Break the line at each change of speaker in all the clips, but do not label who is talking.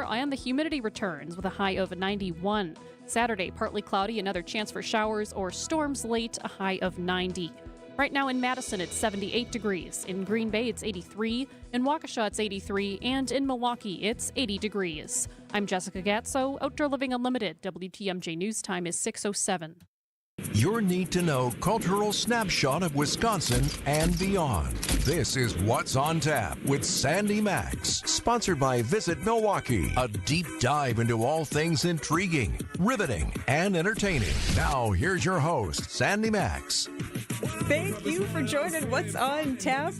and the humidity returns with a high of 91. Saturday, partly cloudy, another chance for showers or storms late, a high of 90. Right now in Madison, it's 78 degrees. In Green Bay, it's 83. In Waukesha, it's 83. And in Milwaukee, it's 80 degrees. I'm Jessica Gatso, Outdoor Living Unlimited. WTMJ News Time is 6:07.
Your need-to-know cultural snapshot of Wisconsin and beyond. This is What's on Tap with Sandy Maxx, sponsored by Visit Milwaukee. A deep dive into all things intriguing, riveting, and entertaining. Now, here's your host, Sandy Maxx.
Thank you for joining What's on Tap,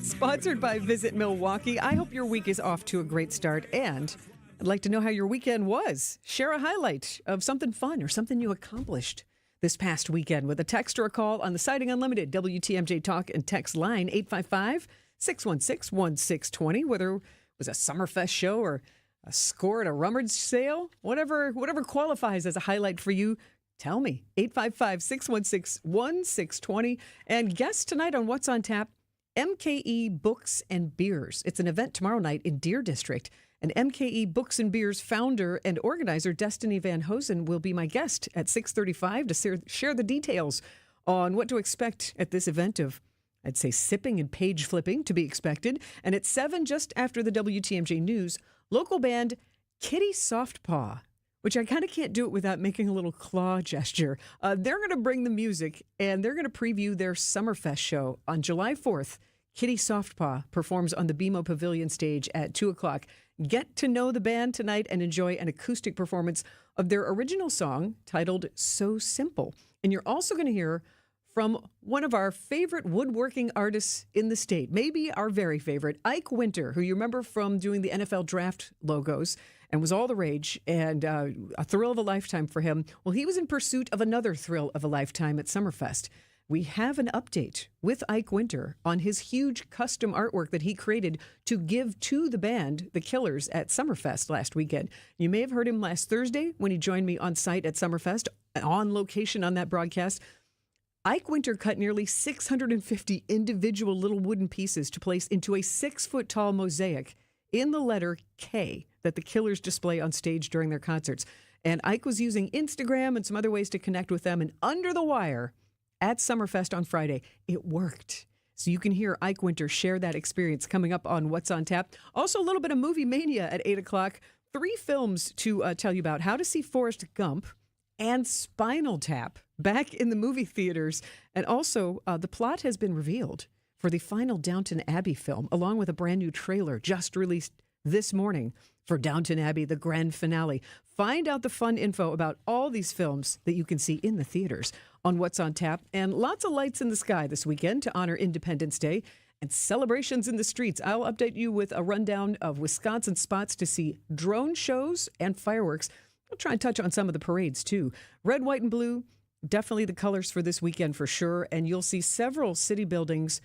sponsored by Visit Milwaukee. I hope your week is off to a great start, and I'd like to know how your weekend was. Share a highlight of something fun or something you accomplished this past weekend with a text or a call on the Sighting Unlimited WTMJ Talk and Text line 855-616-1620. Whether it was a Summerfest show or a score at a rummage sale, whatever qualifies as a highlight for you, tell me. 855-616-1620. And guest tonight on What's on Tap, MKE Books and Beers. It's an event tomorrow night in Deer District. And MKE Books and Beers founder and organizer Destiny Van Hosen will be my guest at 6:35 to share the details on what to expect at this event of, I'd say, sipping and page flipping to be expected. And at 7, just after the WTMJ News, local band Kitty Softpaw, which I kind of can't do it without making a little claw gesture. They're going to bring the music, and they're going to preview their Summerfest show on July 4th. Kitty Softpaw performs on the BMO Pavilion stage at 2 o'clock. Get to know the band tonight and enjoy an acoustic performance of their original song titled So Simple. And you're also going to hear from one of our favorite woodworking artists in the state, maybe our very favorite, Ike Winter, who you remember from doing the NFL draft logos and was all the rage and a thrill of a lifetime for him. Well, he was in pursuit of another thrill of a lifetime at Summerfest. We have an update with Ike Winter on his huge custom artwork that he created to give to the band, The Killers, at Summerfest last weekend. You may have heard him last Thursday when he joined me on site at Summerfest, on location on that broadcast. Ike Winter cut nearly 650 individual little wooden pieces to place into a 6-foot-tall mosaic in the letter K that The Killers display on stage during their concerts. And Ike was using Instagram and some other ways to connect with them, and under the wire at Summerfest on Friday, it worked. So you can hear Ike Winter share that experience coming up on What's on Tap. Also, a little bit of movie mania at 8 o'clock. 3 films to tell you about: how to see Forrest Gump and Spinal Tap back in the movie theaters. And also, the plot has been revealed for the final Downton Abbey film, along with a brand new trailer just released this morning for Downton Abbey, the grand finale. Find out the fun info about all these films that you can see in the theaters on What's on Tap. And lots of lights in the sky this weekend to honor Independence Day and celebrations in the streets. I'll update you with a rundown of Wisconsin spots to see drone shows and fireworks. I'll try and touch on some of the parades too. Red, white, and blue, definitely the colors for this weekend for sure. And you'll see several city buildings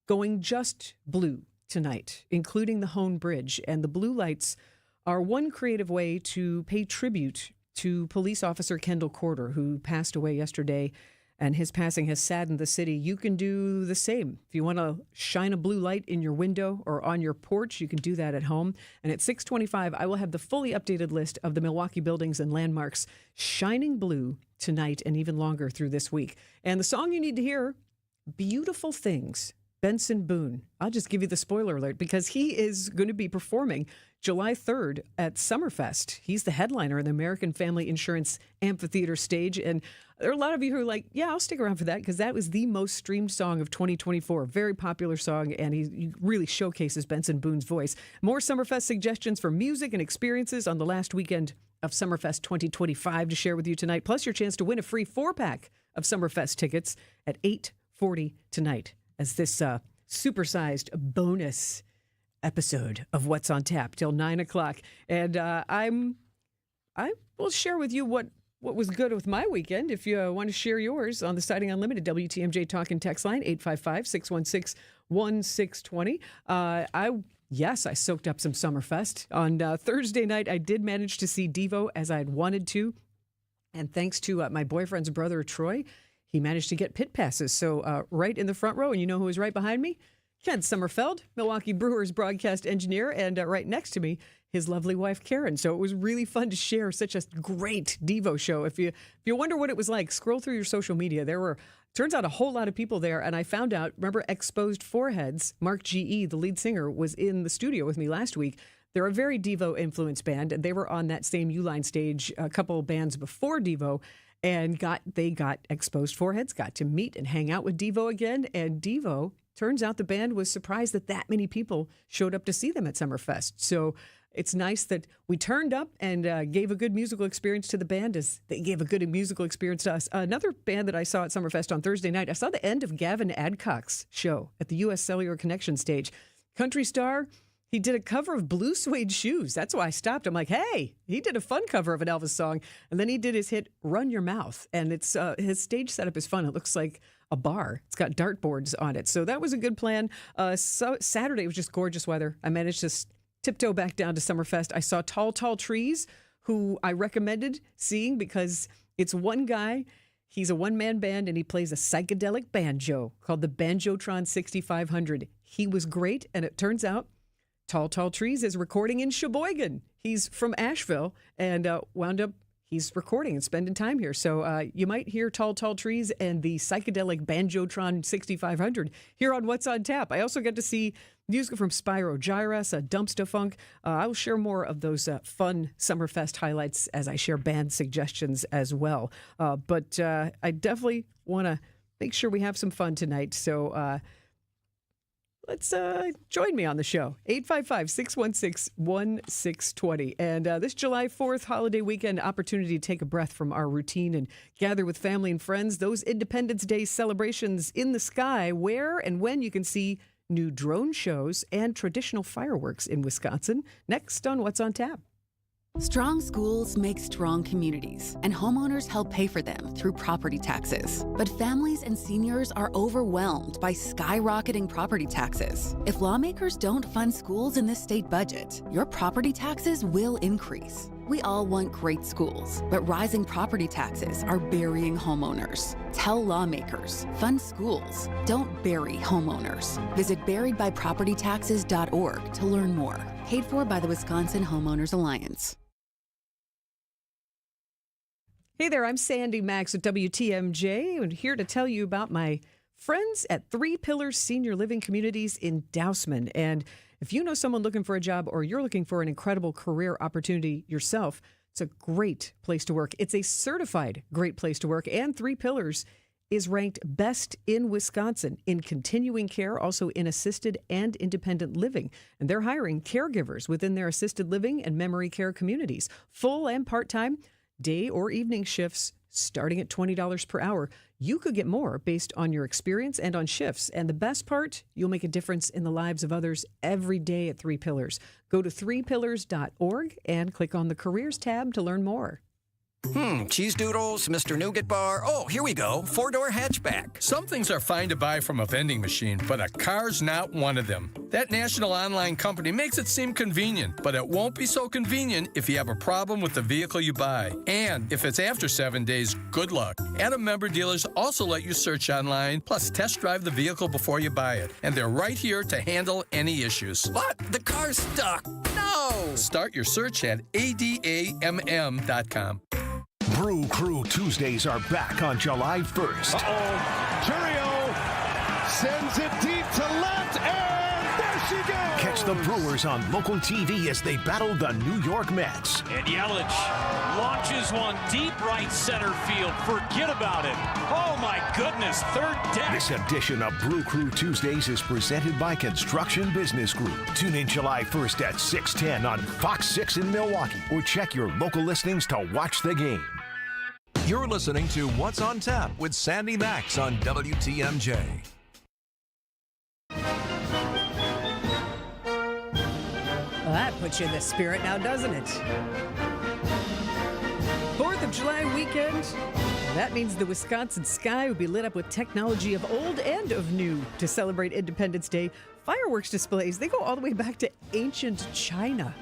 going just blue tonight, including the Hone Bridge. And the blue lights are one creative way to pay tribute to police officer Kendall Corder, who passed away yesterday, and his passing has saddened the city. You can do the same. If you want to shine a blue light in your window or on your porch, you can do that at home. And at 6:25, I will have the fully updated list of the Milwaukee buildings and landmarks shining blue tonight and even longer through this week. And the song you need to hear, Beautiful Things, Benson Boone. I'll just give you the spoiler alert because he is going to be performing July 3rd at Summerfest. He's the headliner in the American Family Insurance Amphitheater stage. And there are a lot of you who are like, yeah, I'll stick around for that because that was the most streamed song of 2024. Very popular song, and he really showcases Benson Boone's voice. More Summerfest suggestions for music and experiences on the last weekend of Summerfest 2025 to share with you tonight, plus your chance to win a free 4-pack of Summerfest tickets at 8:40 tonight, as this supersized bonus episode of What's on Tap till 9 o'clock. And I will share with you what was good with my weekend. If you want to share yours on the Sighting Unlimited WTMJ Talk and Text line, 855-616-1620. Yes, I soaked up some Summerfest. On Thursday night, I did manage to see Devo as I'd wanted to. And thanks to my boyfriend's brother, Troy, he managed to get pit passes. So right in the front row, and you know who was right behind me? Ken Sommerfeld, Milwaukee Brewers broadcast engineer, and right next to me, his lovely wife, Karen. So it was really fun to share such a great Devo show. If you wonder what it was like, scroll through your social media. Turns out a whole lot of people there. And I found out, remember Exposed Foreheads, Mark G.E., the lead singer, was in the studio with me last week. They're a very Devo-influenced band, and they were on that same Uline stage a couple bands before Devo, and they got Exposed Foreheads, got to meet and hang out with Devo again. And Devo, turns out the band was surprised that many people showed up to see them at Summerfest. So it's nice that we turned up and gave a good musical experience to the band as they gave a good musical experience to us. Another band that I saw at Summerfest on Thursday night, I saw the end of Gavin Adcock's show at the U.S. Cellular Connection stage. Country star, he did a cover of Blue Suede Shoes. That's why I stopped. I'm like, hey, he did a fun cover of an Elvis song. And then he did his hit Run Your Mouth. And it's his stage setup is fun. It looks like a bar. It's got dartboards on it. So that was a good plan. So Saturday was just gorgeous weather. I managed to tiptoe back down to Summerfest. I saw Tall, Tall Trees, who I recommended seeing because it's one guy. He's a one-man band, and he plays a psychedelic banjo called the Banjotron 6500. He was great, and it turns out Tall, Tall Trees is recording in Sheboygan. He's from Asheville and wound up, he's recording and spending time here. So you might hear Tall, Tall Trees and the psychedelic Banjotron 6500 here on What's on Tap. I also got to see music from Spyro Gyras, Dumpsta Funk. I will share more of those fun Summerfest highlights as I share band suggestions as well. But I definitely want to make sure we have some fun tonight. So let's join me on the show. 855-616-1620. And this July 4th holiday weekend, opportunity to take a breath from our routine and gather with family and friends. Those Independence Day celebrations in the sky, where and when you can see new drone shows and traditional fireworks in Wisconsin. Next on What's on Tap.
Strong schools make strong communities, and homeowners help pay for them through property taxes. But families and seniors are overwhelmed by skyrocketing property taxes. If lawmakers don't fund schools in this state budget, your property taxes will increase. We all want great schools, but rising property taxes are burying homeowners. Tell lawmakers, fund schools, don't bury homeowners. Visit buriedbypropertytaxes.org to learn more. Paid for by the Wisconsin Homeowners Alliance.
Hey there, I'm Sandy Maxx at WTMJ, and here to tell you about my friends at Three Pillars Senior Living Communities in Dousman. And if you know someone looking for a job or you're looking for an incredible career opportunity yourself, it's a great place to work. It's a certified great place to work, and Three Pillars is ranked best in Wisconsin in continuing care, also in assisted and independent living. And they're hiring caregivers within their assisted living and memory care communities, full and part-time, day or evening shifts starting at $20 per hour. You could get more based on your experience and on shifts. And the best part, you'll make a difference in the lives of others every day at Three Pillars. Go to threepillars.org and click on the Careers tab to learn more.
Cheese doodles, Mr. Nougat Bar. Oh, here we go. 4-door hatchback.
Some things are fine to buy from a vending machine, but a car's not one of them. That national online company makes it seem convenient, but it won't be so convenient if you have a problem with the vehicle you buy. And if it's after 7 days, good luck. Adam member dealers also let you search online, plus test drive the vehicle before you buy it. And they're right here to handle any issues.
But the car's stuck. No!
Start your search at adamm.com.
Brew Crew Tuesdays are back on July 1st.
Churio sends it deep to left, and there she goes!
Catch the Brewers on local TV as they battle the New York Mets.
And Yelich launches one deep right center field. Forget about it. Oh, my goodness, third deck.
This edition of Brew Crew Tuesdays is presented by Construction Business Group. Tune in July 1st at 6:10 on Fox 6 in Milwaukee, or check your local listings to watch the game.
You're listening to What's on Tap with Sandy Maxx on WTMJ.
Well, that puts you in the spirit now, doesn't it? 4th of July weekend. That means the Wisconsin sky will be lit up with technology of old and of new to celebrate Independence Day. Fireworks displays, they go all the way back to ancient China.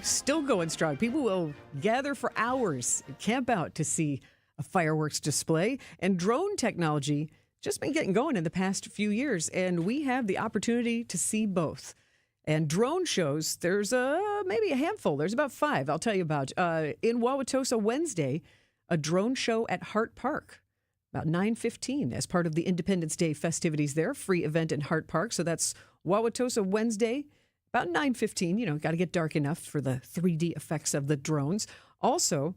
Still going strong. People will gather for hours and camp out to see a fireworks display. And drone technology just been getting going in the past few years, and we have the opportunity to see both. And drone shows, there's maybe a handful. There's about 5 I'll tell you about. In Wauwatosa Wednesday, a drone show at Hart Park, about 9:15 as part of the Independence Day festivities there. Free event in Hart Park. So that's Wauwatosa Wednesday, about 9:15. Got to get dark enough for the 3D effects of the drones. Also,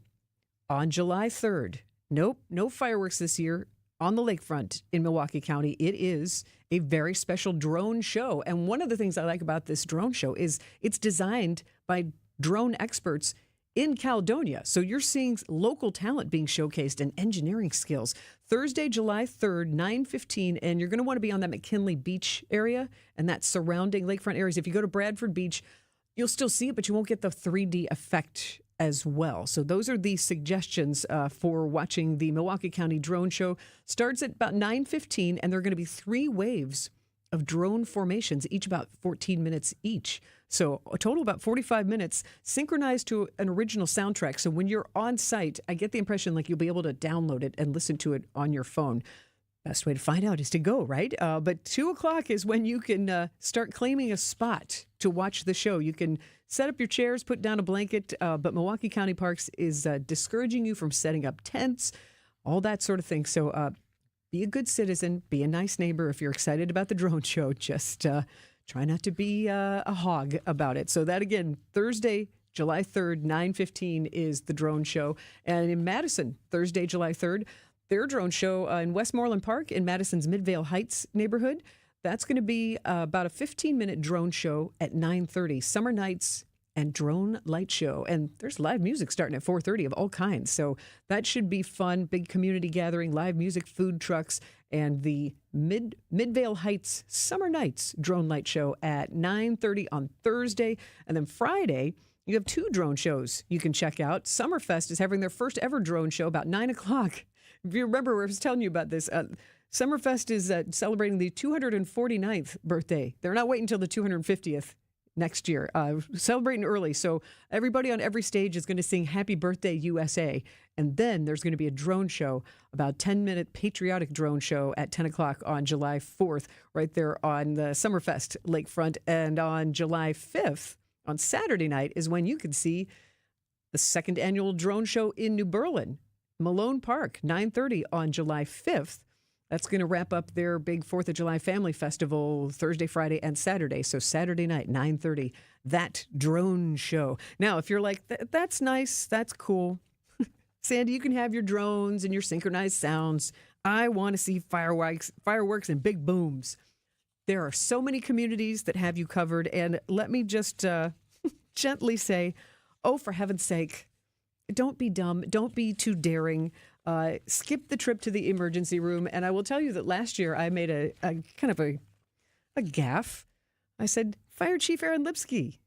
on July 3rd, no fireworks this year on the lakefront in Milwaukee County. It is a very special drone show. And one of the things I like about this drone show is it's designed by drone experts in Caledonia. So you're seeing local talent being showcased and engineering skills. Thursday, July 3rd, 9:15, and you're going to want to be on that McKinley Beach area and that surrounding lakefront areas. If you go to Bradford Beach, you'll still see it, but you won't get the 3D effect as well. So those are the suggestions for watching the Milwaukee County Drone Show. Starts at about 9:15, and there are going to be 3 waves of drone formations, each about 14 minutes each. So a total about 45 minutes, synchronized to an original soundtrack. So when you're on site, I get the impression like you'll be able to download it and listen to it on your phone. Best way to find out is to go, right? But 2 o'clock is when you can start claiming a spot to watch the show. You can set up your chairs, put down a blanket, but Milwaukee County Parks is discouraging you from setting up tents, all that sort of thing. So be a good citizen, be a nice neighbor. If you're excited about the drone show, just try not to be a hog about it. So that, again, Thursday, July 3rd, 9:15 is the drone show. And in Madison, Thursday, July 3rd, their drone show in Westmoreland Park in Madison's Midvale Heights neighborhood. That's going to be about a 15-minute drone show at 9:30. Summer nights and drone light show. And there's live music starting at 4:30 of all kinds. So that should be fun. Big community gathering, live music, food trucks, and the Midvale Heights Summer Nights drone light show at 9:30 on Thursday. And then Friday, you have 2 drone shows you can check out. Summerfest is having their first ever drone show about 9 o'clock. If you remember, I was telling you about this. Summerfest is celebrating the 249th birthday. They're not waiting until the 250th next year. Celebrating early. So everybody on every stage is going to sing Happy Birthday USA. And then there's going to be a drone show, about 10-minute patriotic drone show at 10 o'clock on July 4th, right there on the Summerfest lakefront. And on July 5th, on Saturday night, is when you can see the 2nd annual drone show in New Berlin, Malone Park, 9:30 on July 5th. That's going to wrap up their big 4th of July Family Festival Thursday, Friday, and Saturday. So Saturday night, 9:30, that drone show. Now, if you're like, that's nice, that's cool. Sandy, you can have your drones and your synchronized sounds. I want to see fireworks and big booms. There are so many communities that have you covered. And let me just gently say, oh, for heaven's sake, don't be dumb. Don't be too daring. Skip the trip to the emergency room. And I will tell you that last year I made a kind of a gaffe. I said, Fire Chief Aaron Lipsky,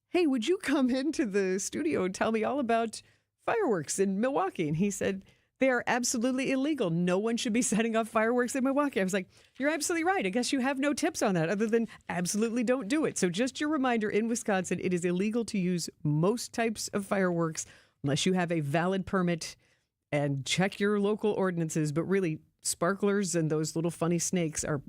hey, would you come into the studio and tell me all about fireworks in Milwaukee? And he said, they are absolutely illegal. No one should be setting off fireworks in Milwaukee. I was like, you're absolutely right. I guess you have no tips on that other than absolutely don't do it. So just your reminder, in Wisconsin, it is illegal to use most types of fireworks unless you have a valid permit, and check your local ordinances. But really, sparklers and those little funny snakes are,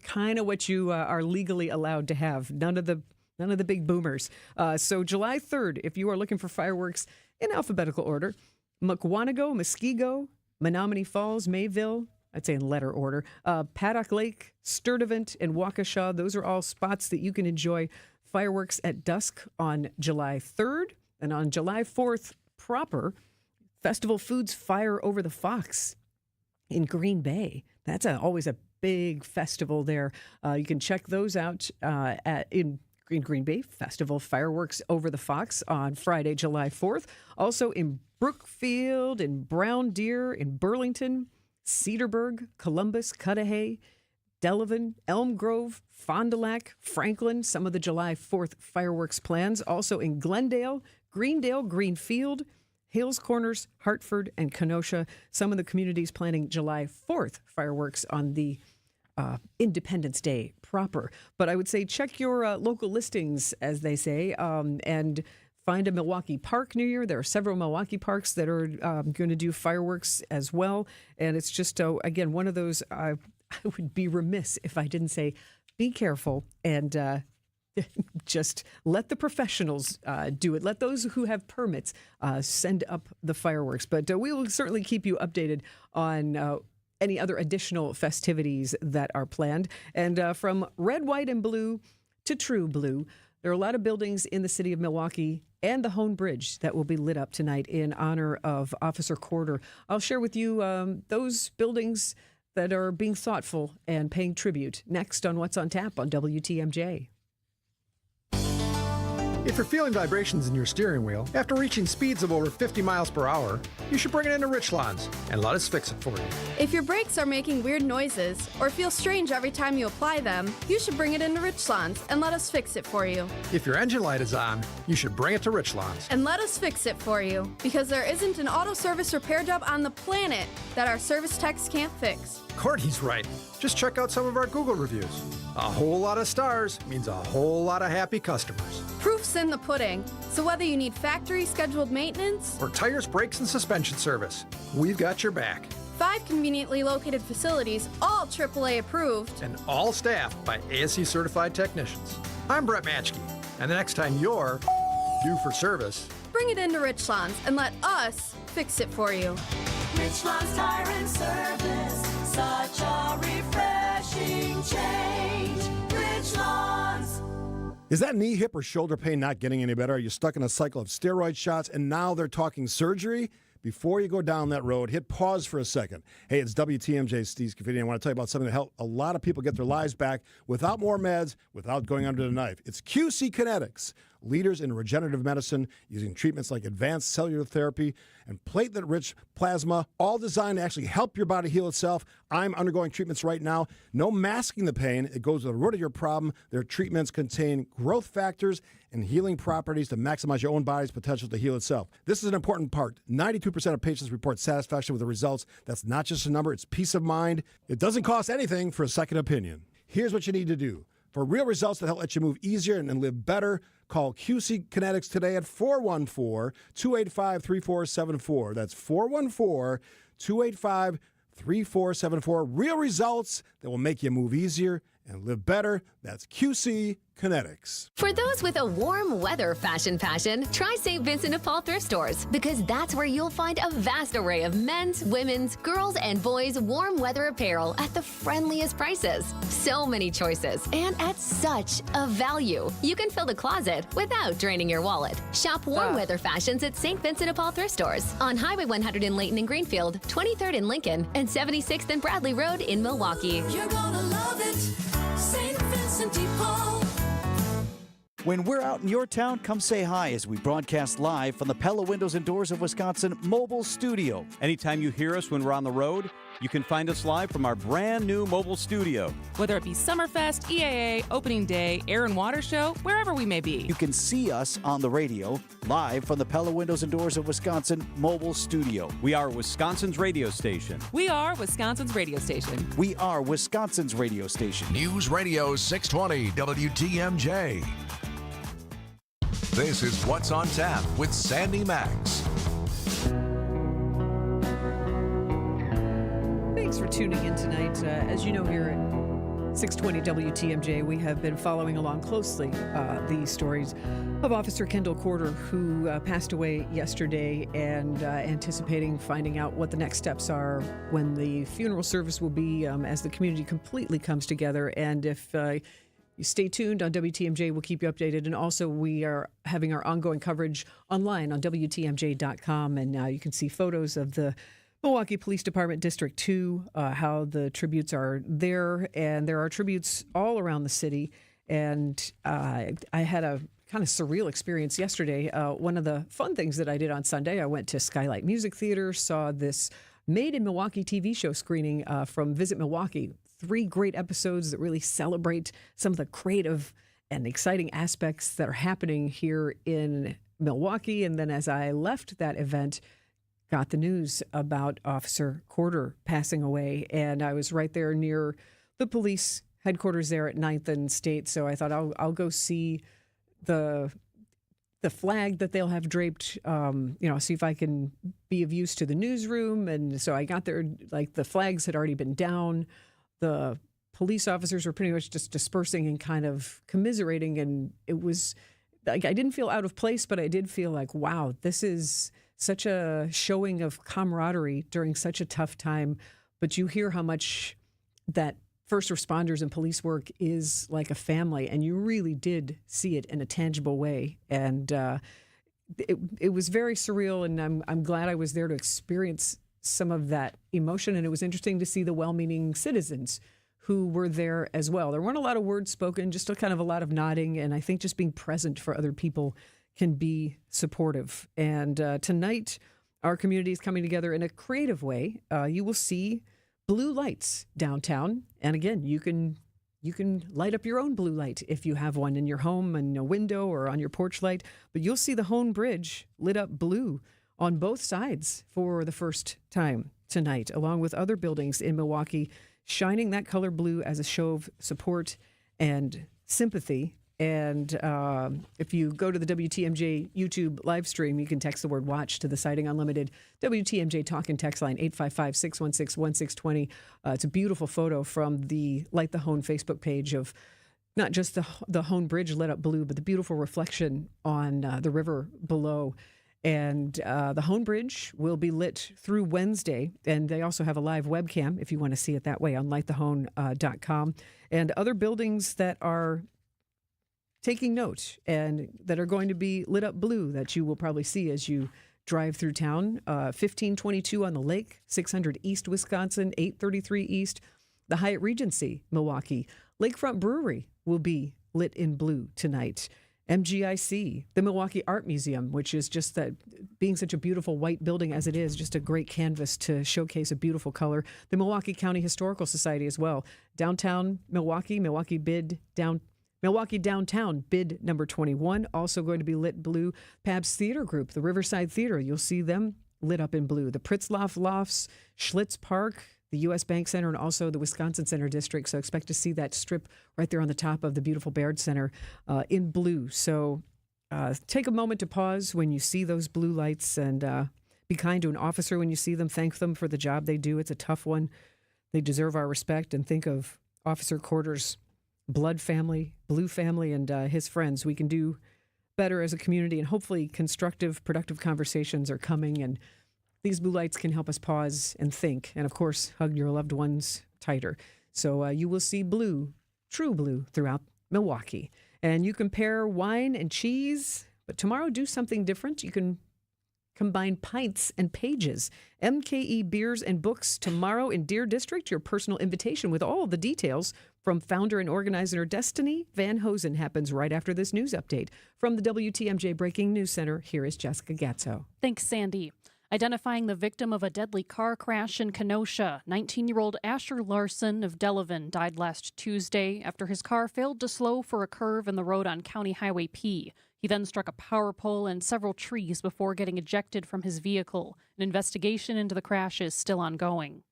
kind of what you are legally allowed to have. None of the big boomers. So July 3rd, if you are looking for fireworks in alphabetical order, Mukwonago, Muskego, Menominee Falls, Mayville, I'd say in letter order, Paddock Lake, Sturtevant, and Waukesha. Those are all spots that you can enjoy fireworks at dusk on July 3rd. And on July 4th proper, Festival Foods Fire Over the Fox in Green Bay. That's always a big festival there. You can check those out in Green Bay. Festival Fireworks Over the Fox on Friday, July 4th. Also in Brookfield, in Brown Deer, in Burlington, Cedarburg, Columbus, Cudahy, Delavan, Elm Grove, Fond du Lac, Franklin, some of the July 4th fireworks plans. Also in Glendale, Greendale, Greenfield, Hales Corners, Hartford, and Kenosha. Some of the communities planning July 4th fireworks on the Independence Day proper. But I would say check your local listings, as they say, and find a Milwaukee park near you. There are several Milwaukee parks that are going to do fireworks as well. And it's just, again, one of those, I would be remiss if I didn't say, be careful. And Just let the professionals do it. Let those who have permits send up the fireworks. But we will certainly keep you updated on any other additional festivities that are planned. And from red, white, and blue to true blue, there are a lot of buildings in the city of Milwaukee and the Hone Bridge that will be lit up tonight in honor of Officer Corder. I'll share with you those buildings that are being thoughtful and paying tribute next on What's on Tap on WTMJ.
If you're feeling vibrations in your steering wheel after reaching speeds of over 50 miles per hour, you should bring it into Richlands and let us fix it for you.
If your brakes are making weird noises or feel strange every time you apply them, you should bring it into Richlands and let us fix it for you.
If your engine light is on, you should bring it to Richlands.
And let us fix it for you, because there isn't an auto service repair job on the planet that our service techs can't fix.
Courtney's right. Just check out some of our Google reviews. A whole lot of stars means a whole lot of happy customers.
Proof's in the pudding. So whether you need factory scheduled maintenance
or tires, brakes, and suspension service, we've got your back.
5 conveniently located facilities, all AAA approved,
and all staffed by ASE certified technicians. I'm Brett Matchke, and the next time you're due for service,
bring it into Richlands and let us fix it for you.
Richlands Tire and Service, such a refreshing change. Richlands.
Is that knee, hip, or shoulder pain not getting any better? Are you stuck in a cycle of steroid shots and now they're talking surgery? Before you go down that road, hit pause for a second. Hey, it's WTMJ, Steve Scafidi. I want to tell you about something that helped a lot of people get their lives back without more meds, without going under the knife. It's QC Kinetics, leaders in regenerative medicine using treatments like advanced cellular therapy and platelet-rich plasma, all designed to actually help your body heal itself. I'm undergoing treatments right now. No masking the pain. It goes to the root of your problem. Their treatments contain growth factors and healing properties to maximize your own body's potential to heal itself. This is an important part. 92% of patients report satisfaction with the results. That's not just a number. It's peace of mind. It doesn't cost anything for a second opinion. Here's what you need to do. For real results that help let you move easier and live better, call QC Kinetics today at 414-285-3474. That's 414-285-3474. Real results that will make you move easier and live better. That's QC Kinetics.
For those with a warm weather fashion passion, try St. Vincent de Paul thrift stores, because that's where you'll find a vast array of men's, women's, girls, and boys' warm weather apparel at the friendliest prices. So many choices and at such a value. You can fill the closet without draining your wallet. Shop warm weather fashions at St. Vincent de Paul thrift stores on Highway 100 in Layton and Greenfield, 23rd in Lincoln, and 76th and Bradley Road in Milwaukee.
You're gonna love it, St. Vincent de Paul.
When we're out in your town, come say hi as we broadcast live from the Pella Windows and Doors of Wisconsin mobile studio.
Anytime you hear us when we're on the road, you can find us live from our brand new mobile studio.
Whether it be Summerfest, EAA, Opening Day, Air and Water Show, wherever we may be.
You can see us on the radio, live from the Pella Windows and Doors of Wisconsin mobile studio.
We are Wisconsin's radio station.
We are Wisconsin's radio station.
We are Wisconsin's radio station.
News Radio 620 WTMJ. This is What's on Tap with Sandy Maxx.
Thanks for tuning in tonight. As you know, here at 620 WTMJ, we have been following along closely the stories of Officer Kendall Corder, who passed away yesterday, and anticipating finding out what the next steps are when the funeral service will be as the community completely comes together. And if you stay tuned on WTMJ, we'll keep you updated. And also, we are having our ongoing coverage online on WTMJ.com. And now you can see photos of the Milwaukee Police Department District 2, how the tributes are there. And there are tributes all around the city. And I had a kind of surreal experience yesterday. One of the fun things that I did on Sunday, I went to Skylight Music Theater, saw this Made in Milwaukee TV show screening from Visit Milwaukee. 3 great episodes that really celebrate some of the creative and exciting aspects that are happening here in Milwaukee. And then as I left that event, got the news about Officer Corder passing away. And I was right there near the police headquarters there at 9th and State. So I thought I'll go see the flag that they'll have draped, see if I can be of use to the newsroom. And so I got there, like the flags had already been down. The police officers were pretty much just dispersing and kind of commiserating. And it was like, I didn't feel out of place, but I did feel like, wow, this is such a showing of camaraderie during such a tough time. But you hear how much that first responders and police work is like a family, and you really did see it in a tangible way. And it was very surreal, and I'm glad I was there to experience some of that emotion. And it was interesting to see the well-meaning citizens who were there as well. There weren't a lot of words spoken, just kind of a lot of nodding, and I think just being present for other people can be supportive. And tonight, our community is coming together in a creative way. You will see blue lights downtown, and again, you can light up your own blue light if you have one in your home, in a window, or on your porch light. But you'll see the Hone Bridge lit up blue on both sides for the first time tonight, along with other buildings in Milwaukee, shining that color blue as a show of support and sympathy. And if you go to the WTMJ YouTube live stream, you can text the word watch to the Sighting Unlimited WTMJ talk and text line 855-616-1620. It's a beautiful photo from the Light the Hone Facebook page of not just the Hone Bridge lit up blue, but the beautiful reflection on the river below. And the Hone Bridge will be lit through Wednesday. And they also have a live webcam if you want to see it that way on lightthehone.com. And other buildings that are taking note and that are going to be lit up blue that you will probably see as you drive through town. 1522 on the lake, 600 East Wisconsin, 833 East. The Hyatt Regency, Milwaukee. Lakefront Brewery will be lit in blue tonight. MGIC, the Milwaukee Art Museum, which is just that, being such a beautiful white building as it is, just a great canvas to showcase a beautiful color. The Milwaukee County Historical Society as well. Downtown Milwaukee, Milwaukee Downtown bid number 21, also going to be lit blue. Pabst Theater Group, the Riverside Theater, you'll see them lit up in blue. The Pritzloff Lofts, Schlitz Park, the U.S. Bank Center, and also the Wisconsin Center District. So expect to see that strip right there on the top of the beautiful Baird Center in blue. So take a moment to pause when you see those blue lights and be kind to an officer when you see them. Thank them for the job they do. It's a tough one. They deserve our respect. And think of Officer Corder's blood family, blue family, and his friends. We can do better as a community, and hopefully constructive, productive conversations are coming, and these blue lights can help us pause and think, and of course, hug your loved ones tighter. So you will see blue, true blue, throughout Milwaukee. And you can pair wine and cheese, but tomorrow do something different. You can combine pints and pages. MKE Beers and Books tomorrow in Deer District. Your personal invitation with all the details from founder and organizer Destiny Van Hosen happens right after this news update. From the WTMJ Breaking News Center, here is Jessica Gatzo.
Thanks, Sandy. Identifying the victim of a deadly car crash in Kenosha, 19-year-old Asher Larson of Delavan died last Tuesday after his car failed to slow for a curve in the road on County Highway P. He then struck a power pole and several trees before getting ejected from his vehicle. An investigation into the crash is still ongoing.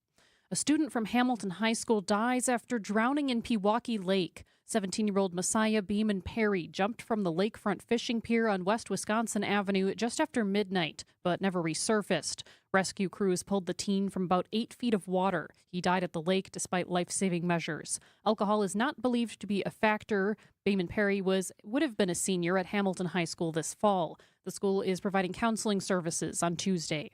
A student from Hamilton High School dies after drowning in Pewaukee Lake. 17-year-old Messiah Beeman Perry jumped from the lakefront fishing pier on West Wisconsin Avenue just after midnight, but never resurfaced. Rescue crews pulled the teen from about 8 feet of water. He died at the lake despite life-saving measures. Alcohol is not believed to be a factor. Beeman Perry would have been a senior at Hamilton High School this fall. The school is providing counseling services on Tuesday.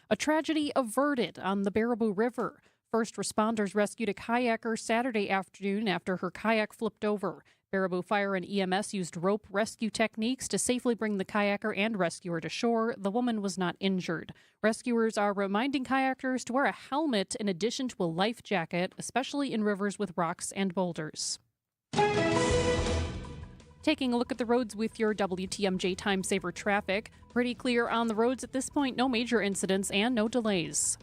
A tragedy averted on the Baraboo River. First responders rescued a kayaker Saturday afternoon after her kayak flipped over. Baraboo Fire and EMS used rope rescue techniques to safely bring the kayaker and rescuer to shore. The woman was not injured. Rescuers are reminding kayakers to wear a helmet in addition to a life jacket, especially in rivers with rocks and boulders. Taking a look at the roads with your WTMJ Time Saver traffic. Pretty clear on the roads at this point. No major incidents and no delays.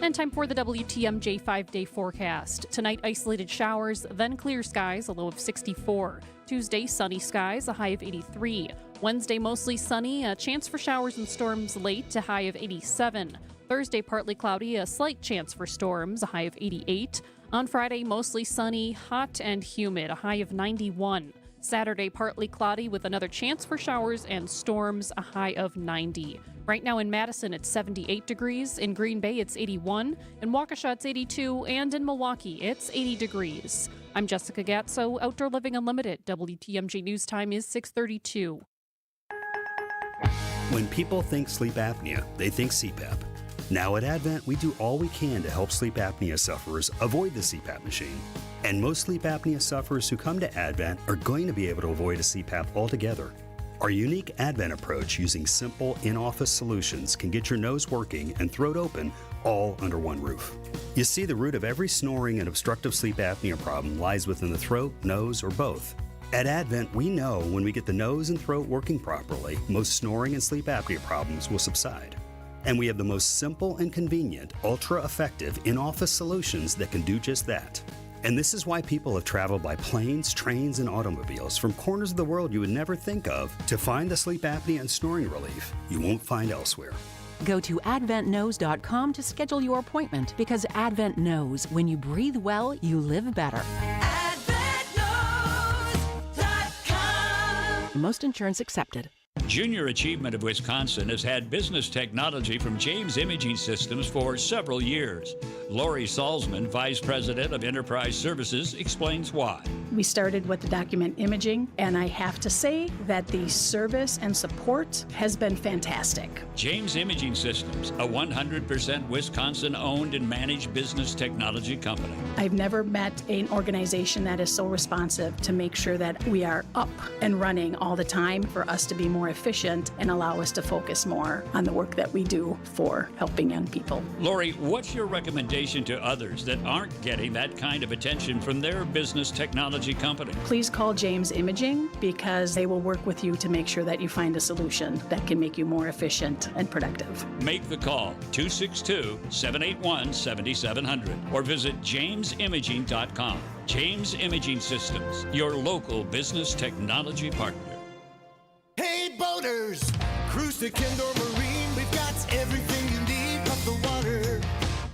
And time for the WTMJ 5-day forecast. Tonight, isolated showers, then clear skies, a low of 64. Tuesday, sunny skies, a high of 83. Wednesday, mostly sunny, a chance for showers and storms late, a high of 87. Thursday, partly cloudy, a slight chance for storms, a high of 88. On Friday, mostly sunny, hot and humid, a high of 91. Saturday, partly cloudy with another chance for showers and storms, a high of 90. Right now in Madison, it's 78 degrees. In Green Bay, it's 81. In Waukesha, it's 82. And in Milwaukee, it's 80 degrees. I'm Jessica Gatso, Outdoor Living Unlimited. WTMJ News Time is 6:32.
When people think sleep apnea, they think CPAP. Now at Advent, we do all we can to help sleep apnea sufferers avoid the CPAP machine. And most sleep apnea sufferers who come to Advent are going to be able to avoid a CPAP altogether. Our unique Advent approach using simple in-office solutions can get your nose working and throat open all under one roof. You see, the root of every snoring and obstructive sleep apnea problem lies within the throat, nose, or both. At Advent, we know when we get the nose and throat working properly, most snoring and sleep apnea problems will subside. And we have the most simple and convenient, ultra-effective in-office solutions that can do just that. And this is why people have traveled by planes, trains, and automobiles from corners of the world you would never think of to find the sleep apnea and snoring relief you won't find elsewhere.
Go to adventknows.com to schedule your appointment because Advent knows when you breathe well, you live better. Most insurance accepted.
Junior Achievement of Wisconsin has had business technology from James Imaging Systems for several years. Lori Salzman, Vice President of Enterprise Services, explains why.
We started with the document imaging, and I have to say that the service and support has been fantastic.
James Imaging Systems, a 100% Wisconsin-owned and managed business technology company.
I've never met an organization that is so responsive to make sure that we are up and running all the time for us to be more efficient and allow us to focus more on the work that we do for helping young people.
Lori, what's your recommendation to others that aren't getting that kind of attention from their business technology company?
Please call James Imaging because they will work with you to make sure that you find a solution that can make you more efficient and productive.
Make the call, 262-781-7700, or visit jamesimaging.com. James Imaging Systems, your local business technology partner.
Hey boaters, cruise to Kendor Marine. We've got everything you need but the water.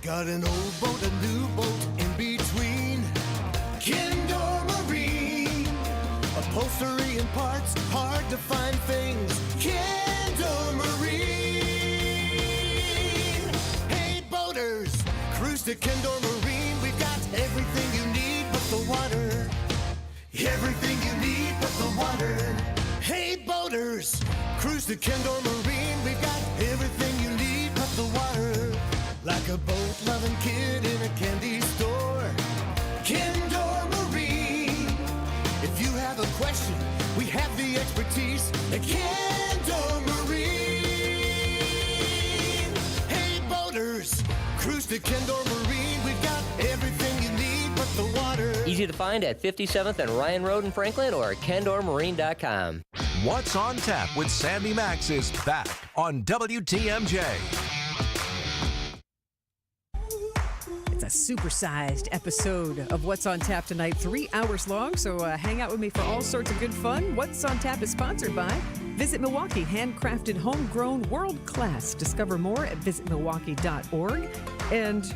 Got an old boat, a new boat in between. Kendor Marine, upholstery and parts, hard to find things. Kendor Marine. Hey boaters, cruise to Kendor Marine. We've got everything you need but the water. Everything you need but the water. Hey boaters, cruise to Kendor Marine. We've got everything you need but the water. Like a boat-loving kid in a candy store. Kendor Marine. If you have a question, we have the expertise at Kendor Marine. Hey boaters, cruise to Kendor Marine. We've got everything you need but the water.
Easy to find at 57th and Ryan Road in Franklin or at KendorMarine.com.
What's on Tap with Sandy Maxx is back on WTMJ.
It's a supersized episode of What's on Tap tonight, 3 hours long, so hang out with me for all sorts of good fun. What's on Tap is sponsored by Visit Milwaukee, handcrafted, homegrown, world-class. Discover more at visitmilwaukee.org. And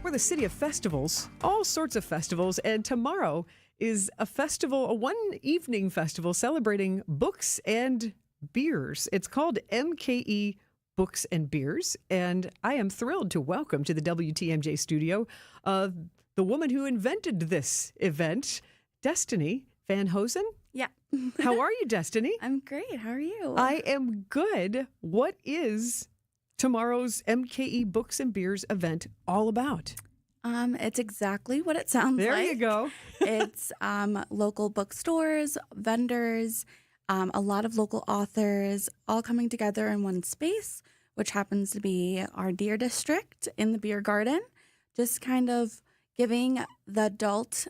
we're the city of festivals, all sorts of festivals, and tomorrow is a festival, a one-evening festival celebrating books and beers. It's called MKE Books and Beers, and I am thrilled to welcome to the WTMJ studio the woman who invented this event, Destiny Van Hosen.
Yeah.
How are you, Destiny?
I'm great. How are you?
I am good. What is tomorrow's MKE Books and Beers event all about?
It's exactly what it sounds like.
There you go.
It's local bookstores, vendors, a lot of local authors all coming together in one space, which happens to be our Deer District in the beer garden, just kind of giving the adult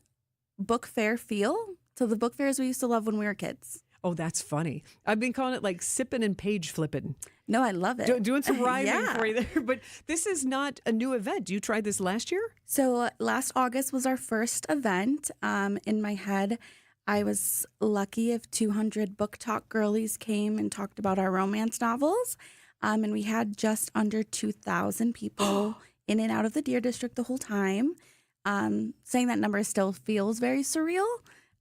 book fair feel to the book fairs we used to love when we were kids.
Oh, that's funny. I've been calling it like sipping and page flipping.
No, I love it.
Doing some rhyming for you there. But this is not a new event. You tried this last year?
So last August was our first event. In my head, I was lucky if 200 book talk girlies came and talked about our romance novels. And we had just under 2,000 people in and out of the Deer District the whole time. Saying that number still feels very surreal.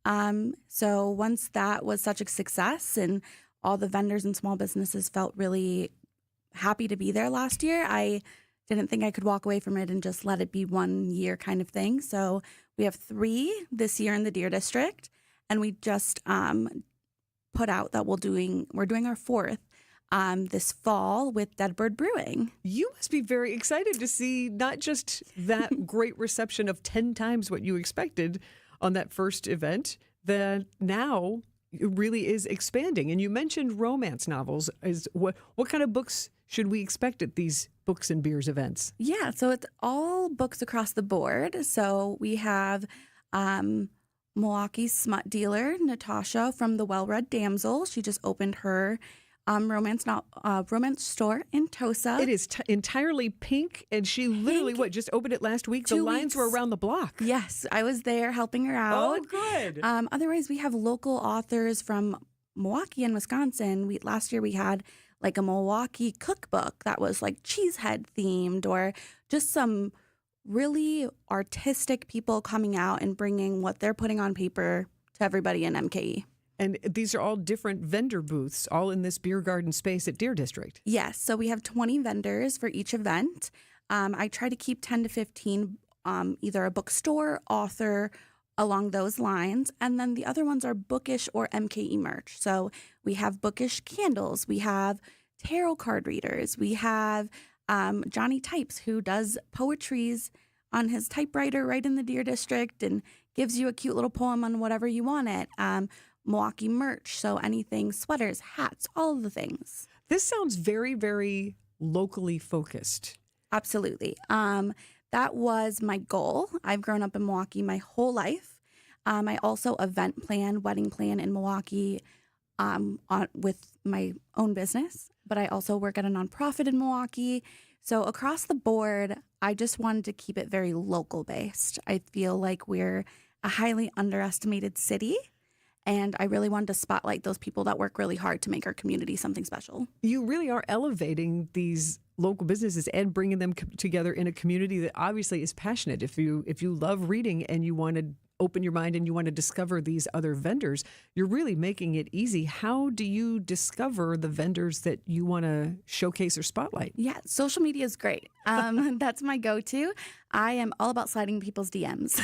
So once that was such a success and all the vendors and small businesses felt really happy to be there last year, I didn't think I could walk away from it and just let it be 1 year kind of thing. So we have 3 this year in the Deer District, and we just put out that we're doing our 4th this fall with Deadbird Brewing.
You must be very excited to see not just that great reception of 10 times what you expected on that first event, that now it really is expanding. And you mentioned romance novels. What kind of books should we expect at these Books and Beers events?
Yeah, so it's all books across the board. So we have Milwaukee smut dealer Natasha from the Well-Read Damsel. She just opened her romance store in Tosa.
It is entirely pink, and she literally just opened it last week. The lines were around the block.
Yes, I was there helping her out.
Oh, good.
Otherwise, we have local authors from Milwaukee and Wisconsin. Last year we had like a Milwaukee cookbook that was like cheesehead themed, or just some really artistic people coming out and bringing what they're putting on paper to everybody in MKE.
And these are all different vendor booths, all in this beer garden space at Deer District.
Yes, so we have 20 vendors for each event. I try to keep 10 to 15, either a bookstore, author, along those lines. And then the other ones are bookish or MKE merch. So we have bookish candles. We have tarot card readers. We have Johnny Types, who does poetries on his typewriter right in the Deer District and gives you a cute little poem on whatever you want it. Milwaukee merch, so anything, sweaters, hats, all of the things.
This sounds very, very locally focused.
Absolutely. That was my goal. I've grown up in Milwaukee my whole life. I also event plan, wedding plan in Milwaukee with my own business, but I also work at a nonprofit in Milwaukee. So across the board, I just wanted to keep it very local based. I feel like we're a highly underestimated city, and I really wanted to spotlight those people that work really hard to make our community something special.
You really are elevating these local businesses and bringing them together in a community that obviously is passionate. If you love reading and you want to open your mind and you want to discover these other vendors, you're really making it easy. How do you discover the vendors that you want to showcase or spotlight?
Yeah, social media is great. That's my go-to. I am all about sliding people's DMs.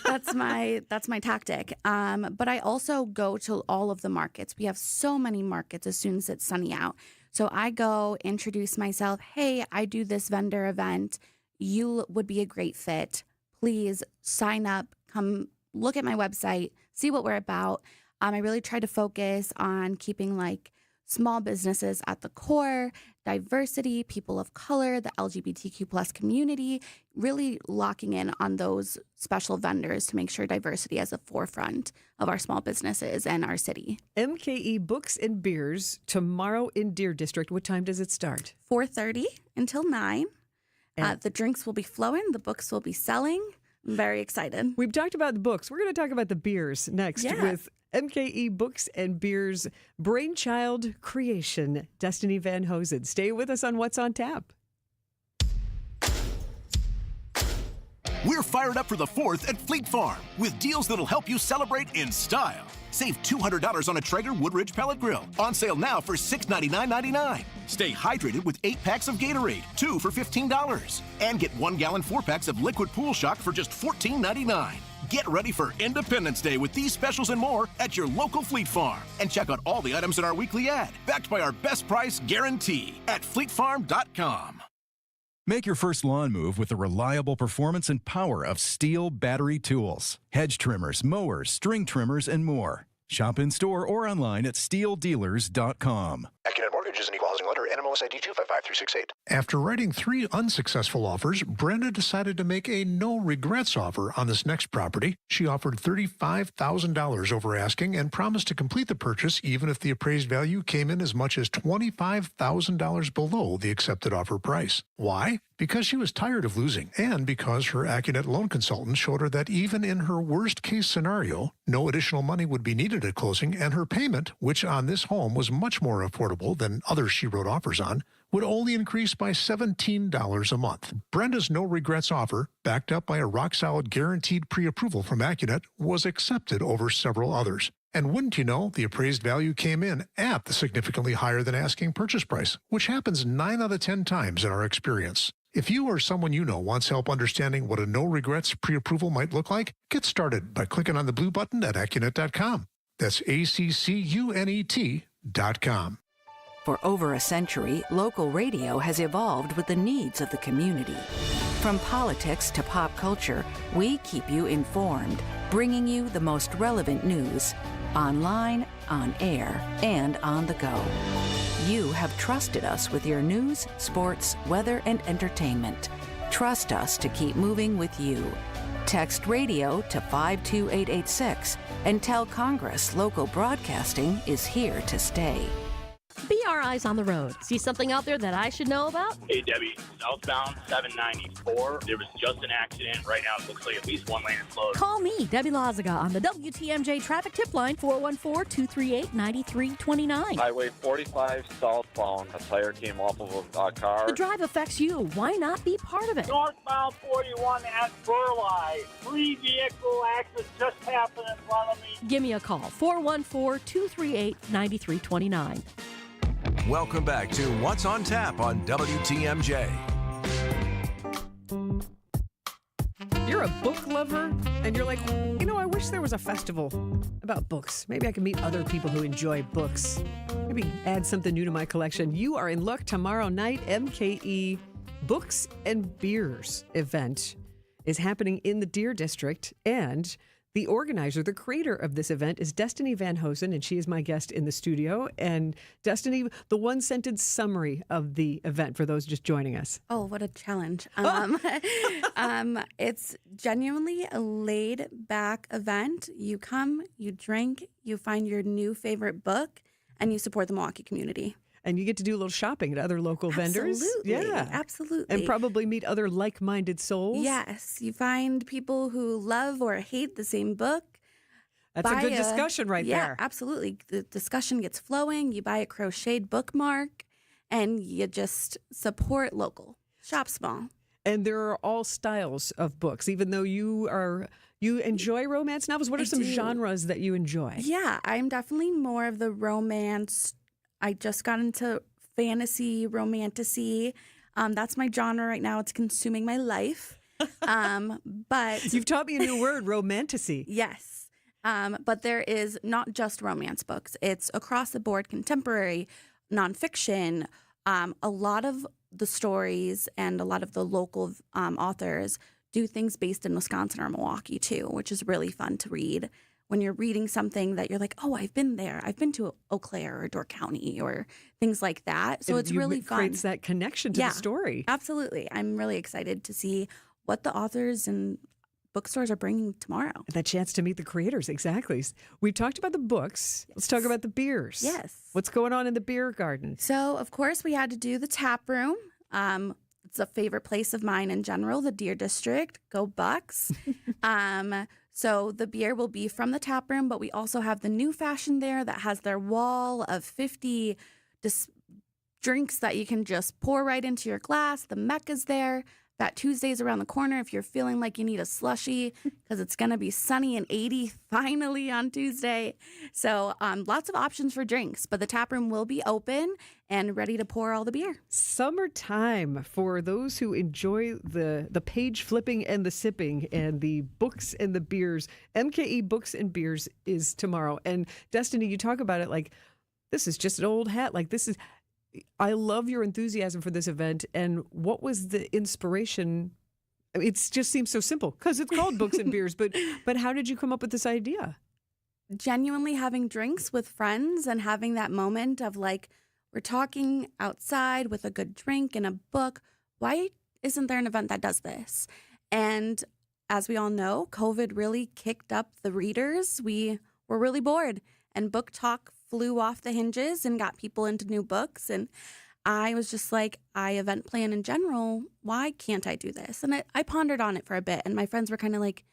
That's my tactic. But I also go to all of the markets. We have so many markets as soon as it's sunny out. So I go introduce myself. Hey, I do this vendor event. You would be a great fit. Please sign up. Come look at my website, see what we're about. I really try to focus on keeping like small businesses at the core, diversity, people of color, the LGBTQ plus community, really locking in on those special vendors to make sure diversity is at the forefront of our small businesses and our city.
MKE Books and Beers tomorrow in Deer District. What time does it start?
4:30 until 9. The drinks will be flowing. The books will be selling. I'm very excited.
We've talked about the books. We're going to talk about the beers next with MKE Books and Beers brainchild creation, Destiny Van Hosen. Stay with us on What's on Tap.
We're fired up for the 4th at Fleet Farm with deals that'll help you celebrate in style. Save $200 on a Traeger Woodridge pellet grill. On sale now for $699.99. Stay hydrated with 8 packs of Gatorade, 2 for $15. And get 1-gallon 4-packs of Liquid Pool Shock for just $14.99. Get ready for Independence Day with these specials and more at your local Fleet Farm. And check out all the items in our weekly ad, backed by our best price guarantee at fleetfarm.com.
Make your first lawn move with the reliable performance and power of Steel battery tools. Hedge trimmers, mowers, string trimmers, and more. Shop in store or online at steeldealers.com.
AccuNet Mortgage is an equal housing lender. NMLS ID 255368.
After writing 3 unsuccessful offers, Brenda decided to make a no-regrets offer on this next property. She offered $35,000 over asking and promised to complete the purchase even if the appraised value came in as much as $25,000 below the accepted offer price. Why? Because she was tired of losing, and because her AccuNet loan consultant showed her that even in her worst-case scenario, no additional money would be needed at closing, and her payment, which on this home was much more affordable than others she wrote offers on, would only increase by $17 a month. Brenda's no regrets offer, backed up by a rock-solid guaranteed pre-approval from AccuNet, was accepted over several others. And wouldn't you know, the appraised value came in at the significantly higher than asking purchase price, which happens 9 out of 10 times in our experience. If you or someone you know wants help understanding what a no-regrets pre-approval might look like, get started by clicking on the blue button at AccuNet.com. That's ACCUNET.com.
For over a century, local radio has evolved with the needs of the community. From politics to pop culture, we keep you informed, bringing you the most relevant news, online, on air, and on the go. You have trusted us with your news, sports, weather, and entertainment. Trust us to keep moving with you. Text radio to 52886 and tell Congress local broadcasting is here to stay.
Be our eyes on the road. See something out there that I should know about?
Hey, Debbie. Southbound 794. There was just an accident. Right now, it looks like at least one lane is closed.
Call me, Debbie Lazaga, on the WTMJ traffic tip line, 414-238-9329.
Highway 45 southbound. A tire came off of a car.
The drive affects you. Why not be part of it?
Northbound 41 at Burleigh. 3-vehicle accident just happened in front of me.
Give me a call, 414-238-9329.
Welcome back to What's on Tap on WTMJ.
You're a book lover, and you're like, you know, I wish there was a festival about books. Maybe I can meet other people who enjoy books. Maybe add something new to my collection. You are in luck. Tomorrow night, MKE Books and Beers event is happening in the Deer District, and the organizer, the creator of this event is Destiny Van Hosen, and she is my guest in the studio. And Destiny, the one-sentence summary of the event for those just joining us.
Oh, what a challenge. It's genuinely a laid-back event. You come, you drink, you find your new favorite book, and you support the Milwaukee community.
And you get to do a little shopping at other local vendors. Yeah,
absolutely.
And probably meet other like-minded souls.
Yes, you find people who love or hate the same book.
That's a good discussion right there.
Yeah, absolutely. The discussion gets flowing. You buy a crocheted bookmark, and you just support local. Shop small.
And there are all styles of books, even though you enjoy romance novels. What are some genres that you enjoy?
Yeah, I'm definitely more of the romance. I just got into fantasy, romantasy. That's my genre right now. It's consuming my life. But
you've taught me a new word, romantasy.
Yes. But there is not just romance books. It's across the board, contemporary, nonfiction. A lot of the stories and a lot of the local authors do things based in Wisconsin or Milwaukee too, which is really fun to read. When you're reading something that you're like, oh, I've been there. I've been to Eau Claire or Door County or things like that. So it's really fun.
It creates that connection to the story.
Absolutely. I'm really excited to see what the authors and bookstores are bringing tomorrow.
That chance to meet the creators, exactly. We've talked about the books. Let's talk about the beers.
Yes.
What's going on in the beer garden?
So, of course, we had to do the tap room. It's a favorite place of mine in general, the Deer District. Go Bucks. So the beer will be from the tap room, but we also have the new fashion there that has their wall of 50 drinks that you can just pour right into your glass. The Mecca's there. Fat Tuesday's around the corner if you're feeling like you need a slushie because it's going to be sunny and 80 finally on Tuesday. So lots of options for drinks, but the tap room will be open and ready to pour all the beer.
Summertime for those who enjoy the page flipping and the sipping and the books and the beers. MKE Books and Beers is tomorrow. And Destiny, you talk about it like this is just an old hat. Like this is... I love your enthusiasm for this event. And what was the inspiration? I mean, it just seems so simple because it's called Books and Beers. But how did you come up with this idea?
Genuinely having drinks with friends and having that moment of like, we're talking outside with a good drink and a book. Why isn't there an event that does this? And as we all know, COVID really kicked up the readers. We were really bored, and book talk flew off the hinges and got people into new books. And I was just like, I event plan in general. Why can't I do this? And I pondered on it for a bit. And my friends were kind of like,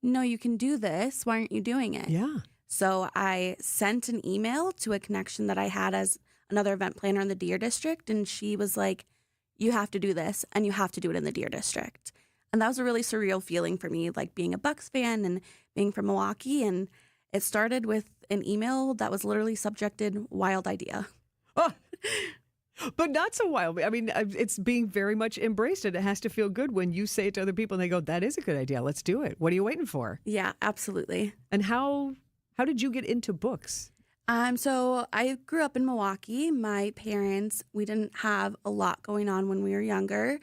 no, you can do this. Why aren't you doing it?
Yeah.
So I sent an email to a connection that I had as another event planner in the Deer District, and she was like, you have to do this, and you have to do it in the Deer District. And that was a really surreal feeling for me, like being a Bucks fan and being from Milwaukee. And it started with an email that was literally subjected wild idea.
Oh, but not so wild. I mean, it's being very much embraced, and it has to feel good when you say it to other people and they go, that is a good idea. Let's do it. What are you waiting for?
Yeah, absolutely.
And how did you get into books?
So I grew up in Milwaukee. My parents, we didn't have a lot going on when we were younger.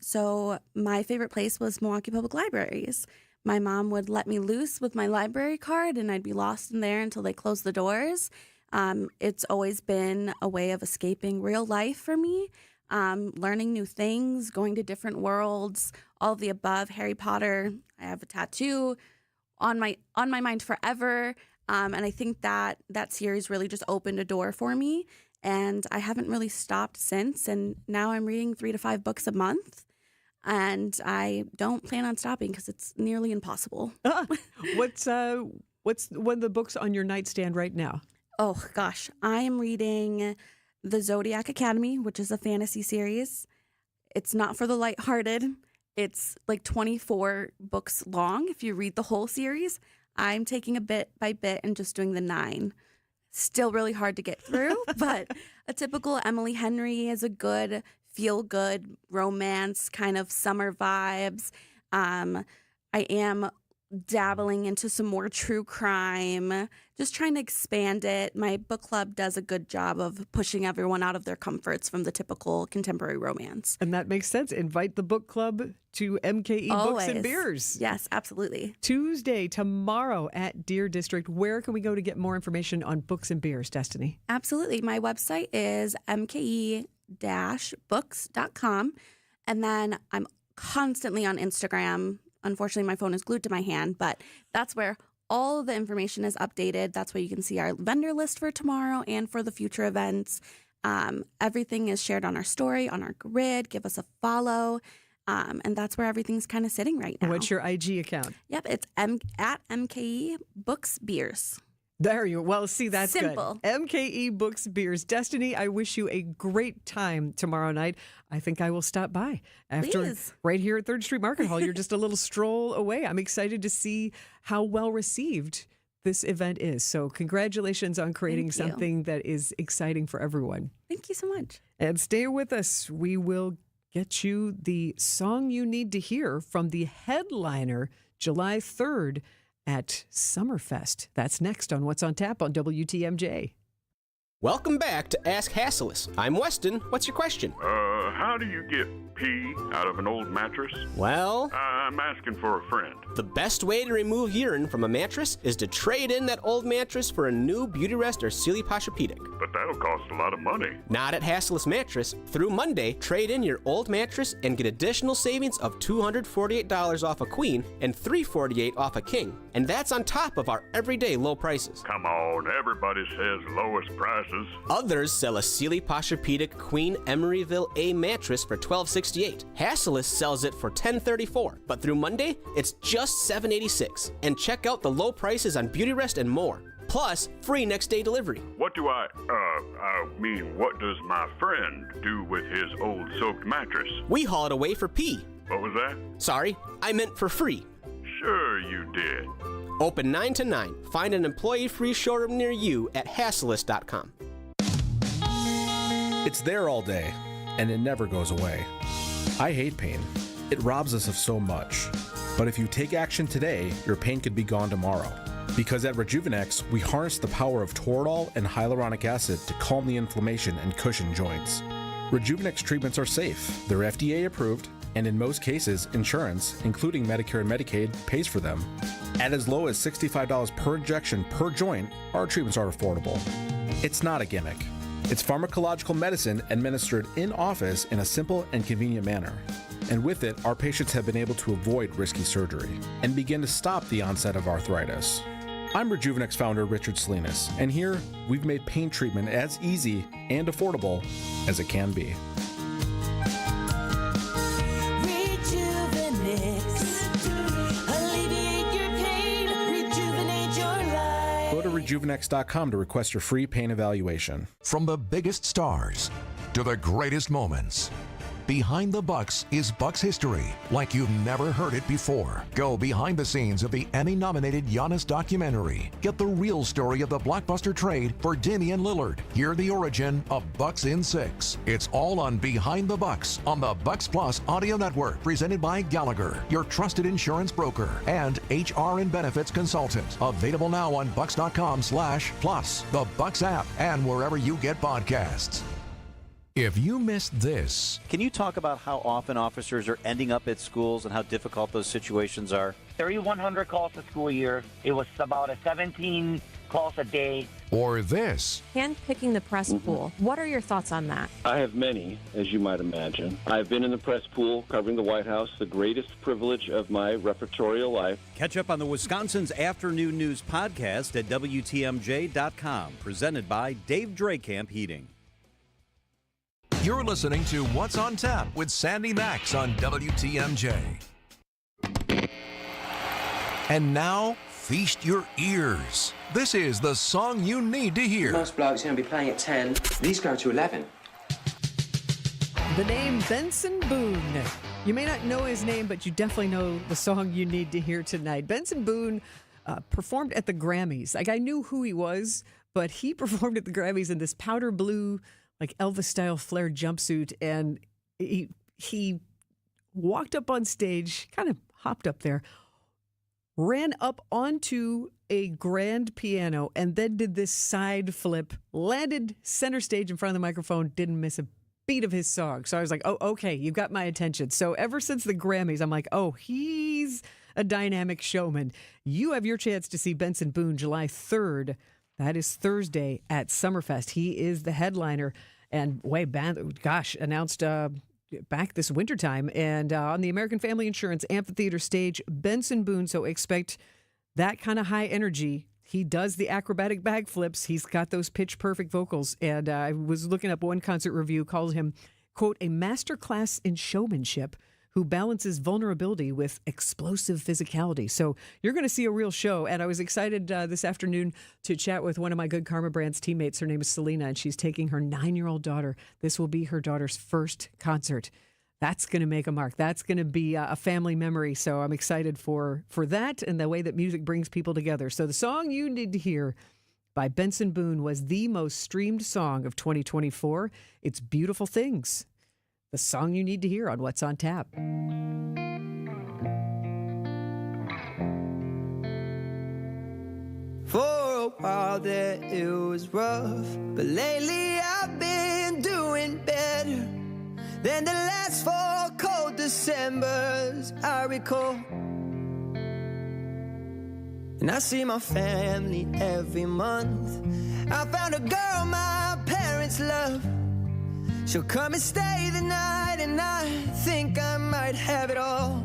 So my favorite place was Milwaukee Public Libraries. My mom would let me loose with my library card, and I'd be lost in there until they closed the doors. It's always been a way of escaping real life for me, learning new things, going to different worlds, all of the above. Harry Potter, I have a tattoo on my mind forever. And I think that series really just opened a door for me. And I haven't really stopped since. And now I'm reading 3 to 5 books a month. And I don't plan on stopping because it's nearly impossible.
What's one of the books on your nightstand right now?
Oh, gosh. I am reading The Zodiac Academy, which is a fantasy series. It's not for the lighthearted. It's like 24 books long if you read the whole series. I'm taking a bit by bit and just doing the 9. Still really hard to get through, but a typical Emily Henry is a good, feel-good romance, kind of summer vibes. I am dabbling into some more true crime, just trying to expand it. My book club does a good job of pushing everyone out of their comforts from the typical contemporary romance.
And that makes sense. Invite the book club to MKE Books and Beers.
Yes, absolutely.
Tuesday, tomorrow at Deer District. Where can we go to get more information on books and beers, Destiny?
Absolutely. My website is mke-books.com. And then I'm constantly on Instagram. Unfortunately, my phone is glued to my hand, but that's where all of the information is updated. That's where you can see our vendor list for tomorrow and for the future events. Everything is shared on our story, on our grid. Give us a follow. And that's where everything's kind of sitting right now.
What's your IG account?
Yep, it's at MKE Books Beers.
There you go. Well, see, that's
simple.
Good. MKE Books Beers. Destiny, I wish you a great time tomorrow night. I think I will stop by after
Please.
Right here at 3rd Street Market Hall. You're just a little stroll away. I'm excited to see how well received this event is. So congratulations on creating something that is exciting for everyone.
Thank you so much.
And stay with us. We will get you the song you need to hear from the headliner July 3rd at Summerfest. That's next on What's on Tap on WTMJ.
Welcome back to Ask Hasselus. I'm Weston. What's your question?
How do you get pee out of an old mattress?
Well,
I'm asking for a friend.
The best way to remove urine from a mattress is to trade in that old mattress for a new Beautyrest or Sealy Posturepedic.
But that'll cost a lot of money.
Not at Hasselus Mattress. Through Monday, trade in your old mattress and get additional savings of $248 off a queen and $348 off a king. And that's on top of our everyday low prices.
Come on, everybody says lowest prices.
Others sell a Sealy Posturepedic Queen Emeryville A mattress for $12.68. Hasselus sells it for $10.34. But through Monday, it's just $7.86. And check out the low prices on Beautyrest and more. Plus, free next day delivery.
What does my friend do with his old soaked mattress?
We haul it away for pee.
What was that?
Sorry, I meant for free.
Sure you did.
Open 9 to 9. Find an employee-free showroom near you at Hasselus.com.
It's there all day, and it never goes away. I hate pain. It robs us of so much. But if you take action today, your pain could be gone tomorrow. Because at Rejuvenex, we harness the power of Toradol and hyaluronic acid to calm the inflammation and cushion joints. Rejuvenex treatments are safe, they're FDA approved, and in most cases, insurance, including Medicare and Medicaid, pays for them. At as low as $65 per injection per joint, our treatments are affordable. It's not a gimmick. It's pharmacological medicine administered in office in a simple and convenient manner. And with it, our patients have been able to avoid risky surgery and begin to stop the onset of arthritis. I'm Rejuvenex founder Richard Salinas, and here we've made pain treatment as easy and affordable as it can be.
Alleviate your pain, rejuvenate your life.
Go to rejuvenex.com to request your free pain evaluation.
From the biggest stars to the greatest moments, Behind the Bucks is Bucks history like you've never heard it before. Go behind the scenes of the Emmy-nominated Giannis documentary. Get the real story of the blockbuster trade for Damian Lillard. Hear the origin of Bucks in 6. It's all on Behind the Bucks on the Bucks Plus audio network, presented by Gallagher, your trusted insurance broker and HR and benefits consultant. Available now on bucks.com/plus, the Bucks app, and wherever you get podcasts. If you missed this...
Can you talk about how often officers are ending up at schools and how difficult those situations are?
3,100 calls a school year. It was about 17 calls a day.
Or this.
Handpicking the press pool. What are your thoughts on that?
I have many, as you might imagine. I've been in the press pool covering the White House, the greatest privilege of my reportorial life.
Catch up on the Wisconsin's Afternoon News podcast at WTMJ.com, presented by Dave Drakamp Heating.
You're listening to What's on Tap with Sandy Maxx on WTMJ. And now, feast your ears. This is the song you need to hear.
Most blokes are going to be playing at 10. These go to 11.
The name Benson Boone. You may not know his name, but you definitely know the song you need to hear tonight. Benson Boone performed at the Grammys. Like, I knew who he was, but he performed at the Grammys in this powder blue, like Elvis-style flared jumpsuit, and he walked up on stage, kind of hopped up there, ran up onto a grand piano, and then did this side flip, landed center stage in front of the microphone, didn't miss a beat of his song. So I was like, oh, okay, you've got my attention. So ever since the Grammys, I'm like, oh, he's a dynamic showman. You have your chance to see Benson Boone July 3rd. That is Thursday at Summerfest. He is the headliner and announced back this wintertime. And on the American Family Insurance Amphitheater stage, Benson Boone. So expect that kind of high energy. He does the acrobatic bag flips. He's got those pitch perfect vocals. And I was looking up one concert review, called him, quote, a masterclass in showmanship who balances vulnerability with explosive physicality. So you're going to see a real show. And I was excited this afternoon to chat with one of my Good Karma Brands teammates. Her name is Selena, and she's taking her 9-year-old daughter. This will be her daughter's first concert. That's going to make a mark. That's going to be a family memory. So I'm excited for that and the way that music brings people together. So the song you need to hear by Benson Boone was the most streamed song of 2024. It's Beautiful Things. The song you need to hear on What's on Tap.
For a while there it was rough, but lately I've been doing better than the last 4 cold Decembers I recall. And I see my family every month. I found a girl my parents love. She'll come and stay the night, and I think I might have it all.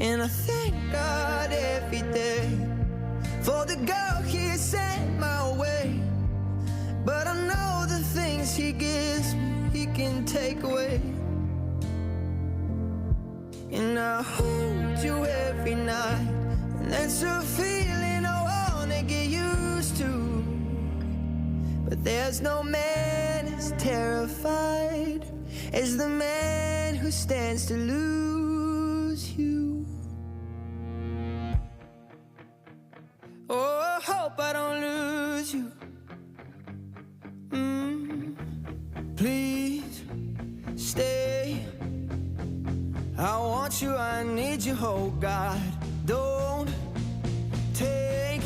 And I thank God every day for the girl He sent my way. But I know the things He gives me, He can take away. And I hold you every night, and that's a feeling I wanna get used to. But there's no man as terrified as the man who stands to lose you. Oh, I hope I don't lose you. Please stay. I want you, I need you, oh God. Don't take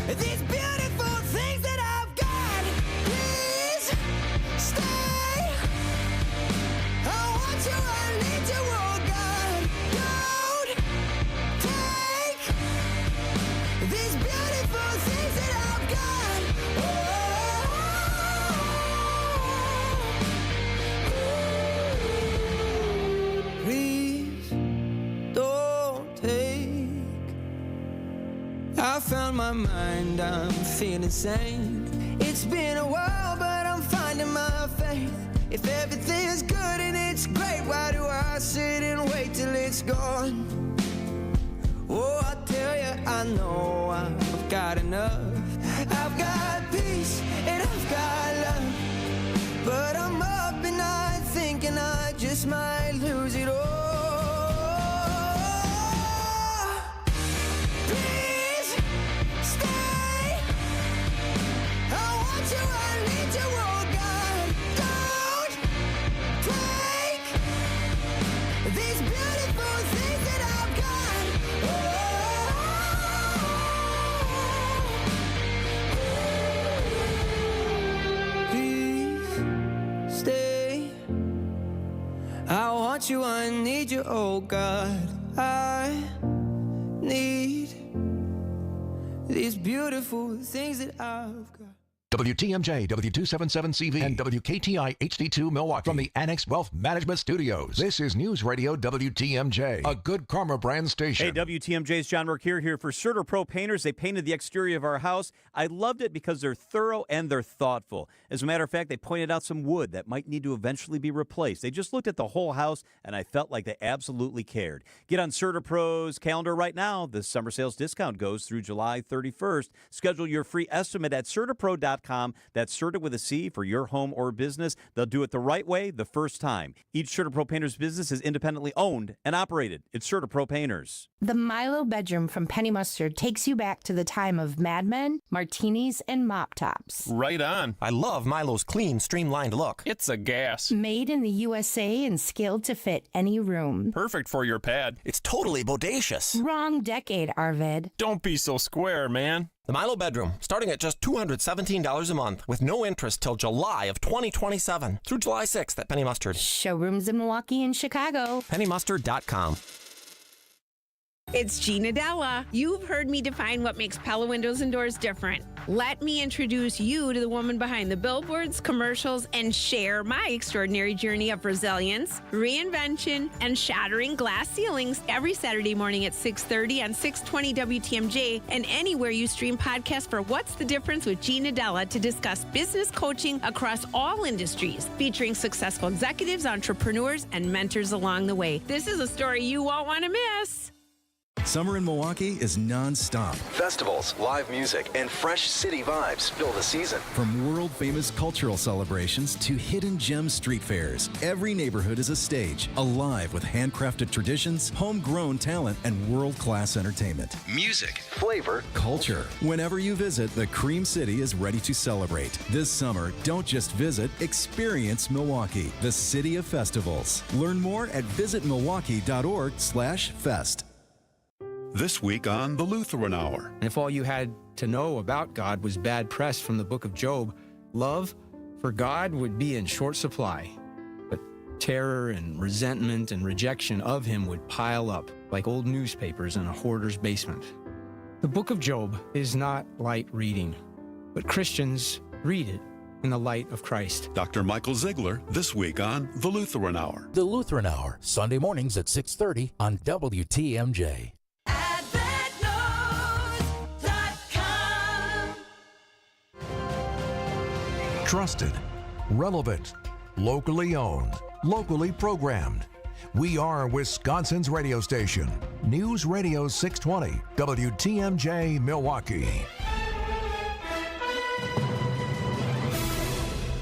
these beautiful things that I've got. Please stay. I want you, I need you, oh God. Don't take these beautiful things that I've got. Please don't take. I found my mind, I'm feeling sane. It's been a while, but I'm finding my faith. If everything's good and it's great, why do I sit and wait till it's gone? Oh, I tell you, I know I've got enough. I've got peace and I've got love, but I'm up at night thinking I just might lose it all. Please stay. I want you, I need you, oh God. Don't take these beautiful things that I've got. Please stay. I want you, I need you, oh God. I need these beautiful things that I've got.
WTMJ, W277CV, and WKTI HD2 Milwaukee. From the Annex Wealth Management Studios, this is News Radio WTMJ, a Good Karma brand station.
Hey, WTMJ's John Mercure here for Serta Pro Painters. They painted the exterior of our house. I loved it because they're thorough and they're thoughtful. As a matter of fact, they pointed out some wood that might need to eventually be replaced. They just looked at the whole house, and I felt like they absolutely cared. Get on Serta Pro's calendar right now. The summer sales discount goes through July 31st. Schedule your free estimate at CertaPro.com. That's Serta with a C for your home or business. They'll do it the right way the first time. Each Serta Pro Painters business is independently owned and operated. It's Serta Pro Painters.
The Milo bedroom from Penny Mustard takes you back to the time of Mad Men, martinis, and mop tops.
Right on. I love Milo's clean, streamlined look. It's a gas.
Made in the USA and scaled to fit any room.
Perfect for your pad. It's totally bodacious.
Wrong decade, Arvid.
Don't be so square, man. The Milo bedroom, starting at just $217 a month with no interest till July of 2027 through July 6th at Penny Mustard.
Showrooms in Milwaukee and Chicago.
PennyMustard.com.
It's Gina Della. You've heard me define what makes Pella Windows and Doors different. Let me introduce you to the woman behind the billboards, commercials, and share my extraordinary journey of resilience, reinvention, and shattering glass ceilings every Saturday morning at 6:30 on 620 WTMJ and anywhere you stream podcasts for What's the Difference with Gina Della to discuss business coaching across all industries, featuring successful executives, entrepreneurs, and mentors along the way. This is a story you won't want to miss.
Summer in Milwaukee is non-stop.
Festivals, live music, and fresh city vibes fill the season.
From world-famous cultural celebrations to hidden gem street fairs, every neighborhood is a stage, alive with handcrafted traditions, homegrown talent, and world-class entertainment.
Music, flavor,
culture. Whenever you visit, the Cream City is ready to celebrate. This summer, don't just visit, experience Milwaukee, the city of festivals. Learn more at visitmilwaukee.org/fest.
This week on the Lutheran Hour.
If all you had to know about God was bad press from the book of Job, love for God would be in short supply. But terror and resentment and rejection of him would pile up like old newspapers in a hoarder's basement. The book of Job is not light reading, but Christians read it in the light of Christ.
Dr. Michael Ziegler, this week on the Lutheran Hour.
The Lutheran Hour, Sunday mornings at 6:30 on WTMJ.
Trusted, relevant, locally owned, locally programmed. We are Wisconsin's radio station. News Radio 620, WTMJ Milwaukee.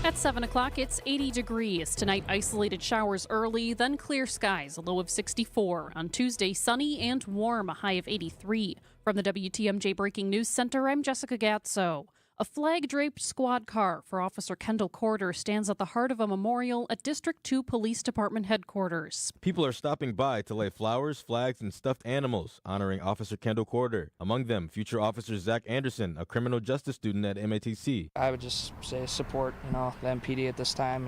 At 7 o'clock, it's 80 degrees. Tonight, isolated showers early, then clear skies, a low of 64. On Tuesday, sunny and warm, a high of 83. From the WTMJ Breaking News Center, I'm Jessica Gatso. A flag-draped squad car for Officer Kendall Corder stands at the heart of a memorial at District 2 Police Department headquarters.
People are stopping by to lay flowers, flags, and stuffed animals honoring Officer Kendall Corder. Among them, future Officer Zach Anderson, a criminal justice student at MATC.
I would just say support, the MPD at this time.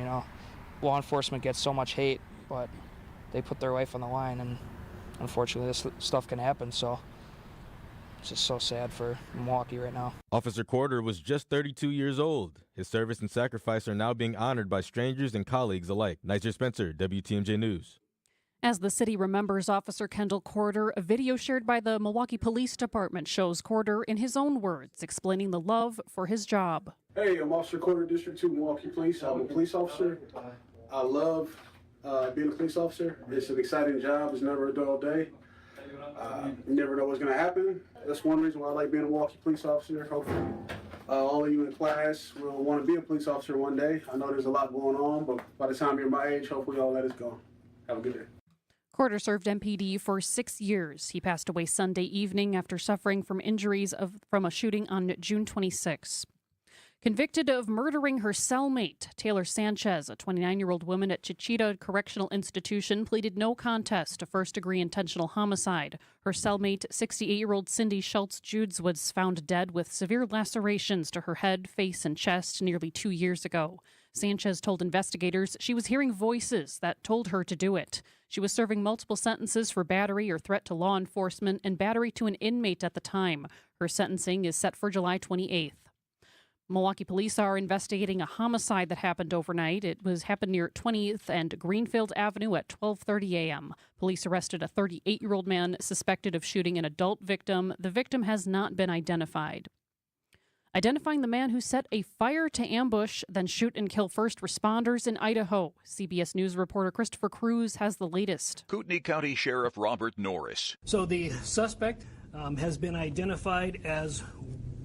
Law enforcement gets so much hate, but they put their life on the line, and unfortunately this stuff can happen, so it's just so sad for Milwaukee right now.
Officer Corder was just 32 years old. His service and sacrifice are now being honored by strangers and colleagues alike. Niger Spencer, WTMJ News.
As the city remembers Officer Kendall Corder, a video shared by the Milwaukee Police Department shows Corder in his own words, explaining the love for his job.
Hey, I'm Officer Corder, District 2 Milwaukee Police. I'm a police officer. I love being a police officer. It's an exciting job. It's never a dull day. You never know what's going to happen. That's one reason why I like being a Milwaukee police officer. Hopefully, all of you in class will want to be a police officer one day. I know there's a lot going on, but by the time you're my age, hopefully all that is gone. Have a good day.
Corder served MPD for 6 years. He passed away Sunday evening after suffering from injuries from a shooting on June 26. Convicted of murdering her cellmate, Taylor Sanchez, a 29-year-old woman at Chichita Correctional Institution, pleaded no contest to first-degree intentional homicide. Her cellmate, 68-year-old Cindy Schultz-Judes, was found dead with severe lacerations to her head, face, and chest nearly 2 years ago. Sanchez told investigators she was hearing voices that told her to do it. She was serving multiple sentences for battery or threat to law enforcement and battery to an inmate at the time. Her sentencing is set for July 28th. Milwaukee police are investigating a homicide that happened overnight. It happened near 20th and Greenfield Avenue at 12:30 a.m. Police arrested a 38-year-old man suspected of shooting an adult victim. The victim has not been identified. Identifying the man who set a fire to ambush, then shoot and kill first responders in Idaho. CBS News reporter Christopher Cruz has the latest.
Kootenai County Sheriff Robert Norris.
So the suspect has been identified as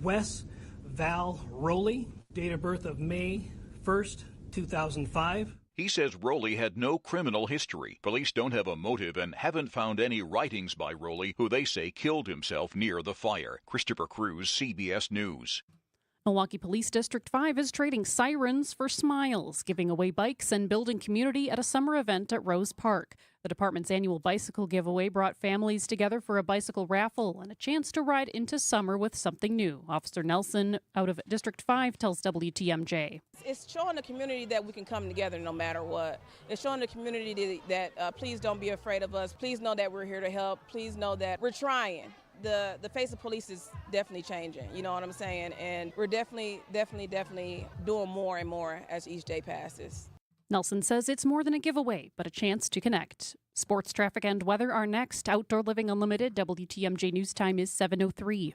Wes Val Rowley, date of birth of May 1st, 2005.
He says Rowley had no criminal history. Police don't have a motive and haven't found any writings by Rowley, who they say killed himself near the fire. Christopher Cruz, CBS News.
Milwaukee Police District 5 is trading sirens for smiles, giving away bikes and building community at a summer event at Rose Park. The department's annual bicycle giveaway brought families together for a bicycle raffle and a chance to ride into summer with something new. Officer Nelson out of District 5 tells WTMJ.
It's showing the community that we can come together no matter what. It's showing the community that please don't be afraid of us. Please know that we're here to help. Please know that we're trying. The face of police is definitely changing, you know what I'm saying? And we're definitely doing more and more as each day passes.
Nelson says it's more than a giveaway, but a chance to connect. Sports, traffic, and weather are next. Outdoor Living Unlimited, WTMJ News Time is 7:03.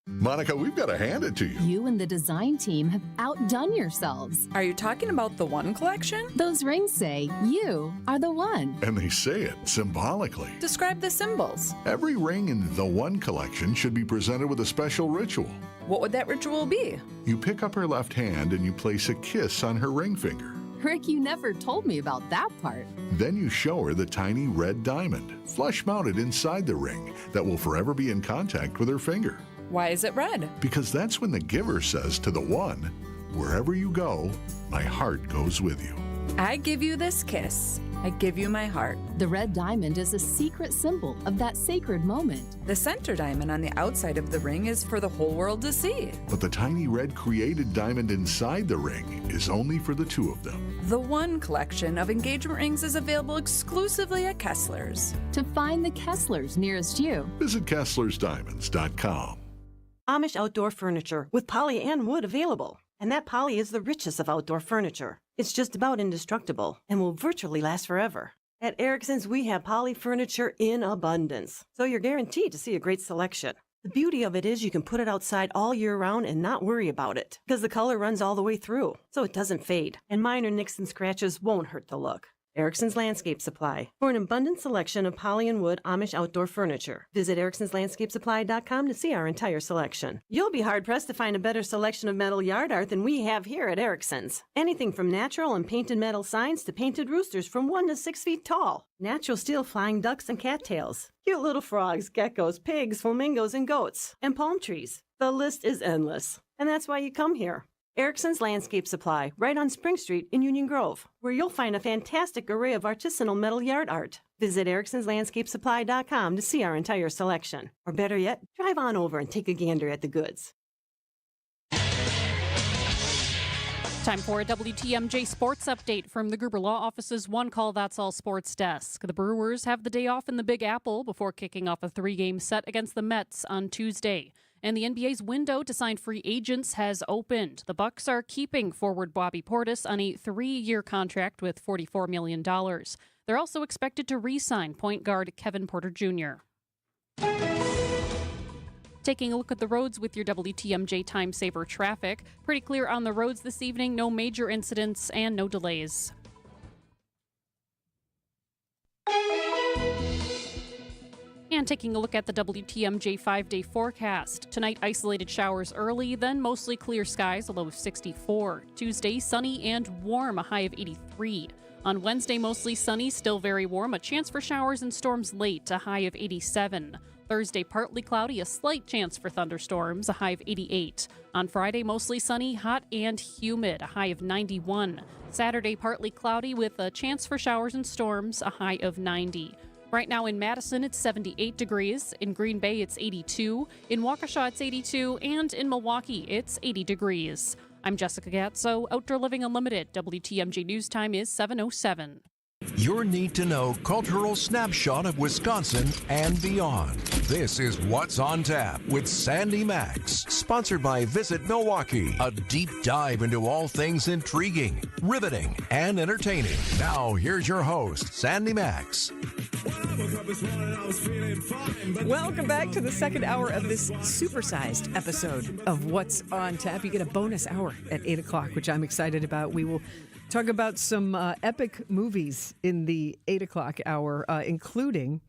Monica, we've got to hand it to you.
You and the design team have outdone yourselves.
Are you talking about the One collection?
Those rings say you are the one.
And they say it symbolically.
Describe the symbols.
Every ring in the One collection should be presented with a special ritual.
What would that ritual be?
You pick up her left hand and you place a kiss on her ring finger.
Rick, you never told me about that part.
Then you show her the tiny red diamond, flush mounted inside the ring, that will forever be in contact with her finger.
Why is it red?
Because that's when the giver says to the one, wherever you go, my heart goes with you.
I give you this kiss. I give you my heart.
The red diamond is a secret symbol of that sacred moment.
The center diamond on the outside of the ring is for the whole world to see.
But the tiny red created diamond inside the ring is only for the two of them.
The One collection of engagement rings is available exclusively at Kessler's.
To find the Kessler's nearest you,
visit KesslersDiamonds.com.
Amish outdoor furniture with poly and wood available. And that poly is the richest of outdoor furniture. It's just about indestructible and will virtually last forever. At Erickson's, we have poly furniture in abundance, so you're guaranteed to see a great selection. The beauty of it is you can put it outside all year round and not worry about it, because the color runs all the way through, so it doesn't fade, and minor nicks and scratches won't hurt the look. Erickson's Landscape Supply. For an abundant selection of poly and wood Amish outdoor furniture, visit ericksonslandscapesupply.com to see our entire selection. You'll be hard-pressed to find a better selection of metal yard art than we have here at Erickson's. Anything from natural and painted metal signs to painted roosters from 1 to 6 feet tall. Natural steel flying ducks and cattails. Cute little frogs, geckos, pigs, flamingos, and goats. And palm trees. The list is endless. And that's why you come here. Erickson's Landscape Supply, right on Spring Street in Union Grove, where you'll find a fantastic array of artisanal metal yard art. Visit ericksonslandscapesupply.com to see our entire selection. Or better yet, drive on over and take a gander at the goods.
Time for a WTMJ sports update from the Gruber Law Office's One Call That's All Sports desk. The Brewers have the day off in the Big Apple before kicking off a 3-game set against the Mets on Tuesday. And the NBA's window to sign free agents has opened. The Bucks are keeping forward Bobby Portis on a 3-year contract with $44 million. They're also expected to re-sign point guard Kevin Porter Jr. Taking a look at the roads with your WTMJ Time Saver traffic. Pretty clear on the roads this evening. No major incidents and no delays. And taking a look at the WTMJ 5-day forecast. Tonight, isolated showers early, then mostly clear skies, a low of 64. Tuesday, sunny and warm, a high of 83. On Wednesday, mostly sunny, still very warm, a chance for showers and storms late, a high of 87. Thursday, partly cloudy, a slight chance for thunderstorms, a high of 88. On Friday, mostly sunny, hot and humid, a high of 91. Saturday, partly cloudy with a chance for showers and storms, a high of 90. Right now in Madison, it's 78 degrees. In Green Bay, it's 82. In Waukesha, it's 82. And in Milwaukee, it's 80 degrees. I'm Jessica Gatso, Outdoor Living Unlimited. WTMJ News Time is 7:07.
Your need-to-know cultural snapshot of Wisconsin and beyond. This is What's on Tap with Sandy Maxx, sponsored by Visit Milwaukee. A deep dive into all things intriguing, riveting, and entertaining. Now, here's your host, Sandy Maxx.
Welcome back to the second hour of this supersized episode of What's on Tap. You get a bonus hour at 8 o'clock, which I'm excited about. We will talk about some epic movies in the 8 o'clock hour, including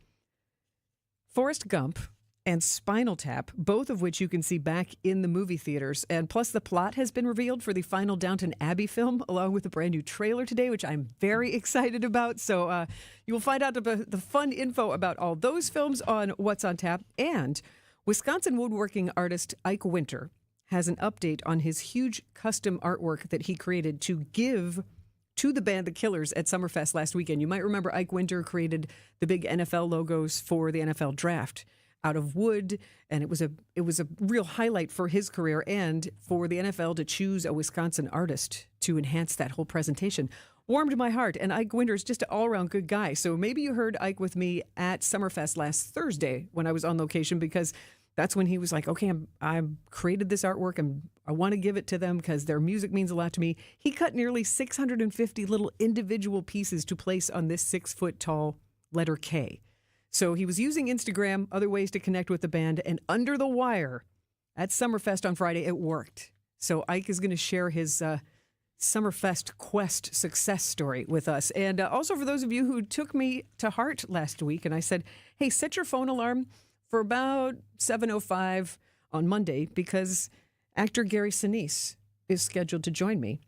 Forrest Gump and Spinal Tap, both of which you can see back in the movie theaters. And plus, the plot has been revealed for the final Downton Abbey film, along with a brand new trailer today, which I'm very excited about. So you will find out the fun info about all those films on What's on Tap. And Wisconsin woodworking artist Ike Winter has an update on his huge custom artwork that he created to give to the band The Killers at Summerfest last weekend. You might remember Ike Winter created the big NFL logos for the NFL draft out of wood, and it was a real highlight for his career and for the NFL to choose a Wisconsin artist to enhance that whole presentation. Warmed my heart, and Ike Winter is just an all-around good guy. So maybe you heard Ike with me at Summerfest last Thursday when I was on location, because that's when he was like, okay, I created this artwork and I want to give it to them because their music means a lot to me. He cut nearly 650 little individual pieces to place on this 6-foot-tall letter K. So he was using Instagram, other ways to connect with the band, and under the wire at Summerfest on Friday, it worked. So Ike is going to share his Summerfest quest success story with us. And also for those of you who took me to heart last week, and I said, hey, set your phone alarm for about 7:05 on Monday, because actor Gary Sinise is scheduled to join me.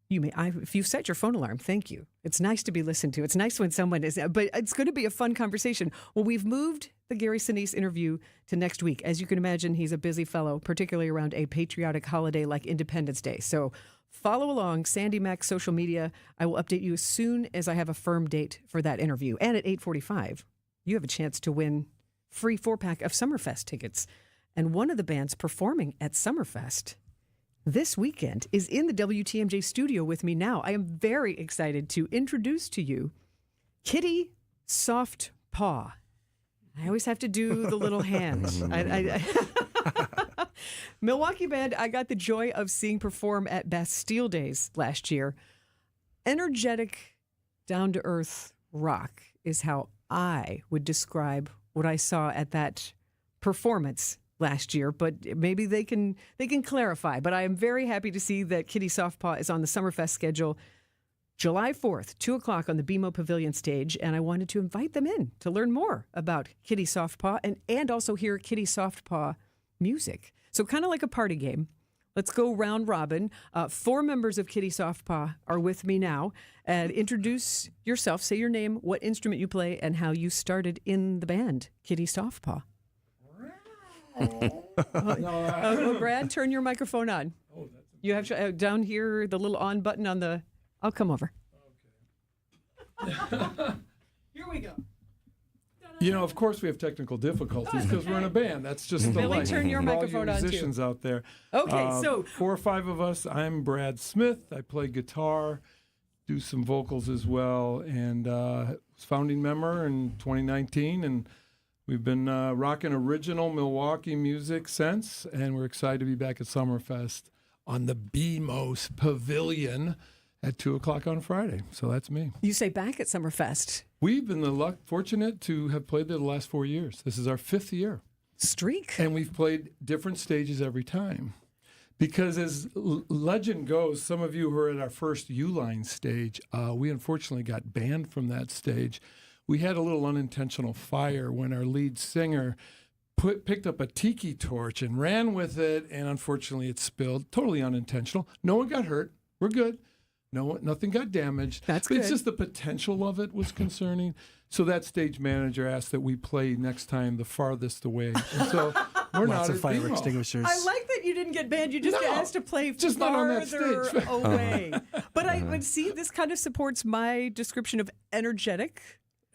If you set your phone alarm, thank you. It's nice to be listened to. It's nice when someone is, but it's going to be a fun conversation. Well, we've moved the Gary Sinise interview to next week. As you can imagine, he's a busy fellow, particularly around a patriotic holiday like Independence Day. So follow along, Sandy Maxx social media. I will update you as soon as I have a firm date for that interview. And at 8:45, you have a chance to win free 4-pack of Summerfest tickets. And one of the bands performing at Summerfest this weekend is in the WTMJ studio with me now. I am very excited to introduce to you Kitty Soft Paw. I always have to do the little hands. Milwaukee band I got the joy of seeing perform at Bastille Days last year. Energetic, down-to-earth rock is how I would describe what I saw at that performance last year, but maybe they can clarify. But I am very happy to see that Kitty Softpaw is on the Summerfest schedule July 4th, 2 o'clock on the BMO Pavilion stage, and I wanted to invite them in to learn more about Kitty Softpaw and also hear Kitty Softpaw music. So kind of like a party game. Let's go round robin. 4 members of Kitty Softpaw are with me now. And introduce yourself, say your name, what instrument you play, and how you started in the band, Kitty Softpaw. Brad, turn your microphone on. You have to, down here, the little on button on the... I'll come over.
Okay.
Here we go.
You know, of course we have technical difficulties because we're in a band. That's just the life.
Turn your microphone
all
on,
you musicians
too.
out there.
Okay, so
4 or 5 of us. I'm Brad Smith. I play guitar, do some vocals as well, and was founding member in 2019. And we've been rocking original Milwaukee music since, and we're excited to be back at Summerfest on the BMO's Pavilion at 2 o'clock on Friday. So that's me.
You say back at Summerfest.
We've been fortunate to have played there the last 4 years. This is our 5th year.
Streak.
And we've played different stages every time. Because as legend goes, some of you who were at our first Uline stage, we unfortunately got banned from that stage we had a little unintentional fire when our lead singer picked up a tiki torch and ran with it, and unfortunately it spilled. Totally unintentional. No one got hurt. We're good. Nothing got damaged.
That's
but
good.
It's just the potential of it was concerning. So that stage manager asked that we play next time the farthest away. And so we're
Lots
not
of fire extinguishers.
I like that you didn't get banned. You just get asked to play
just not on that
farther
stage.
away. But I would see this kind of supports my description of energetic.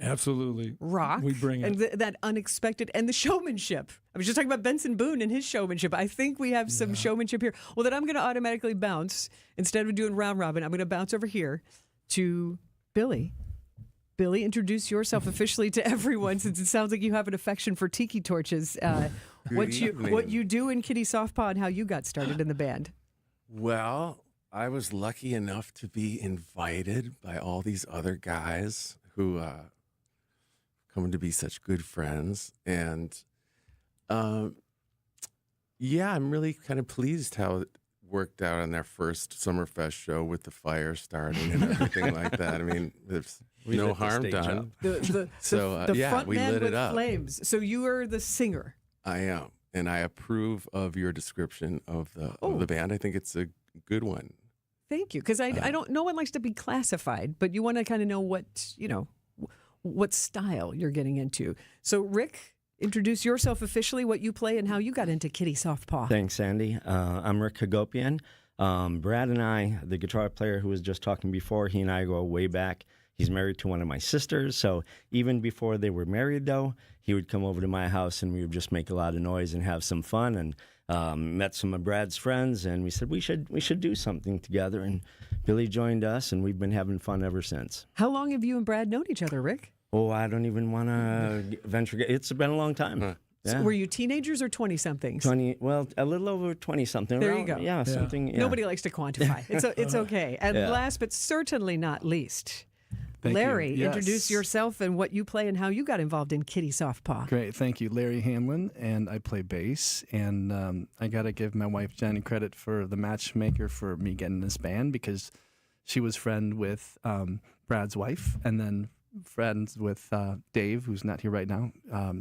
Absolutely.
Rock.
We bring it.
And that unexpected and the showmanship. I was just talking about Benson Boone and his showmanship. I think we have some showmanship here. Well, then I'm going to automatically bounce. Instead of doing round robin, I'm going to bounce over here to Billy. Billy, introduce yourself officially to everyone, since it sounds like you have an affection for tiki torches. What you do in Kitty Softpaw and how you got started in the band.
Well, I was lucky enough to be invited by all these other guys who come to be such good friends. And yeah, I'm really kind of pleased how it worked out on their first Summerfest show with the fire starting and everything like that. I mean, there's no harm done.
The front
we
man
lit
with
it up.
flames. So you are the singer.
I am, and I approve of your description of the band. I think it's a good one.
Thank you, because I don't. No one likes to be classified, but you want to kind of know what style you're getting into. So, Rick, introduce yourself officially, what you play, and how you got into Kitty Softpaw.
Thanks, Sandy. I'm Rick Hagopian. Brad and I, the guitar player who was just talking before, he and I go way back. He's married to one of my sisters, so even before they were married, though, he would come over to my house and we would just make a lot of noise and have some fun. And met some of Brad's friends, and we said we should do something together. And Billy joined us, and we've been having fun ever since.
How long have you and Brad known each other, Rick?
Oh, I don't even want to venture. It's been a long time.
Huh.
So
Yeah.
were you teenagers or 20-somethings?
20, well, a little over 20-something.
There you go.
Yeah, something. Yeah.
Nobody likes to quantify. It's okay. And
Yeah.
last but certainly not least,
Thank you.
Larry,
Yes.
introduce yourself and what you play and how you got involved in Kitty Softpaw.
Great, thank you. Larry Hanlon, and I play bass. And I got to give my wife Jenny credit for the matchmaker for me getting this band, because she was friend with Brad's wife, and then friends with Dave, who's not here right now,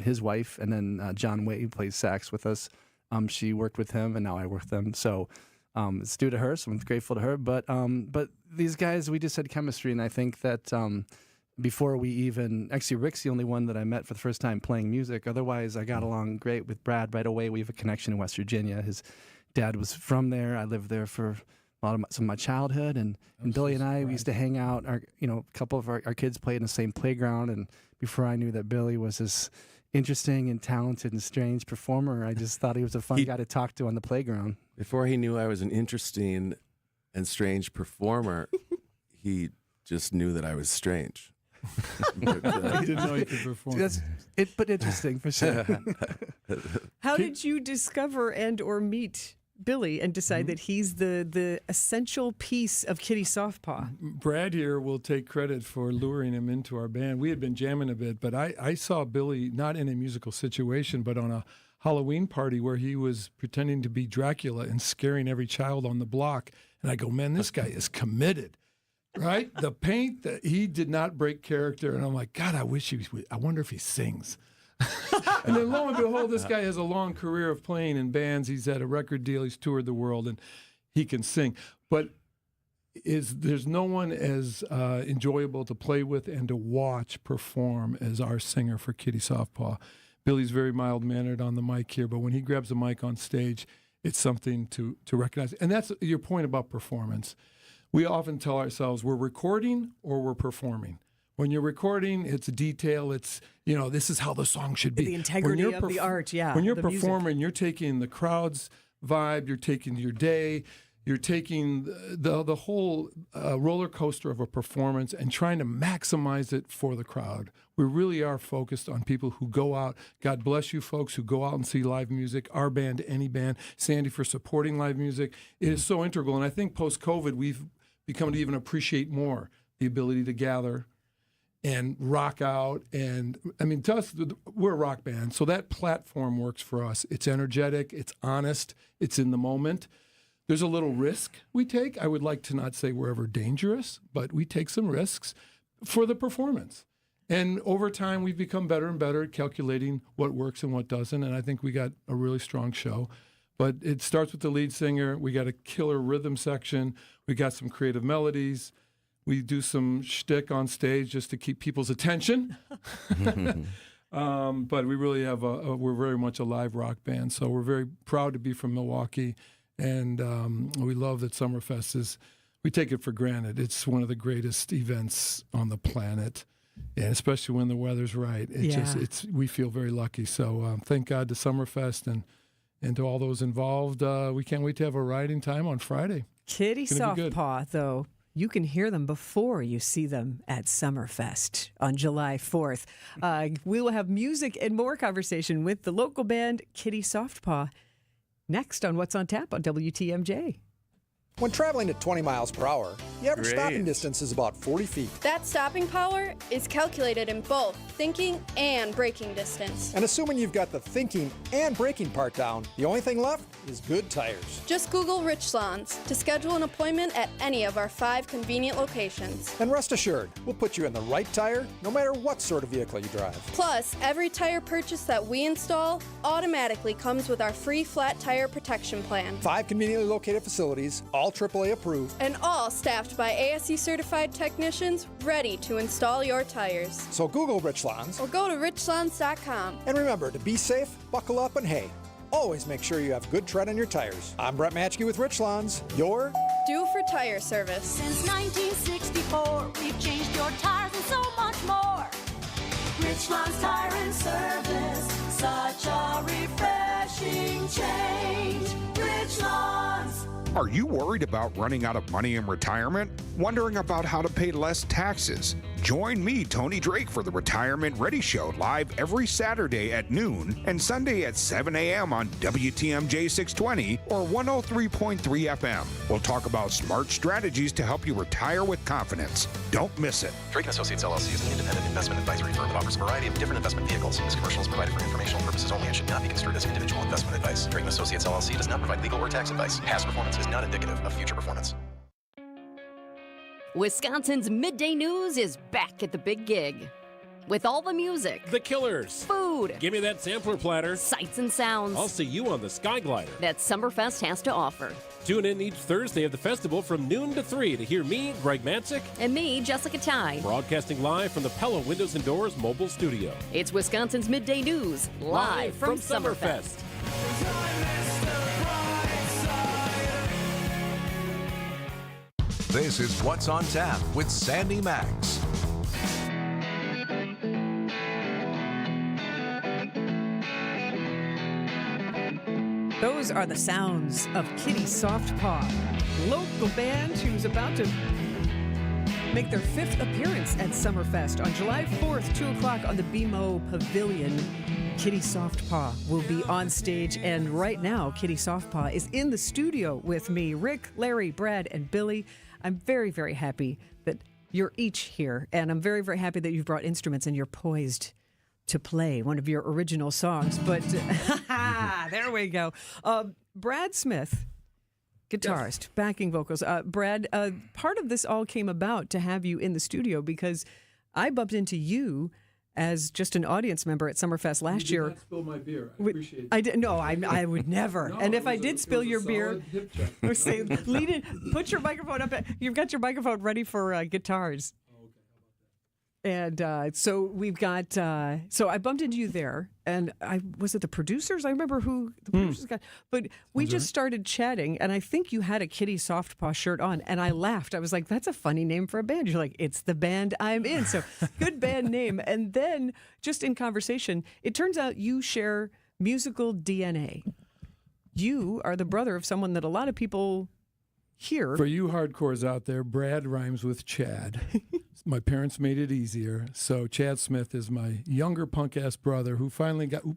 his wife, and then John Way, who plays sax with us. She worked with him, and now I work with them. So it's due to her, so I'm grateful to her. But these guys, we just had chemistry, and I think that before we even... Actually, Rick's the only one that I met for the first time playing music. Otherwise, I got along great with Brad right away. We have a connection in West Virginia. His dad was from there. I lived there for some of my childhood, and Billy and I, we used to hang out. A couple of our kids played in the same playground, and before I knew that Billy was this interesting and talented and strange performer, I just thought he was a fun guy to talk to on the playground.
Before he knew I was an interesting and strange performer, he just knew that I was strange.
I didn't know he could perform.
But interesting for sure.
How did you discover and or meet Billy and decide that he's the essential piece of Kitty Softpaw?
Brad here will take credit for luring him into our band. We had been jamming a bit, but I saw Billy not in a musical situation, but on a Halloween party where he was pretending to be Dracula and scaring every child on the block. And I go, man, this guy is committed, right? The paint, he did not break character. And I'm like, God, I wonder if he sings. And then lo and behold, this guy has a long career of playing in bands. He's had a record deal. He's toured the world, and he can sing. But there's no one as enjoyable to play with and to watch perform as our singer for Kitty Softpaw. Billy's very mild-mannered on the mic here, but when he grabs a mic on stage, it's something to recognize. And that's your point about performance. We often tell ourselves we're recording or we're performing. When you're recording, it's detail. It's, this is how the song should be.
The integrity of the art, yeah.
When you're
the
performing, you're taking the crowd's vibe, you're taking your day, you're taking the whole roller coaster of a performance and trying to maximize it for the crowd. We really are focused on people who go out. God bless you folks who go out and see live music, our band, any band. Sandy for supporting live music. It is so integral. And I think post-COVID, we've become to even appreciate more the ability to gather and rock out. And I mean, to us, we're a rock band, so that platform works for us. It's energetic, it's honest, it's in the moment. There's a little risk we take. I would like to not say we're ever dangerous, but we take some risks for the performance. And over time, we've become better and better at calculating what works and what doesn't. And I think we got a really strong show. But it starts with the lead singer. We got a killer rhythm section. We got some creative melodies. We do some shtick on stage just to keep people's attention. But we really have we're very much a live rock band. So we're very proud to be from Milwaukee. And we love that Summerfest we take it for granted. It's one of the greatest events on the planet. And especially when the weather's right. We feel very lucky. So thank God to Summerfest and to all those involved. We can't wait to have a riding time on Friday.
Kitty Softpaw, though, you can hear them before you see them at Summerfest on July 4th. We will have music and more conversation with the local band Kitty Softpaw next on What's on Tap on WTMJ.
When traveling at 20 miles per hour, the average stopping distance is about 40 feet.
That stopping power is calculated in both thinking and braking distance.
And assuming you've got the thinking and braking part down, the only thing left is good tires.
Just Google Richlands to schedule an appointment at any of our 5 convenient locations.
And rest assured, we'll put you in the right tire no matter what sort of vehicle you drive.
Plus, every tire purchase that we install automatically comes with our free flat tire protection plan.
5 conveniently located facilities, all AAA approved.
And all staffed by ASE certified technicians ready to install your tires.
So Google Richlands.
Or go to richlands.com.
And remember to be safe, buckle up, and hey, always make sure you have good tread on your tires. I'm Brett Matchke with Richlands, your
due for tire service.
Since 1964, we've changed your tires and so much more. Richlands Tire and Service, such a refreshing change. Richlands.
Are you worried about running out of money in retirement? Wondering about how to pay less taxes? Join me, Tony Drake, for the Retirement Ready Show live every Saturday at noon and Sunday at 7 a.m. on WTMJ 620 or 103.3 FM. We'll talk about smart strategies to help you retire with confidence. Don't miss it.
Drake & Associates LLC is an independent investment advisory firm that offers a variety of different investment vehicles. This commercial is provided for informational purposes only and should not be construed as individual investment advice. Drake & Associates LLC does not provide legal or tax advice. Past performance is not indicative of future performance.
Wisconsin's Midday News is back at the big gig. With all the music,
The Killers,
food,
give me that sampler platter,
sights and sounds.
I'll see you on the Skyglider
That Summerfest has to offer.
Tune in each Thursday of the festival from noon to 3 to hear me, Greg Matzik,
and me, Jessica Ty,
broadcasting live from the Pella Windows and Doors mobile studio.
It's Wisconsin's Midday News, live from Summerfest.
This is What's on Tap with Sandy Maxx.
Those are the sounds of Kitty Softpaw, local band who's about to make their 5th appearance at Summerfest on July 4th, 2 o'clock on the BMO Pavilion. Kitty Softpaw will be on stage, and right now, Kitty Softpaw is in the studio with me, Rick, Larry, Brad, and Billy. I'm very, very happy that you're each here, and I'm very, very happy that you've brought instruments and you're poised to play one of your original songs. But there we go. Brad Smith, guitarist, backing vocals. Brad, part of this all came about to have you in the studio because I bumped into you as just an audience member at Summerfest last year.
You did not spill my beer. I appreciate that.
I did, no, I would never.
No,
and if I did spill your beer, I would say, lean in, put your microphone up. You've got your microphone ready for guitars. And so we've got, so I bumped into you there, and was it the producers? I remember who the producers got, but we just started chatting, and I think you had a Kitty Softpaw shirt on, and I laughed. I was like, that's a funny name for a band. You're like, it's the band I'm in. So good band name. And then just in conversation, it turns out you share musical DNA. You are the brother of someone that a lot of people hear.
For you hardcores out there, Brad rhymes with Chad. My parents made it easier. So Chad Smith is my younger punk-ass brother who finally got, who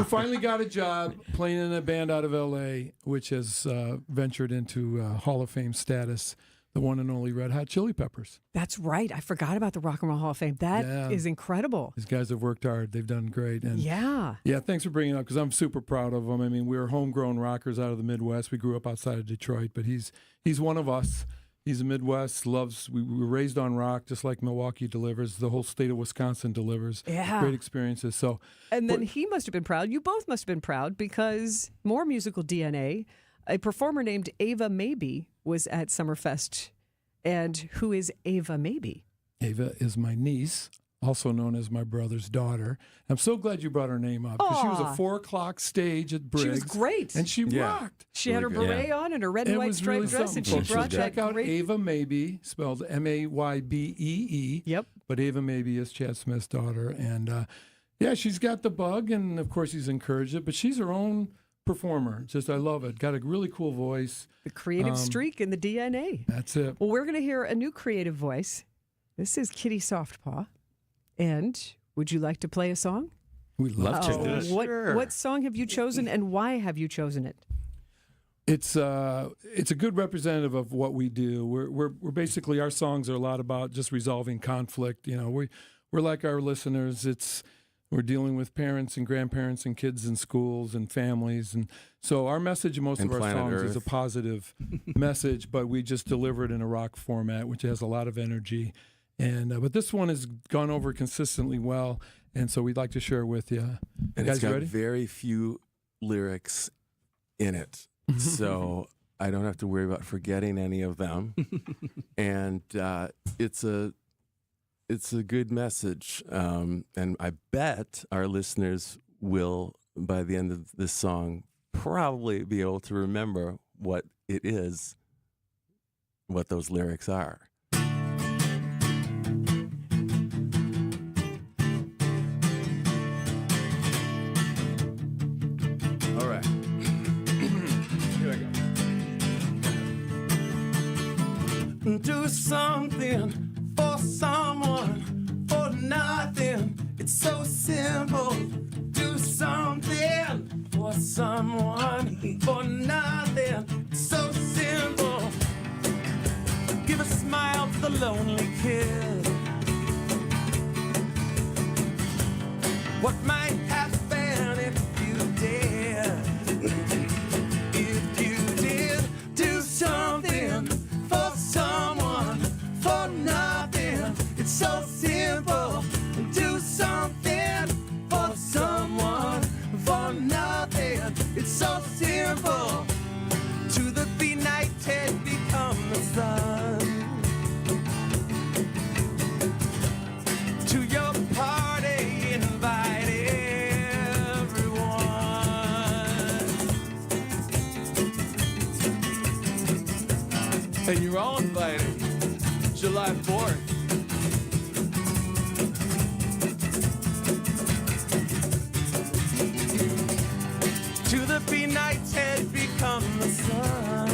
finally got a job playing in a band out of L.A., which has ventured into Hall of Fame status, the one and only Red Hot Chili Peppers.
That's right. I forgot about the Rock and Roll Hall of Fame. That is incredible.
These guys have worked hard. They've done great. And
yeah,
thanks for bringing it up because I'm super proud of them. I mean, we're homegrown rockers out of the Midwest. We grew up outside of Detroit, but he's one of us. He's a Midwest, we were raised on rock, just like Milwaukee delivers. The whole state of Wisconsin delivers.
Yeah.
Great experiences. So,
And then he must have been proud. You both must have been proud because more musical DNA. A performer named Ava Maybe was at Summerfest. And who is Ava Maybe?
Ava is my niece, also known as my brother's daughter. I'm so glad you brought her name up because she was a 4 o'clock stage at Briggs.
She was great.
And she rocked.
She had her beret on and her red and white striped dress, and she brought
Check
that
out
great...
Ava Maybe, spelled Maybee.
Yep.
But Ava Maybe is Chad Smith's daughter. And she's got the bug, and of course he's encouraged it, but she's her own performer. Just, I love it. Got a really cool voice.
The creative streak in the DNA.
That's it.
Well, we're going to hear a new creative voice. This is Kitty Softpaw. And would you like to play a song?
We'd love to.
What song have you chosen, and why have you chosen it?
It's a good representative of what we do. We're basically, our songs are a lot about just resolving conflict. You know, we're like our listeners. We're dealing with parents and grandparents and kids in schools and families, and so our message in most of our songs is a positive message, but we just deliver it in a rock format, which has a lot of energy. And but this one has gone over consistently well, and so we'd like to share it with you.
And
Guys,
it's got
ready?
very few lyrics in it, so I don't have to worry about forgetting any of them. And it's a good message, and I bet our listeners will, by the end of this song, probably be able to remember what it is, what those lyrics are. All right. Here I go. Do something for someone, for nothing. It's so simple. Do something for someone, for nothing. It's so simple. Give a smile to the lonely kid. What might happen if you did? If you did do something for someone, for nothing. It's so simple. Do something for someone, for nothing. It's so simple. To the benighted become the sun. To your party invite everyone. And you're all invited. July 4th. To the benighted become the sun.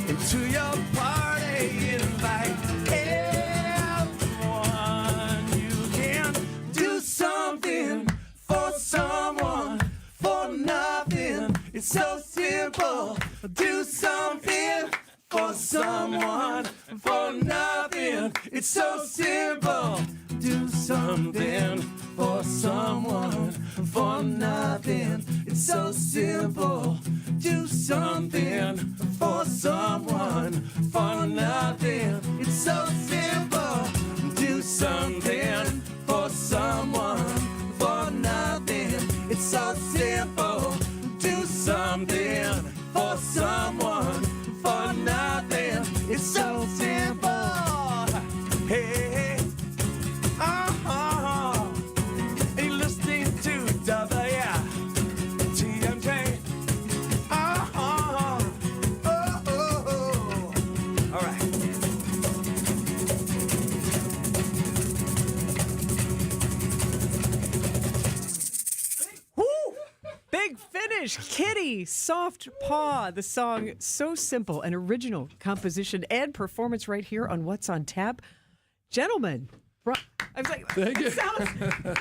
And to your party invite everyone. You can do something for someone, for nothing. It's so simple. Do something for someone, for nothing. It's so simple. Do something for someone, for nothing. It's so simple. Do something for someone, for nothing. It's so simple. Do something for someone, for nothing. It's so simple. Do something for someone, for nothing. It's so simple. Hey, are you listening to WTMJ? All right.
Big finish, Kitty, Soft Paw. The song, so simple, an original composition and performance right here on What's on Tap. Gentlemen, I was like,
Thank you.
it sounds,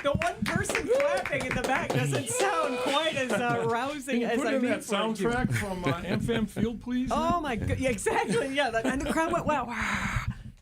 the one person clapping in the back doesn't sound quite as rousing
Can you
as
put
I
in
mean
that
for you.
soundtrack from AmFam Field, please?
Oh my god, yeah, exactly. Yeah, and the crowd went, wow.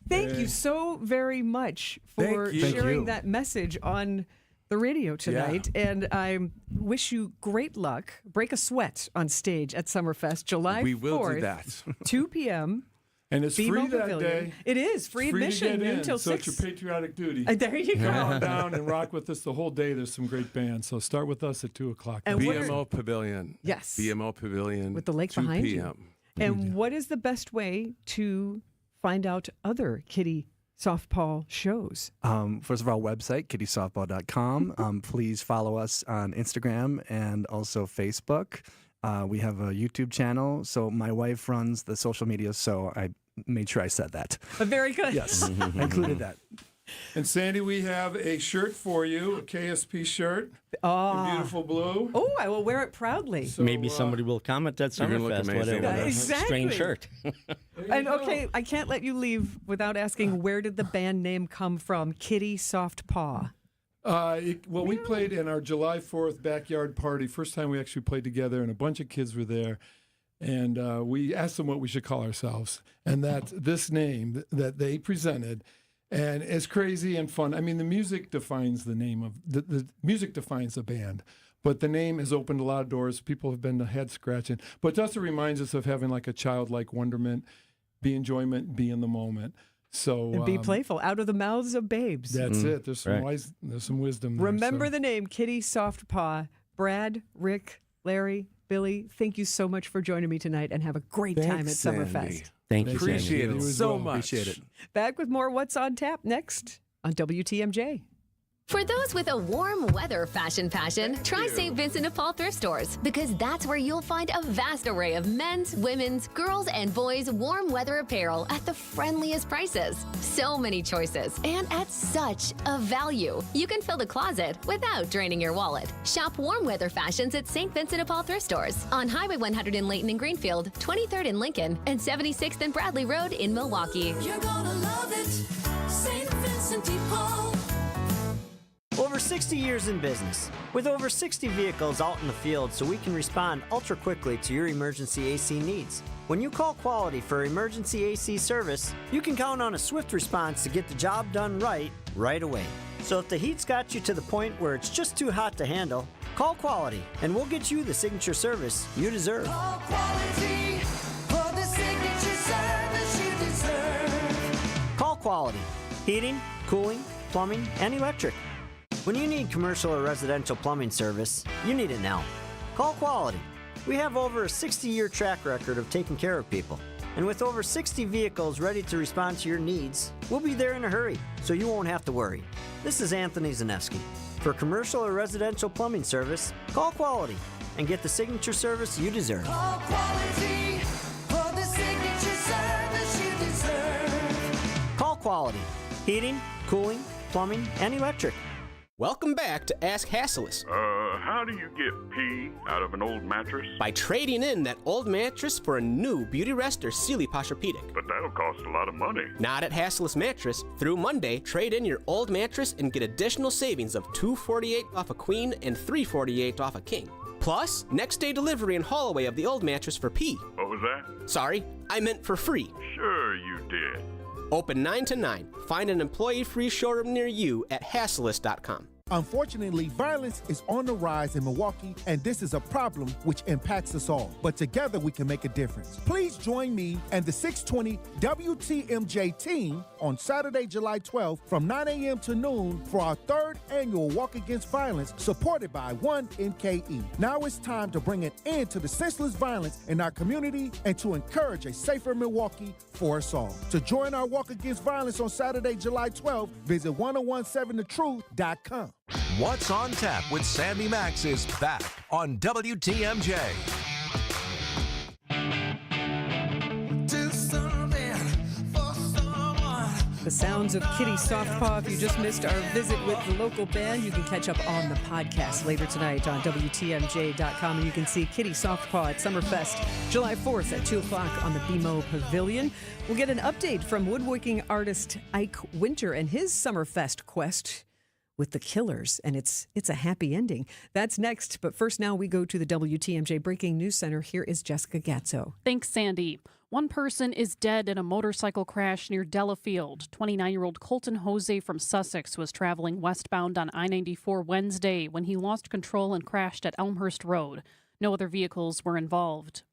Thank you so very much for
Thank you.
sharing that message on the the radio tonight, and I wish you great luck. Break a sweat on stage at Summerfest, July 4th.
We will do that.
2 p.m.
And it's
BMO
free that
Pavilion.
day.
It is free admission until 6.
So it's your patriotic duty.
There you go.
Come on down and rock with us the whole day. There's some great bands. So start with us at 2 o'clock.
And
BMO Pavilion.
Yes.
BMO Pavilion.
With the lake
2
behind
p.m.
you. And what is the best way to find out other Kitty softball shows?
First of all, website, kittysoftball.com. Please follow us on Instagram and also Facebook. We have a YouTube channel. So my wife runs the social media, so I made sure I said that.
Very good.
Yes, I included that.
And Sandy, we have a shirt for you, a KSP shirt. In beautiful blue.
Oh, I will wear it proudly.
So,
Maybe somebody will comment at
You're gonna look
Summerfest.
amazing.
What a
Exactly.
strange shirt.
And okay, I can't let you leave without asking, where did the band name come from? Kitty Soft Paw.
We played in our July 4th backyard party. First time we actually played together, and a bunch of kids were there. And we asked them what we should call ourselves. And that this name that they presented, and it's crazy and fun. I mean, the music defines the name of the music defines the band, but the name has opened a lot of doors. People have been head scratching, but it also reminds us of having like a childlike wonderment, be enjoyment, be in the moment. So
And be playful, out of the mouths of babes.
That's it. There's some there's some wisdom there.
Remember the name, Kitty Soft Paw. Brad, Rick, Larry, Billy, thank you so much for joining me tonight, and have a great time at Summerfest.
Thank you,
Appreciate
Sandy.
it so much.
Appreciate it.
Back with more What's on Tap next on WTMJ.
For those with a warm weather fashion, try St. Vincent de Paul thrift stores, because that's where you'll find a vast array of men's, women's, girls, and boys' warm weather apparel at the friendliest prices. So many choices, and at such a value. You can fill the closet without draining your wallet. Shop warm weather fashions at St. Vincent de Paul thrift stores on Highway 100 in Layton and Greenfield, 23rd in Lincoln, and 76th and Bradley Road in Milwaukee.
You're gonna love it, St. Vincent de Paul.
Over 60 years in business, with over 60 vehicles out in the field so we can respond ultra quickly to your emergency AC needs. When you call Quality for emergency AC service, you can count on a swift response to get the job done right away. So if the heat's got you to the point where it's just too hot to handle, call Quality and we'll get you the signature service you deserve.
Call Quality for the signature service you deserve.
Call Quality. Heating, cooling, plumbing, and electric. When you need commercial or residential plumbing service, you need it now. Call Quality. We have over a 60-year track record of taking care of people. And with over 60 vehicles ready to respond to your needs, we'll be there in a hurry, so you won't have to worry. This is Anthony Zaneski. For commercial or residential plumbing service, call Quality and get the signature service you deserve.
Call Quality for the signature service you deserve.
Call Quality. Heating, cooling, plumbing, and electric.
Welcome back to Ask Hassleus.
How do you get pee out of an old mattress?
By trading in that old mattress for a new Beauty Rest or Sealy Posturepedic.
But that'll cost a lot of money.
Not at Hassleus Mattress. Through Monday, trade in your old mattress and get additional savings of $248 off a queen and $348 off a king. Plus, next day delivery and haul away of the old mattress for pee.
What was that?
Sorry, I meant for free.
Sure you did.
Open 9 to 9. Find an employee-free showroom near you at Hassleus.com.
Unfortunately, violence is on the rise in Milwaukee, and this is a problem which impacts us all. But together we can make a difference. Please join me and the 620 WTMJ team on Saturday, July 12th from 9 a.m. to noon for our third annual Walk Against Violence, supported by 1NKE. Now it's time to bring an end to the senseless violence in our community and to encourage a safer Milwaukee for us all. To join our Walk Against Violence on Saturday, July 12th, visit 1017thetruth.com.
What's on Tap with Sandy Maxx is back on WTMJ.
The sounds of Kitty Softpaw. If you just missed our visit with the local band, you can catch up on the podcast later tonight on WTMJ.com. And you can see Kitty Softpaw at Summerfest July 4th at 2 o'clock on the BMO Pavilion. We'll get an update from woodworking artist Ike Winter and his Summerfest quest with the Killers, and it's a happy ending. That's next, but first now we go to the WTMJ Breaking News Center. Here is Jessica Gatzo.
Thanks, Sandy. One person is dead in a motorcycle crash near Delafield. 29-year-old Colton Jose from Sussex was traveling westbound on I-94 Wednesday when he lost control and crashed at Elmhurst Road. No other vehicles were involved.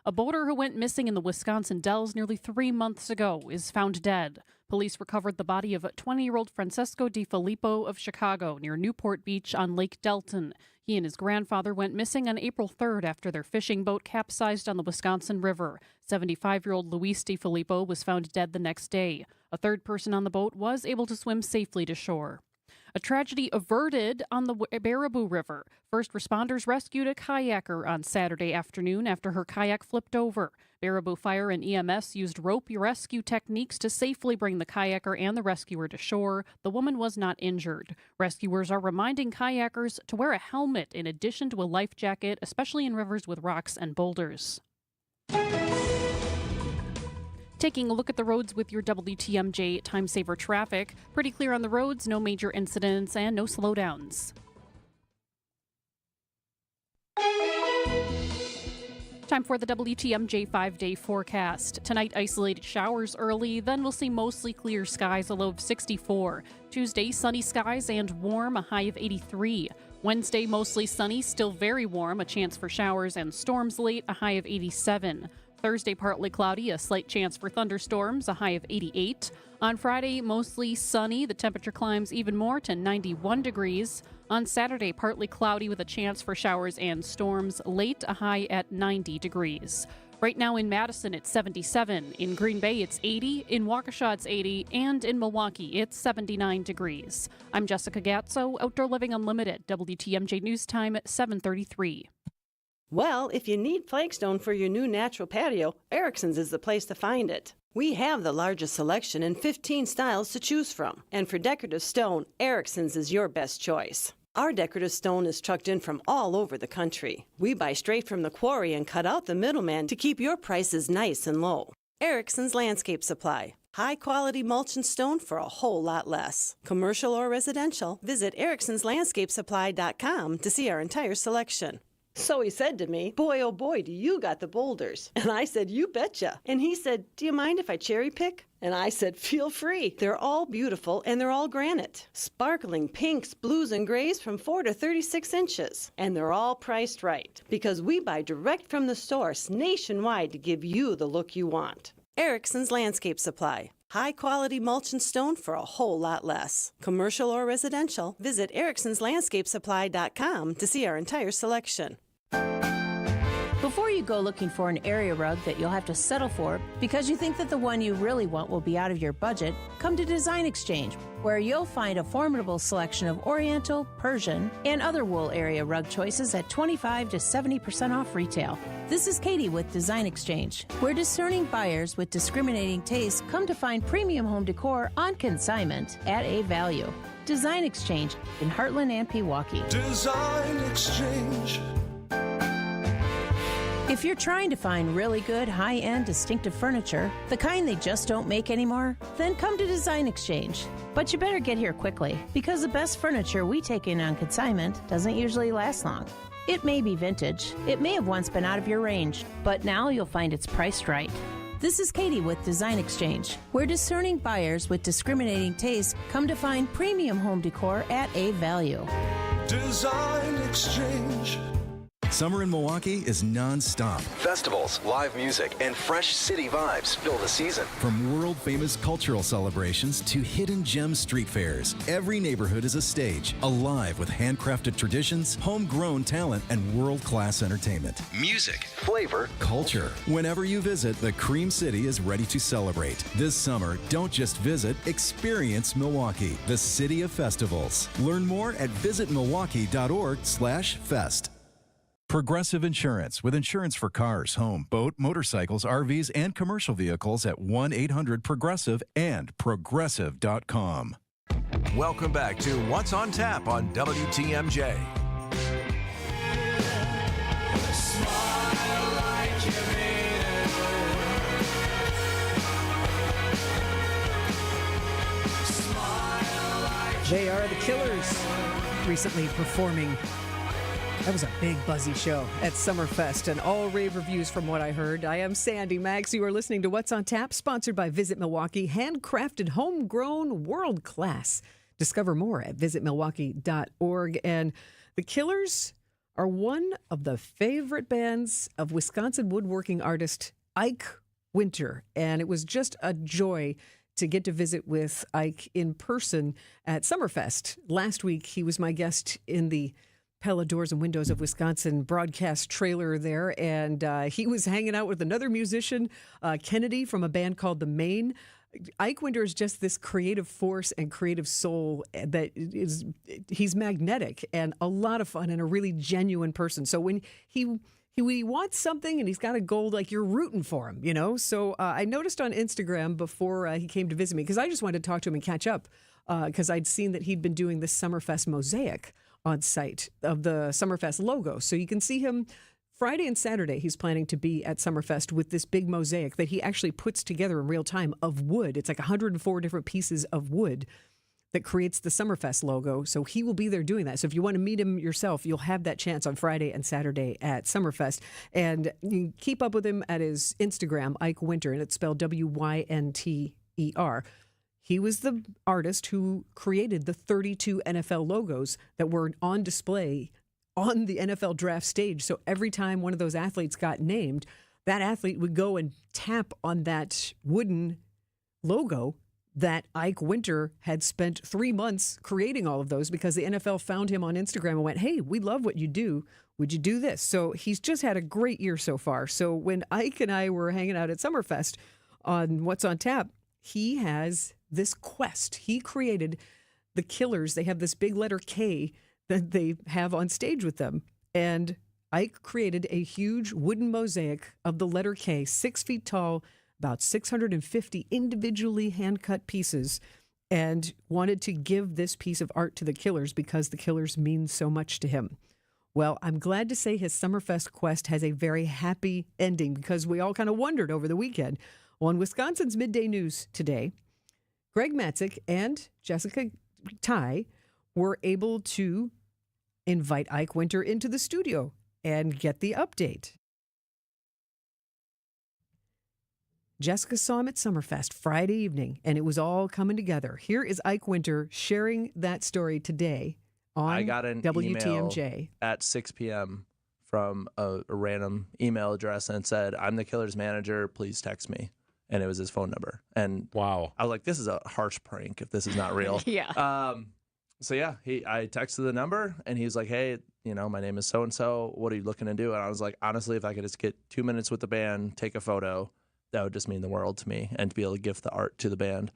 A boater who went missing in the Wisconsin Dells nearly 3 months ago is found dead. Police recovered the body of 20-year-old Francesco Di Filippo of Chicago near Newport Beach on Lake Delton. He and his grandfather went missing on April 3rd after their fishing boat capsized on the Wisconsin River. 75-year-old Luis Di Filippo was found dead the next day. A third person on the boat was able to swim safely to shore. A tragedy averted on the Baraboo River. First responders rescued a kayaker on Saturday afternoon after her kayak flipped over. Baraboo Fire and EMS used rope rescue techniques to safely bring the kayaker and the rescuer to shore. The woman was not injured. Rescuers are reminding kayakers to wear a helmet in addition to a life jacket, especially in rivers with rocks and boulders. Taking a look at the roads with your WTMJ Time Saver traffic. Pretty clear on the roads, no major incidents and no slowdowns. Time for the WTMJ 5-day forecast. Tonight, isolated showers early, then we'll see mostly clear skies, a low of 64. Tuesday, sunny skies and warm, a high of 83. Wednesday, mostly sunny, still very warm, a chance for showers and storms late, a high of 87. Thursday, partly cloudy, a slight chance for thunderstorms, a high of 88. On Friday, mostly sunny. The temperature climbs even more to 91 degrees. On Saturday, partly cloudy with a chance for showers and storms. Late, a high at 90 degrees. Right now in Madison, it's 77. In Green Bay, it's 80. In Waukesha, it's 80. And in Milwaukee, it's 79 degrees. I'm Jessica Gatzo, Outdoor Living Unlimited, WTMJ News Time at 7:33.
Well, if you need flagstone for your new natural patio, Erickson's is the place to find it. We have the largest selection and 15 styles to choose from. And for decorative stone, Erickson's is your best choice. Our decorative stone is trucked in from all over the country. We buy straight from the quarry and cut out the middleman to keep your prices nice and low. Erickson's Landscape Supply. High-quality mulch and stone for a whole lot less. Commercial or residential, visit ericksonslandscapesupply.com to see our entire selection. So he said to me, "Boy, oh boy, do you got the boulders." And I said, "You betcha." And he said, "Do you mind if I cherry pick?" And I said, "Feel free. They're all beautiful and they're all granite. Sparkling pinks, blues, and grays from 4 to 36 inches. And they're all priced right because we buy direct from the source nationwide to give you the look you want. Erickson's Landscape Supply. High-quality mulch and stone for a whole lot less. Commercial or residential, visit ericksonslandscapesupply.com to see our entire selection.
Before you go looking for an area rug that you'll have to settle for because you think that the one you really want will be out of your budget, come to Design Exchange, where you'll find a formidable selection of Oriental, Persian, and other wool area rug choices at 25 to 70% off retail. This is Katie with Design Exchange, where discerning buyers with discriminating tastes come to find premium home decor on consignment at a value. Design Exchange in Heartland and Pewaukee.
Design Exchange.
If you're trying to find really good, high-end, distinctive furniture, the kind they just don't make anymore, then come to Design Exchange. But you better get here quickly, because the best furniture we take in on consignment doesn't usually last long. It may be vintage, it may have once been out of your range, but now you'll find it's priced right. This is Katie with Design Exchange, where discerning buyers with discriminating tastes come to find premium home decor at a value.
Design Exchange.
Summer in Milwaukee is non-stop.
Festivals, live music, and fresh city vibes fill the season.
From world-famous cultural celebrations to hidden gem street fairs, every neighborhood is a stage, alive with handcrafted traditions, homegrown talent, and world-class entertainment.
Music, flavor,
culture. Whenever you visit, the Cream City is ready to celebrate. This summer, don't just visit, experience Milwaukee, the city of festivals. Learn more at visitmilwaukee.org/fest. Progressive Insurance, with insurance for cars, home, boat, motorcycles, RVs, and commercial vehicles at 1-800-PROGRESSIVE and progressive.com.
Welcome back to What's on Tap on WTMJ.
They are
are the Killers, recently performing. That was a big, buzzy show at Summerfest, and all rave reviews from what I heard. I am Sandy Maxx. You are listening to What's on Tap, sponsored by Visit Milwaukee. Handcrafted, homegrown, world class. Discover more at visitmilwaukee.org. And the Killers are one of the favorite bands of Wisconsin woodworking artist Ike Winter. And it was just a joy to get to visit with Ike in person at Summerfest. Last week, he was my guest in the Pella Doors and Windows of Wisconsin broadcast trailer there, and he was hanging out with another musician, Kennedy, from a band called The Maine. Ike Winter is just this creative force and creative soul that he's magnetic and a lot of fun and a really genuine person. So when he wants something and he's got a goal, like, you're rooting for him, you know? So I noticed on Instagram before he came to visit me, because I just wanted to talk to him and catch up, because I'd seen that he'd been doing this Summerfest mosaic on site of the Summerfest logo. So you can see him Friday and Saturday. He's planning to be at Summerfest with this big mosaic that he actually puts together in real time of wood. It's like 104 different pieces of wood that creates the Summerfest logo. So he will be there doing that. So if you want to meet him yourself, you'll have that chance on Friday and Saturday at Summerfest. And you can keep up with him at his Instagram, Ike Winter, and it's spelled Wynter. He was the artist who created the 32 NFL logos that were on display on the NFL draft stage. So every time one of those athletes got named, that athlete would go and tap on that wooden logo that Ike Winter had spent 3 months creating all of those, because the NFL found him on Instagram and went, hey, we love what you do. Would you do this? So he's just had a great year so far. So when Ike and I were hanging out at Summerfest on What's on Tap, he has this quest. He created the Killers. They have this big letter K that they have on stage with them. And Ike created a huge wooden mosaic of the letter K, 6 feet tall, about 650 individually hand-cut pieces, and wanted to give this piece of art to the Killers because the Killers mean so much to him. Well, I'm glad to say his Summerfest quest has a very happy ending, because we all kind of wondered over the weekend. On Wisconsin's Midday News today, Greg Matzik and Jessica Ty were able to invite Ike Winter into the studio and get the update. Jessica saw him at Summerfest Friday evening, and it was all coming together. Here is Ike Winter sharing that story today on
I got an
WTMJ.
email at 6 p.m. from a random email address, and it said, I'm the Killers manager, please text me. And it was his phone number. And
wow,
I was like, this is a harsh prank if this is not real.
Yeah.
So yeah, I texted the number, and he was like, hey, my name is so-and-so. What are you looking to do? And I was like, honestly, if I could just get 2 minutes with the band, take a photo, that would just mean the world to me, and to be able to gift the art to the band.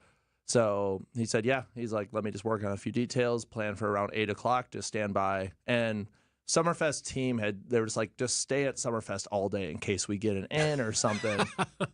So he said, yeah. He's like, let me just work on a few details, plan for around 8 o'clock, just stand by. And Summerfest team they were just like, just stay at Summerfest all day in case we get an in or something.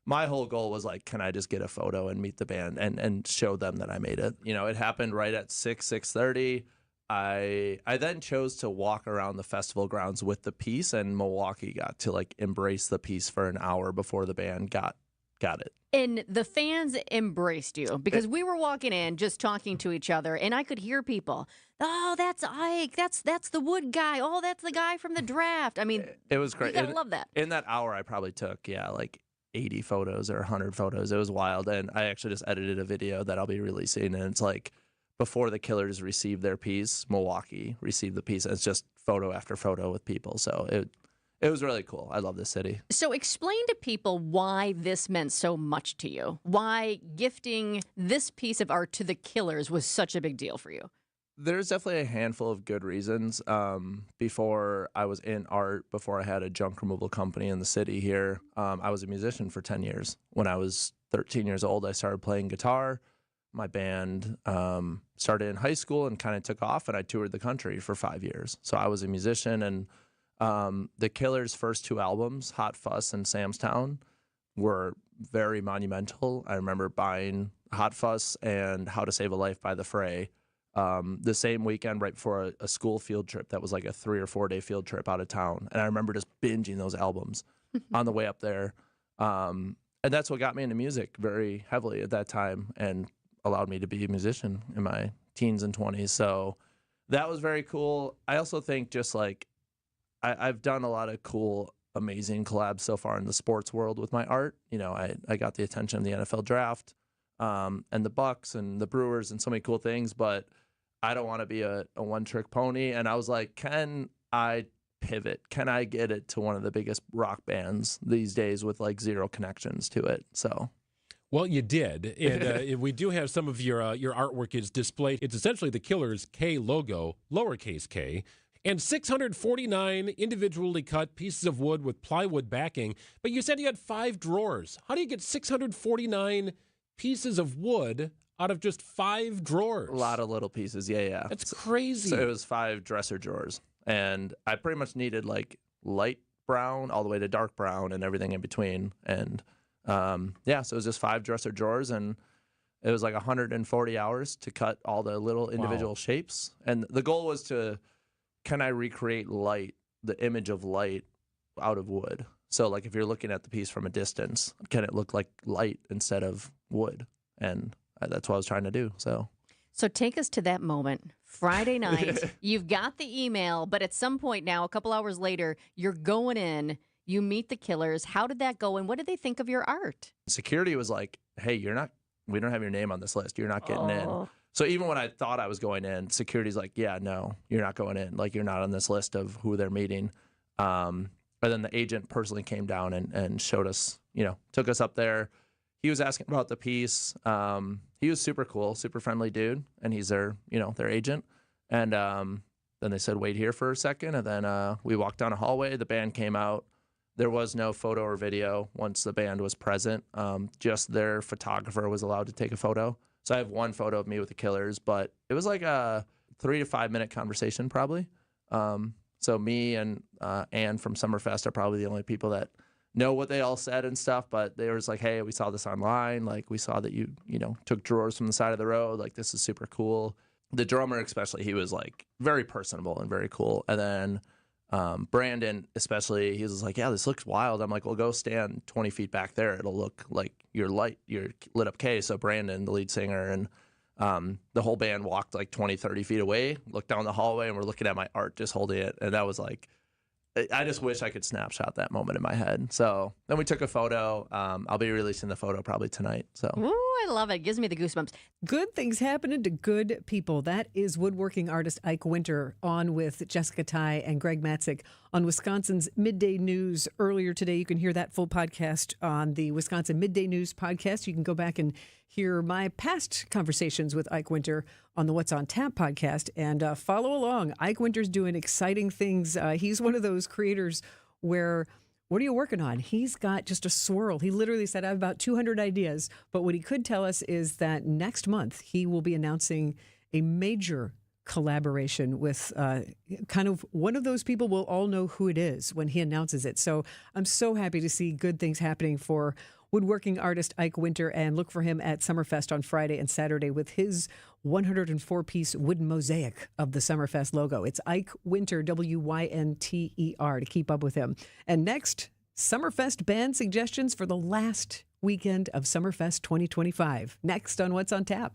My whole goal was like, can I just get a photo and meet the band and show them that I made it? It happened right at 6:30. I then chose to walk around the festival grounds with the piece, and Milwaukee got to like embrace the piece for an hour before the band got it.
And the fans embraced you, because we were walking in just talking to each other, and I could hear people, oh, that's Ike, that's the wood guy, oh, that's the guy from the draft. I mean,
it was great.
You gotta love that.
In that hour, I probably took, like 80 photos or 100 photos. It was wild. And I actually just edited a video that I'll be releasing, and it's like, before the Killers received their piece, Milwaukee received the piece, and it's just photo after photo with people. So it was really cool. I love this city.
So explain to people why this meant so much to you. Why gifting this piece of art to the Killers was such a big deal for you.
There's definitely a handful of good reasons. Before I was in art, before I had a junk removal company in the city here, I was a musician for 10 years. When I was 13 years old, I started playing guitar. My band started in high school and kind of took off, and I toured the country for 5 years. So I was a musician, and the Killers' first 2 albums, Hot Fuss and Sam's Town, were very monumental. I remember buying Hot Fuss and How to Save a Life by The Fray the same weekend right before a school field trip that was like a 3 or 4 day field trip out of town. And I remember just binging those albums on the way up there. And that's what got me into music very heavily at that time and allowed me to be a musician in my teens and 20s. So that was very cool. I also think just like I've done a lot of cool, amazing collabs so far in the sports world with my art. You know, I got the attention of the NFL draft and the Bucks and the Brewers and so many cool things, but I don't want to be a one-trick pony. And I was like, can I pivot? Can I get it to one of the biggest rock bands these days with like zero connections to it? So...
Well, you did, and we do have some of your artwork is displayed. It's essentially the Killer's K logo, lowercase k, and 649 individually cut pieces of wood with plywood backing. But you said you had 5 drawers. How do you get 649 pieces of wood out of just 5 drawers?
A lot of little pieces, yeah.
That's crazy.
So it was 5 dresser drawers, and I pretty much needed like light brown all the way to dark brown and everything in between, and... so it was just 5 dresser drawers, and it was like 140 hours to cut all the little individual shapes. And the goal was can I recreate light, the image of light out of wood? So like if you're looking at the piece from a distance, can it look like light instead of wood? And that's what I was trying to do. So
take us to that moment. Friday night, you've got the email, but at some point now, a couple hours later, you're going in. You meet the Killers. How did that go, and what did they think of your art?
Security was like, hey, we don't have your name on this list. You're not getting in. So even when I thought I was going in, security's like, yeah, no, you're not going in. Like, you're not on this list of who they're meeting. And then the agent personally came down and showed us, took us up there. He was asking about the piece. He was super cool, super friendly dude, and he's their agent. And then they said, wait here for a second. And then we walked down a hallway. The band came out. There was no photo or video once the band was present. Just their photographer was allowed to take a photo. So I have one photo of me with the Killers, but it was like a 3 to 5 minute conversation probably. So me and Ann from Summerfest are probably the only people that know what they all said and stuff, but they were just like, hey, we saw this online. Like, we saw that you took drawers from the side of the road. Like, this is super cool. The drummer especially, he was like very personable and very cool. And then Brandon, especially, he was like, yeah, this looks wild. I'm like, well, go stand 20 feet back there. It'll look like your lit up K. So Brandon, the lead singer, and the whole band walked like 20, 30 feet away, looked down the hallway, and we're looking at my art, just holding it. And that was like, I just wish I could snapshot that moment in my head. So then we took a photo. I'll be releasing the photo probably tonight. So.
Ooh, I love it. Gives me the goosebumps.
Good things happening to good people. That is woodworking artist Ike Winter on with Jessica Ty and Greg Matzik on Wisconsin's Midday News earlier today. You can hear that full podcast on the Wisconsin Midday News podcast. You can go back and hear my past conversations with Ike Winter on the What's on Tap podcast and follow along. Ike Winter's doing exciting things. He's one of those creators where, what are you working on? He's got just a swirl. He literally said, I have about 200 ideas. But what he could tell us is that next month he will be announcing a major collaboration with kind of one of those people. We'll all know who it is when he announces it. So I'm so happy to see good things happening for woodworking artist Ike Winter, and look for him at Summerfest on Friday and Saturday with his 104-piece wooden mosaic of the Summerfest logo. It's Ike Winter, Winter, to keep up with him. And next, Summerfest band suggestions for the last weekend of Summerfest 2025. Next on What's on Tap.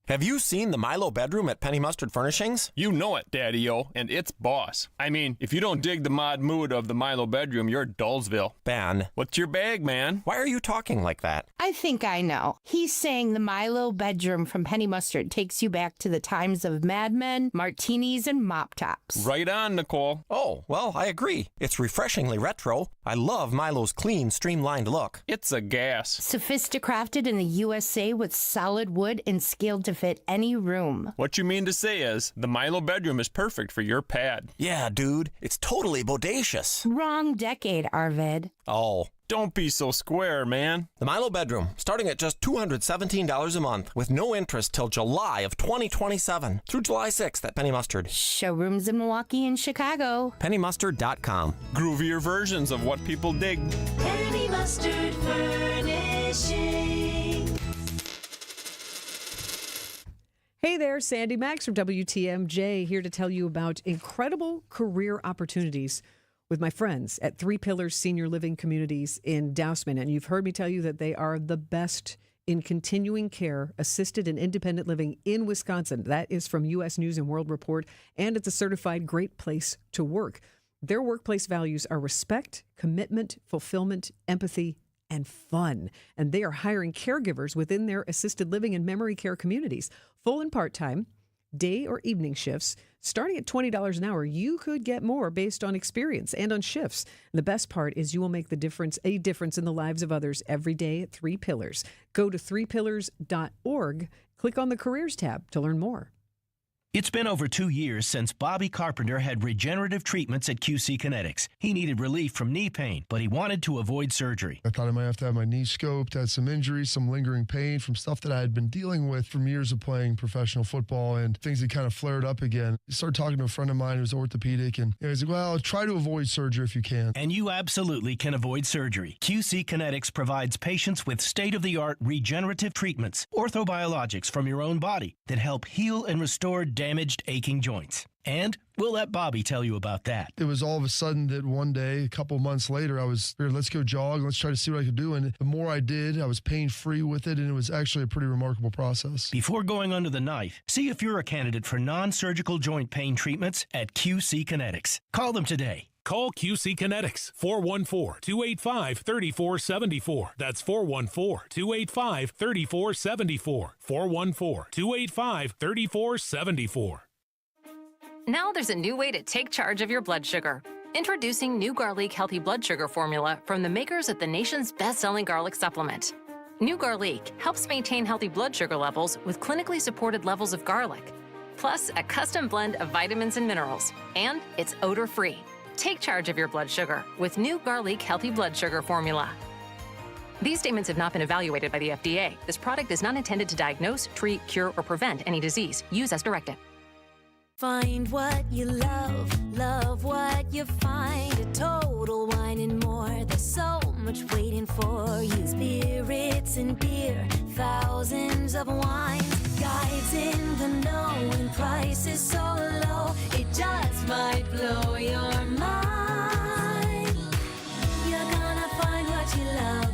Have you seen the Milo bedroom at Penny Mustard Furnishings?
You know it, Daddy-O, and it's boss. I mean, if you don't dig the mod mood of the Milo bedroom, you're Dullsville.
Ben.
What's your bag, man?
Why are you talking like that?
I think I know. He's saying the Milo bedroom from Penny Mustard takes you back to the times of Mad Men, martinis, and mop tops.
Right on, Nicole.
Oh, well, I agree. It's refreshingly retro. I love Milo's clean, streamlined look.
It's a gas.
Sophisticrafted in the USA with solid wood and scaled to fit any room.
What you mean to say is, the Milo bedroom is perfect for your pad.
Yeah, dude. It's totally bodacious.
Wrong decade, Arvid.
Oh.
Don't be so square, man.
The Milo bedroom, starting at just $217 a month with no interest till July of 2027 through July 6th at Penny Mustard.
Showrooms in Milwaukee and Chicago.
PennyMustard.com.
Groovier versions of what people dig.
Penny Mustard Furnishing.
Hey there, Sandy Maxx from WTMJ here to tell you about incredible career opportunities with my friends at 3 Pillars Senior Living Communities in Dousman. And you've heard me tell you that they are the best in continuing care, assisted and independent living in Wisconsin. That is from U.S. News and World Report, and it's a certified great place to work. Their workplace values are respect, commitment, fulfillment, empathy, and fun. And they are hiring caregivers within their assisted living and memory care communities, full and part-time, day or evening shifts. Starting at $20 an hour, you could get more based on experience and on shifts. And the best part is you will make a difference in the lives of others every day at 3 Pillars. Go to 3pillars.org, click on the Careers tab to learn more.
It's been over 2 years since Bobby Carpenter had regenerative treatments at QC Kinetics. He needed relief from knee pain, but he wanted to avoid surgery.
I thought I might have to have my knee scoped, had some injuries, some lingering pain from stuff that I had been dealing with from years of playing professional football, and things had kind of flared up again. I started talking to a friend of mine who's orthopedic, and he's like, well, try to avoid surgery if you can.
And you absolutely can avoid surgery. QC Kinetics provides patients with state-of-the-art regenerative treatments, orthobiologics from your own body that help heal and restore damaged, aching joints. And we'll let Bobby tell you about that.
It was all of a sudden that one day, a couple months later, I was here, let's go jog, let's try to see what I could do. And the more I did, I was pain-free with it, and it was actually a pretty remarkable process.
Before going under the knife, see if you're a candidate for non-surgical joint pain treatments at QC Kinetics. Call them today.
Call QC Kinetics, 414-285-3474. That's 414-285-3474. 414-285-3474.
Now there's a new way to take charge of your blood sugar. Introducing new Garlic Healthy Blood Sugar Formula from the makers of the nation's best-selling garlic supplement. New Garlic helps maintain healthy blood sugar levels with clinically supported levels of garlic, plus a custom blend of vitamins and minerals, and it's odor-free. Take charge of your blood sugar with new Garlic Healthy Blood Sugar Formula. These statements have not been evaluated by the FDA. This product is not intended to diagnose, treat, cure, or prevent any disease. Use as directed.
Find what you love, love what you find. A Total Wine and More. There's so much waiting for you. Spirits and beer, thousands of wines. Guides in the know and prices so low, it just might blow your mind. You're gonna find what you love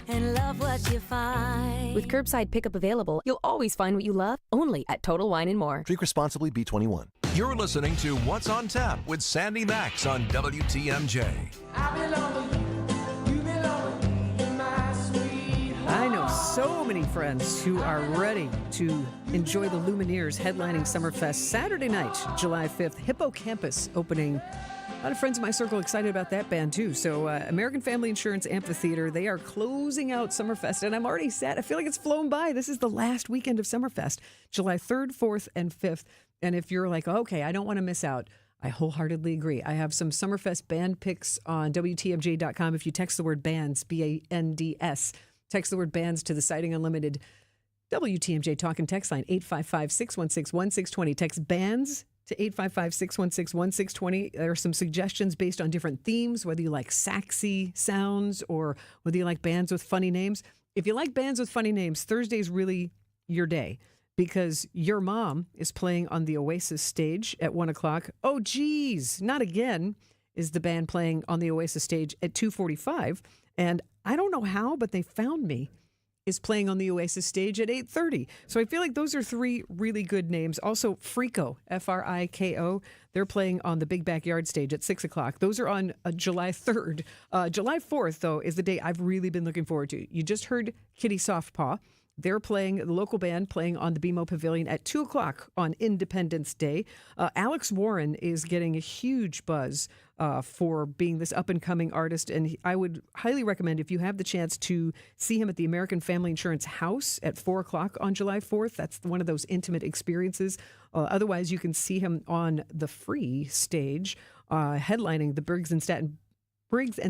and love what you find.
With curbside pickup available, you'll always find what you love, only at Total Wine and More.
Drink responsibly, B21. You're listening to What's on Tap with Sandy Maxx on WTMJ.
I know so many friends who are ready to enjoy the Lumineers headlining Summerfest Saturday night, July 5th. Hippocampus opening. A lot of friends in my circle excited about that band, too. So American Family Insurance Amphitheater, they are closing out Summerfest, and I'm already sad. I feel like it's flown by. This is the last weekend of Summerfest, July 3rd, 4th, and 5th. And if you're like, okay, I don't want to miss out, I wholeheartedly agree. I have some Summerfest band picks on WTMJ.com. If you text the word bands, BANDS, text the word bands to the Sighting Unlimited WTMJ talk and text line 855-616-1620. Text bands to 855-616-1620. There are some suggestions based on different themes, whether you like saxy sounds or whether you like bands with funny names. If you like bands with funny names, Thursday's really your day because Your Mom is playing on the Oasis stage at 1 o'clock. Oh, geez, not again is the band playing on the Oasis stage at 2:45. And I don't know how, but They Found Me is playing on the Oasis stage at 8:30. So I feel like those are three really good names. Also, Frico, Friko, they're playing on the Big Backyard stage at 6 o'clock. Those are on July 3rd. July 4th, though, is the day I've really been looking forward to. You just heard Kitty Softpaw. They're playing, the local band playing on the BMO Pavilion at 2 o'clock on Independence Day. Alex Warren is getting a huge buzz for being this up-and-coming artist, and I would highly recommend if you have the chance to see him at the American Family Insurance House at 4 o'clock on July 4th. That's one of those intimate experiences. Otherwise, you can see him on the free stage headlining the Briggs and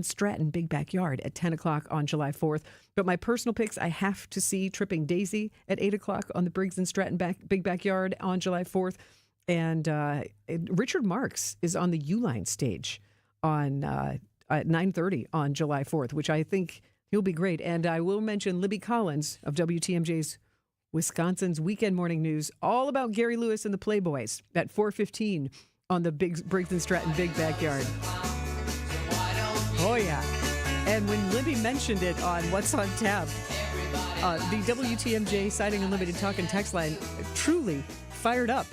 Stratton Big Backyard at 10 o'clock on July 4th. But my personal picks, I have to see Tripping Daisy at 8 o'clock on the Briggs and Stratton Big Backyard on July 4th. And Richard Marx is on the Uline stage on at 9:30 on July 4th, which I think he'll be great. And I will mention Libby Collins of WTMJ's Wisconsin's Weekend Morning News, all about Gary Lewis and the Playboys at 4:15 on the Briggs and Stratton Big Backyard. Oh, yeah. And when Libby mentioned it on What's on Tap, The WTMJ Siding Unlimited Talk and Text line truly fired up.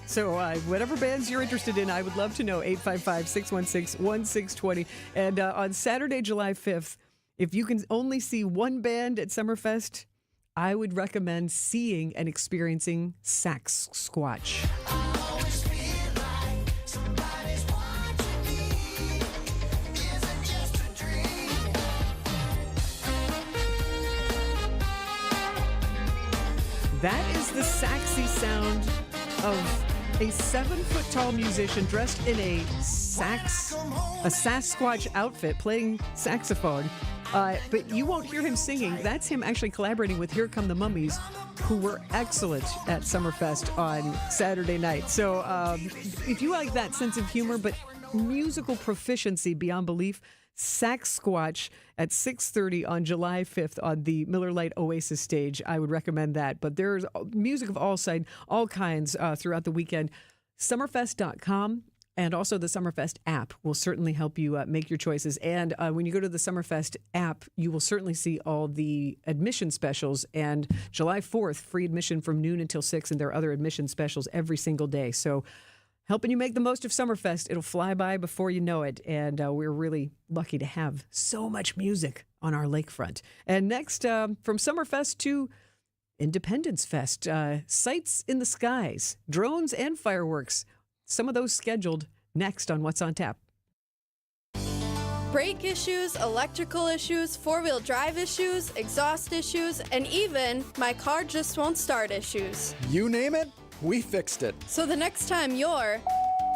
So whatever bands you're interested in, I would love to know. 855-616-1620. And on Saturday, July 5th, if you can only see one band at Summerfest, I would recommend seeing and experiencing Sax Squatch. That is the saxy sound of a 7-foot-tall musician dressed in a Sasquatch outfit playing saxophone. But you won't hear him singing. That's him actually collaborating with Here Come the Mummies, who were excellent at Summerfest on Saturday night. So if you like that sense of humor, but musical proficiency beyond belief, Sax Squatch at 6:30 on July 5th on the Miller Lite Oasis stage. I would recommend that. But there's music of all kinds throughout the weekend. Summerfest.com and also the Summerfest app will certainly help you make your choices. And when you go to the Summerfest app, you will certainly see all the admission specials. And July 4th, free admission from noon until 6, and there are other admission specials every single day. So helping you make the most of Summerfest. It'll fly by before you know it. And we're really lucky to have so much music on our lakefront. And next, from Summerfest to Independence Fest, sights in the skies, drones and fireworks. Some of those scheduled next on What's on Tap.
Brake issues, electrical issues, four-wheel drive issues, exhaust issues, and even my car just won't start issues.
You name it, we fixed it.
So the next time you're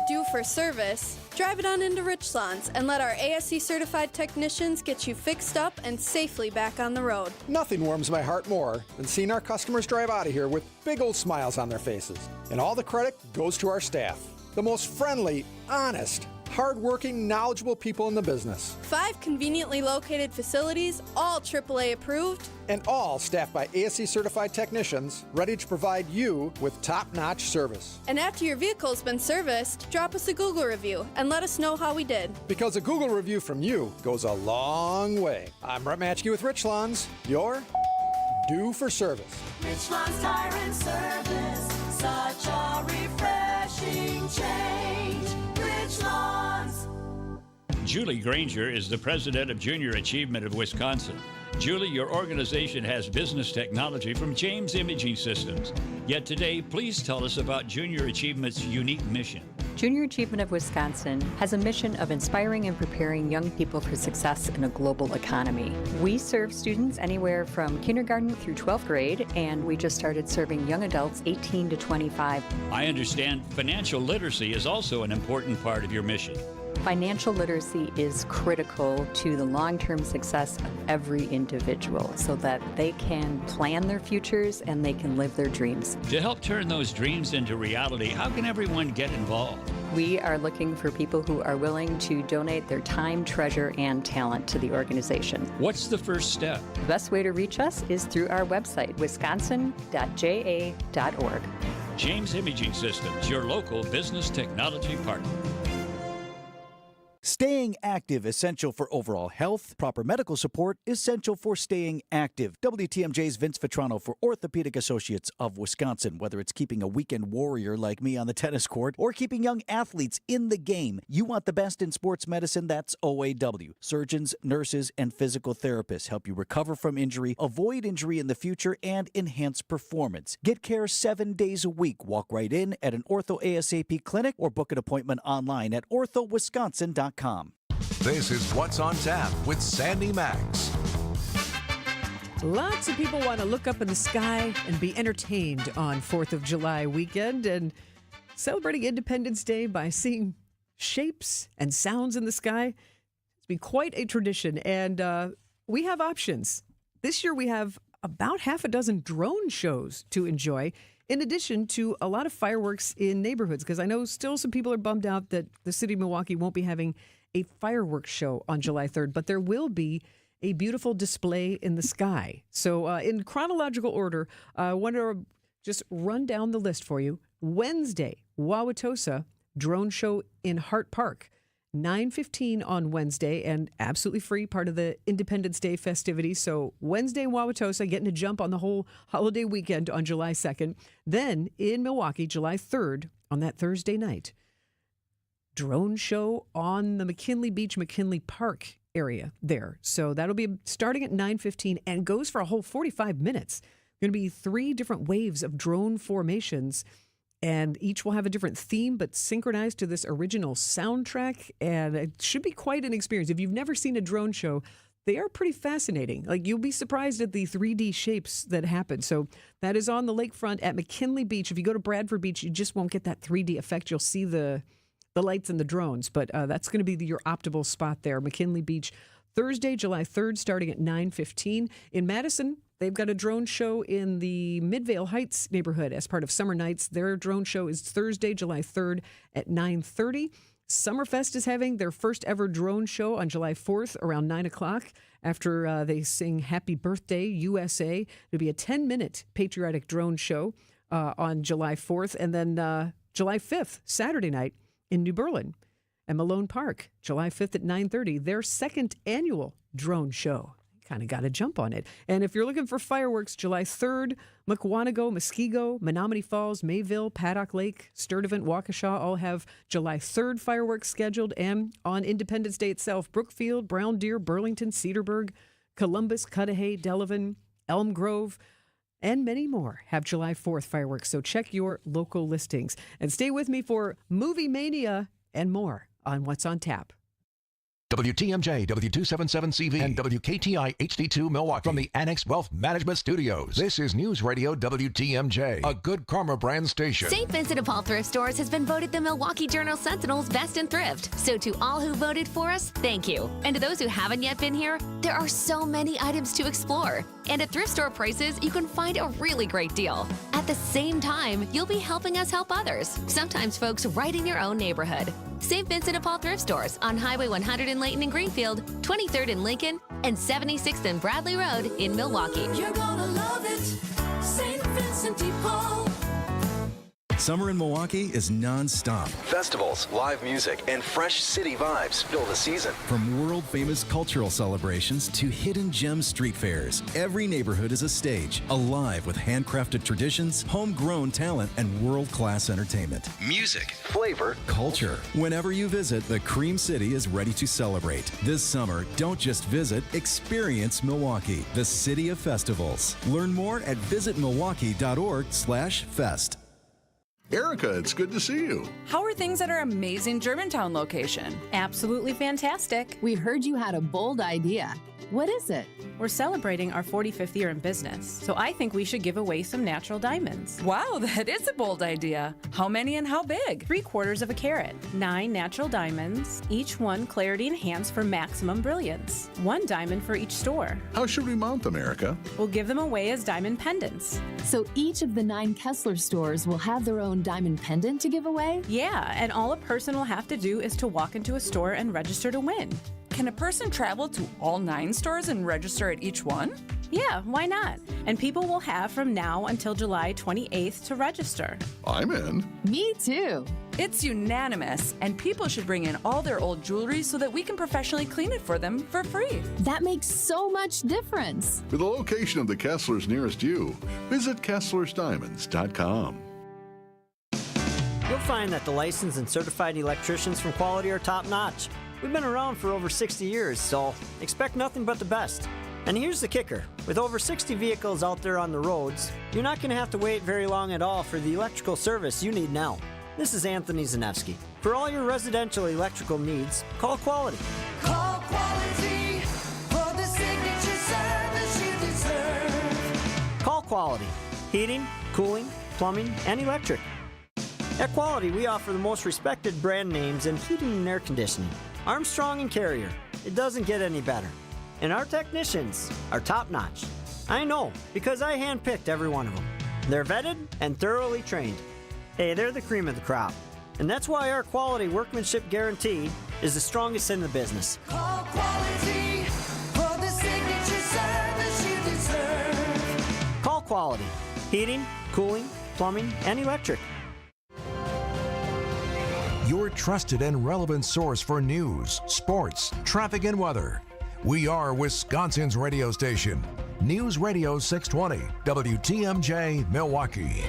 due for service, drive it on into Richlands and let our ASE certified technicians get you fixed up and safely back on the road.
Nothing warms my heart more than seeing our customers drive out of here with big old smiles on their faces. And all the credit goes to our staff, the most friendly, honest, hard-working, knowledgeable people in the business.
5 conveniently located facilities, all AAA approved,
and all staffed by ASE certified technicians ready to provide you with top-notch service.
And after your vehicle's been serviced, drop us a Google review and let us know how we did.
Because a Google review from you goes a long way. I'm Brett Matchke with Richlands. You're due for service.
Richlands Tire and Service, such a refreshing change. Richlands.
Julie Granger is the president of Junior Achievement of Wisconsin. Julie, your organization has business technology from James Imaging Systems. Yet today, please tell us about Junior Achievement's unique mission.
Junior Achievement of Wisconsin has a mission of inspiring and preparing young people for success in a global economy. We serve students anywhere from kindergarten through 12th grade, and we just started serving young adults 18 to 25.
I understand financial literacy is also an important part of your mission.
Financial literacy is critical to the long-term success of every individual so that they can plan their futures and they can live their dreams.
To help turn those dreams into reality, how can everyone get involved?
We are looking for people who are willing to donate their time, treasure, and talent to the organization.
What's the first step?
The best way to reach us is through our website, wisconsin.ja.org.
James Imaging Systems, your local business technology partner.
Staying active, essential for overall health. Proper medical support, essential for staying active. WTMJ's Vince Vitrano for Orthopedic Associates of Wisconsin. Whether it's keeping a weekend warrior like me on the tennis court or keeping young athletes in the game, you want the best in sports medicine, that's OAW. Surgeons, nurses, and physical therapists help you recover from injury, avoid injury in the future, and enhance performance. Get care 7 days a week. Walk right in at an Ortho ASAP clinic or book an appointment online at orthowisconsin.com.
This is What's on Tap with Sandy Maxx.
Lots of people want to look up in the sky and be entertained on 4th of July weekend, and celebrating Independence Day by seeing shapes and sounds in the sky. It's been quite a tradition, and we have options. This year we have about half a dozen drone shows to enjoy, in addition to a lot of fireworks in neighborhoods, because I know still some people are bummed out that the city of Milwaukee won't be having a fireworks show on July 3rd, but there will be a beautiful display in the sky. So in chronological order, I want to just run down the list for you. Wednesday, Wauwatosa drone show in Hart Park. 9:15 on Wednesday, and absolutely free, part of the Independence Day festivities. So Wednesday, Wauwatosa, getting a jump on the whole holiday weekend on July 2nd. Then in Milwaukee, July 3rd, on that Thursday night, drone show on the McKinley Beach, McKinley Park area there. So that'll be starting at 9:15 and goes for a whole 45 minutes. Going to be 3 different waves of drone formations, and each will have a different theme, but synchronized to this original soundtrack. And it should be quite an experience. If you've never seen a drone show, they are pretty fascinating. Like, you'll be surprised at the 3D shapes that happen. So that is on the lakefront at McKinley Beach. If you go to Bradford Beach, you just won't get that 3D effect. You'll see the lights and the drones, but that's going to be your optimal spot there. McKinley Beach, Thursday, July 3rd, starting at 9:15. In Madison, they've got a drone show in the Midvale Heights neighborhood as part of Summer Nights. Their drone show is Thursday, July 3rd at 9:30. Summerfest is having their first ever drone show on July 4th around 9 o'clock after they sing Happy Birthday, USA. It'll be a 10-minute patriotic drone show on July 4th. And then July 5th, Saturday night, in New Berlin and Malone Park, July 5th at 9:30, their second annual drone show. Kind of got to jump on it. And if you're looking for fireworks, July 3rd, Mukwonago, Muskego, Menominee Falls, Mayville, Paddock Lake, Sturtevant, Waukesha all have July 3rd fireworks scheduled. And on Independence Day itself, Brookfield, Brown Deer, Burlington, Cedarburg, Columbus, Cudahy, Delavan, Elm Grove, and many more have July 4th fireworks. So check your local listings. And stay with me for Movie Mania and more on What's on Tap.
WTMJ, W277CV, and WKTI HD2 Milwaukee. From the Annex Wealth Management Studios, this is News Radio WTMJ, a Good Karma brand station.
St. Vincent de Paul Thrift Stores has been voted the Milwaukee Journal Sentinel's Best in Thrift. So to all who voted for us, thank you. And to those who haven't yet been here, there are so many items to explore. And at thrift store prices, you can find a really great deal. At the same time, you'll be helping us help others, sometimes folks right in your own neighborhood. St. Vincent de Paul Thrift Stores on Highway 100 in Layton and Greenfield, 23rd in Lincoln, and 76th and Bradley Road in Milwaukee.
You're gonna love it, St. Vincent de Paul.
Summer in Milwaukee is non-stop.
Festivals, live music, and fresh city vibes fill the season.
From world-famous cultural celebrations to hidden gem street fairs, every neighborhood is a stage, alive with handcrafted traditions, homegrown talent, and world-class entertainment.
Music, flavor,
culture. Whenever you visit, the Cream City is ready to celebrate. This summer, don't just visit, experience Milwaukee, the city of festivals. Learn more at visitmilwaukee.org/fest.
Erica, it's good to see you.
How are things at our amazing Germantown location?
Absolutely fantastic. We heard you had a bold idea. What is it? We're celebrating our 45th year in business, so I think we should give away some natural diamonds.
Wow, that is a bold idea. How many and how big?
3/4 of a carat. 9 natural diamonds, each one clarity enhanced for maximum brilliance. 1 diamond for each store.
How should we mount them, Erica?
We'll give them away as diamond pendants. So each of the 9 Kessler stores will have their own diamond pendant to give away? Yeah, and all a person will have to do is to walk into a store and register to win.
Can a person travel to all 9 stores and register at each one?
Yeah, why not? And people will have from now until July 28th to register.
I'm in.
Me too.
It's unanimous, and people should bring in all their old jewelry so that we can professionally clean it for them for free.
That makes so much difference.
For the location of the Kesslers nearest you, visit KesslersDiamonds.com.
You'll find that the licensed and certified electricians from Quality are top-notch. We've been around for over 60 years, so expect nothing but the best. And here's the kicker. With over 60 vehicles out there on the roads, you're not going to have to wait very long at all for the electrical service you need now. This is Anthony Zanevsky. For all your residential electrical needs, call Quality.
Call Quality for the signature service you deserve.
Call Quality. Heating, cooling, plumbing, and electric. At Quality, we offer the most respected brand names in heating and air conditioning. Armstrong and Carrier. It doesn't get any better. And our technicians are top-notch. I know, because I handpicked every one of them. They're vetted and thoroughly trained. Hey, they're the cream of the crop. And that's why our quality workmanship guarantee is the strongest in the business.
Call Quality for the signature service you deserve.
Call Quality. Heating, cooling, plumbing, and electric.
your trusted and relevant source for news, sports, traffic, and weather. We are Wisconsin's radio station. News Radio 620, WTMJ, Milwaukee.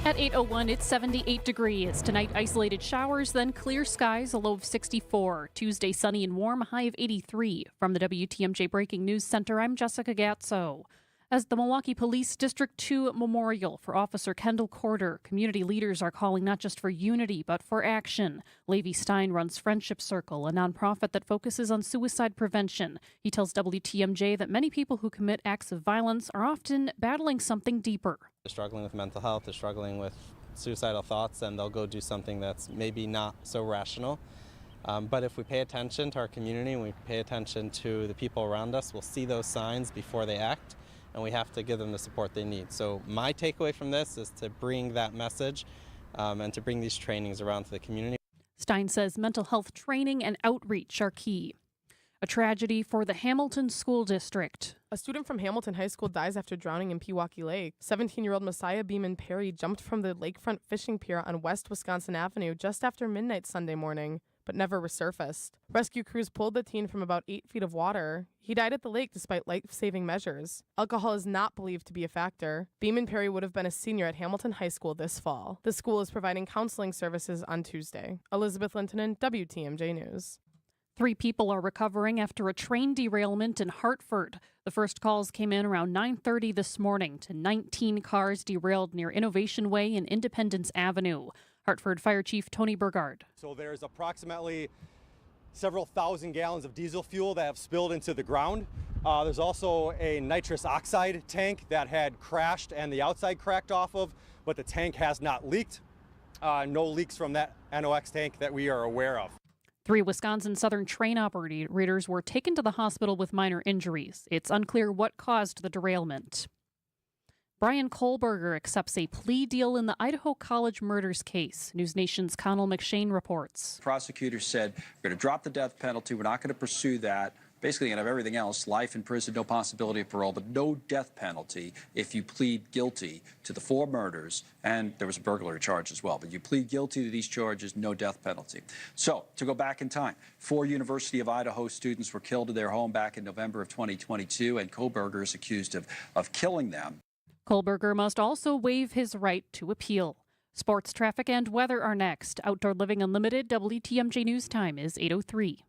At 8:01, it's 78 degrees. Tonight, isolated showers, then clear skies, a low of 64. Tuesday, sunny and warm, a high of 83. From the WTMJ Breaking News Center, I'm Jessica Gatso. As the Milwaukee Police District 2 Memorial for Officer Kendall Corder, community leaders are calling not just for unity, but for action. Levi Stein runs Friendship Circle, a nonprofit that focuses on suicide prevention. He tells WTMJ that many people who commit acts of violence are often battling something deeper.
They're struggling with mental health, they're struggling with suicidal thoughts, and they'll go do something that's maybe not so rational. But if we pay attention to our community and we pay attention to the people around us, we'll see those signs before they act. And we have to give them the support they need. So my takeaway from this is to bring that message and to bring these trainings around to the community.
Stein says mental health training and outreach are key. A tragedy for the Hamilton School District.
A student from Hamilton High School dies after drowning in Pewaukee Lake. 17-year-old Messiah Beeman Perry jumped from the lakefront fishing pier on West Wisconsin Avenue just after midnight Sunday morning, but never resurfaced. Rescue crews pulled the teen from about 8 feet of water. He died at the lake despite life-saving measures. Alcohol is not believed to be a factor. Beeman Perry would have been a senior at Hamilton High School this fall. The school is providing counseling services on Tuesday. Elizabeth Lintonen, WTMJ News.
3 people are recovering after a train derailment in Hartford. The first calls came in around 9:30 this morning to 19 cars derailed near Innovation Way and Independence Avenue. Hartford Fire Chief Tony Burgard.
So there's approximately several thousand gallons of diesel fuel that have spilled into the ground. There's also a nitrous oxide tank that had crashed and the outside cracked off of, but the tank has not leaked. No leaks from that NOx tank that we are aware of.
3 Wisconsin Southern train operators were taken to the hospital with minor injuries. It's unclear what caused the derailment. Brian Kohlberger accepts a plea deal in the Idaho College murders case. News Nation's Connell McShane reports.
Prosecutors said, we're going to drop the death penalty. We're not going to pursue that. Basically, going to have everything else, life in prison, no possibility of parole, but no death penalty if you plead guilty to the 4 murders, and there was a burglary charge as well, but you plead guilty to these charges, no death penalty. So, to go back in time, 4 University of Idaho students were killed in their home back in November of 2022, and Kohlberger is accused of killing them.
Kohlberger must also waive his right to appeal. Sports, traffic, and weather are next. Outdoor Living Unlimited, WTMJ News Time is 8:03.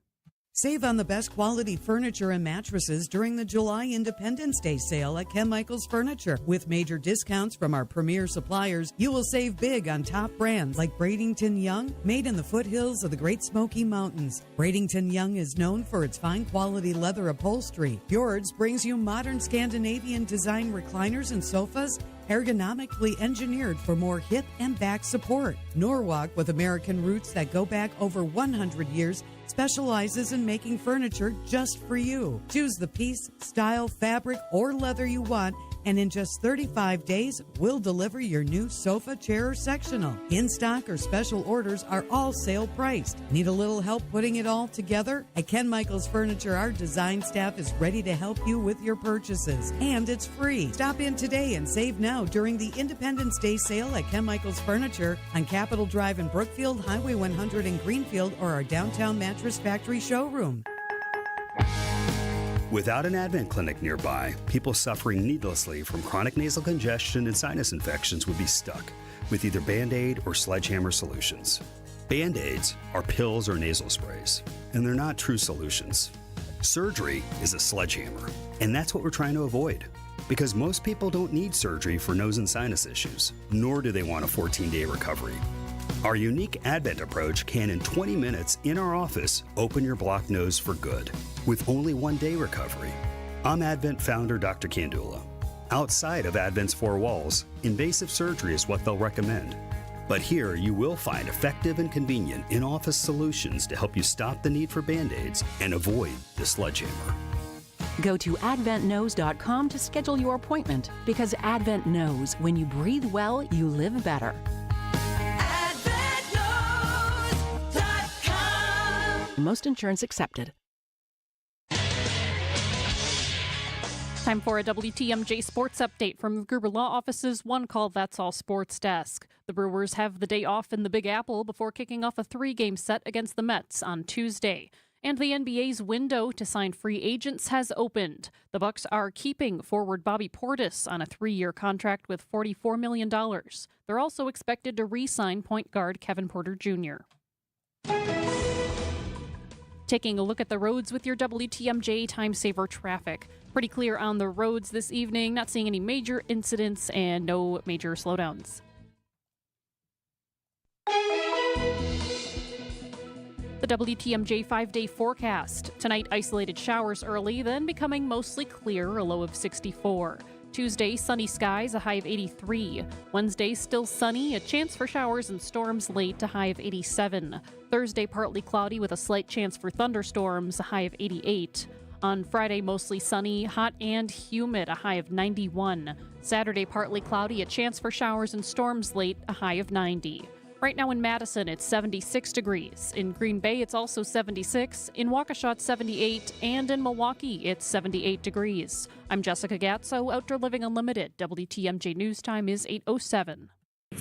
Save on the best quality furniture and mattresses during the July Independence Day sale at Ken Michaels Furniture. With major discounts from our premier suppliers, you will save big on top brands like Bradenton Young, made in the foothills of the Great Smoky Mountains. Bradenton Young is known for its fine quality leather upholstery. Fjords brings you modern Scandinavian design recliners and sofas, ergonomically engineered for more hip and back support. Norwalk, with American roots that go back over 100 years, specializes in making furniture just for you. Choose the piece, style, fabric, or leather you want, and in just 35 days, we'll deliver your new sofa, chair, or sectional. In stock or special orders are all sale priced. Need a little help putting it all together? At Ken Michaels Furniture, our design staff is ready to help you with your purchases, and it's free. Stop in today and save now during the Independence Day sale at Ken Michaels Furniture on Capitol Drive in Brookfield, Highway 100 in Greenfield, or our downtown Mattress Factory showroom.
Without an Advent clinic nearby, people suffering needlessly from chronic nasal congestion and sinus infections would be stuck with either Band-Aid or sledgehammer solutions. Band-Aids are pills or nasal sprays, and they're not true solutions. Surgery is a sledgehammer, and that's what we're trying to avoid. Because most people don't need surgery for nose and sinus issues, nor do they want a 14-day recovery. Our unique Advent approach can, in 20 minutes in our office, open your blocked nose for good, with only 1-day recovery. I'm Advent founder Dr. Kandula. Outside of Advent's 4 walls, invasive surgery is what they'll recommend. But here you will find effective and convenient in-office solutions to help you stop the need for Band-Aids and avoid the sledgehammer.
Go to adventknows.com to schedule your appointment, because Advent knows when you breathe well, you live better. Most insurance accepted.
Time for a WTMJ sports update from the Gruber Law Office's One Call That's All Sports desk. The Brewers have the day off in the Big Apple before kicking off a 3-game set against the Mets on Tuesday. And the NBA's window to sign free agents has opened. The Bucks are keeping forward Bobby Portis on a 3-year contract with $44 million. They're also expected to re-sign point guard Kevin Porter Jr. Taking a look at the roads with your WTMJ Time Saver traffic. Pretty clear on the roads this evening, not seeing any major incidents and no major slowdowns. The WTMJ 5-day forecast. Tonight, isolated showers early, then becoming mostly clear, a low of 64. Tuesday, sunny skies, a high of 83. Wednesday, still sunny, a chance for showers and storms late, a high of 87. Thursday, partly cloudy with a slight chance for thunderstorms, a high of 88. On Friday, mostly sunny, hot and humid, a high of 91. Saturday, partly cloudy, a chance for showers and storms late, a high of 90. Right now in Madison, it's 76 degrees. In Green Bay, it's also 76. In Waukesha, it's 78. And in Milwaukee, it's 78 degrees. I'm Jessica Gatso, Outdoor Living Unlimited. WTMJ News Time is 8:07.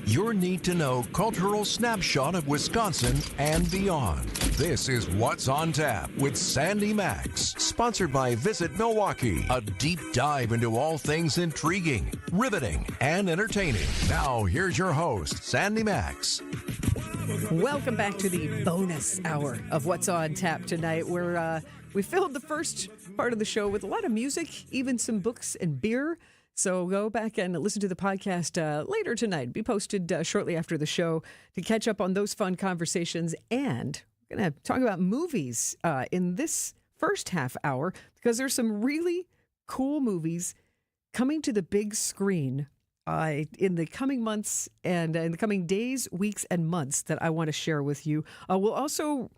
Your need-to-know cultural snapshot of Wisconsin and beyond. This is What's on Tap with Sandy Maxx, sponsored by Visit Milwaukee, a deep dive into all things intriguing, riveting, and entertaining. Now, here's your host, Sandy Maxx.
Welcome back to the bonus hour of What's on Tap tonight, where we filled the first part of the show with a lot of music, even some books and beer. So go back and listen to the podcast later tonight. Be posted shortly after the show to catch up on those fun conversations. And we're going to talk about movies in this first half hour, because there's some really cool movies coming to the big screen in the coming months and in the coming days, weeks, and months that I want to share with you. We'll also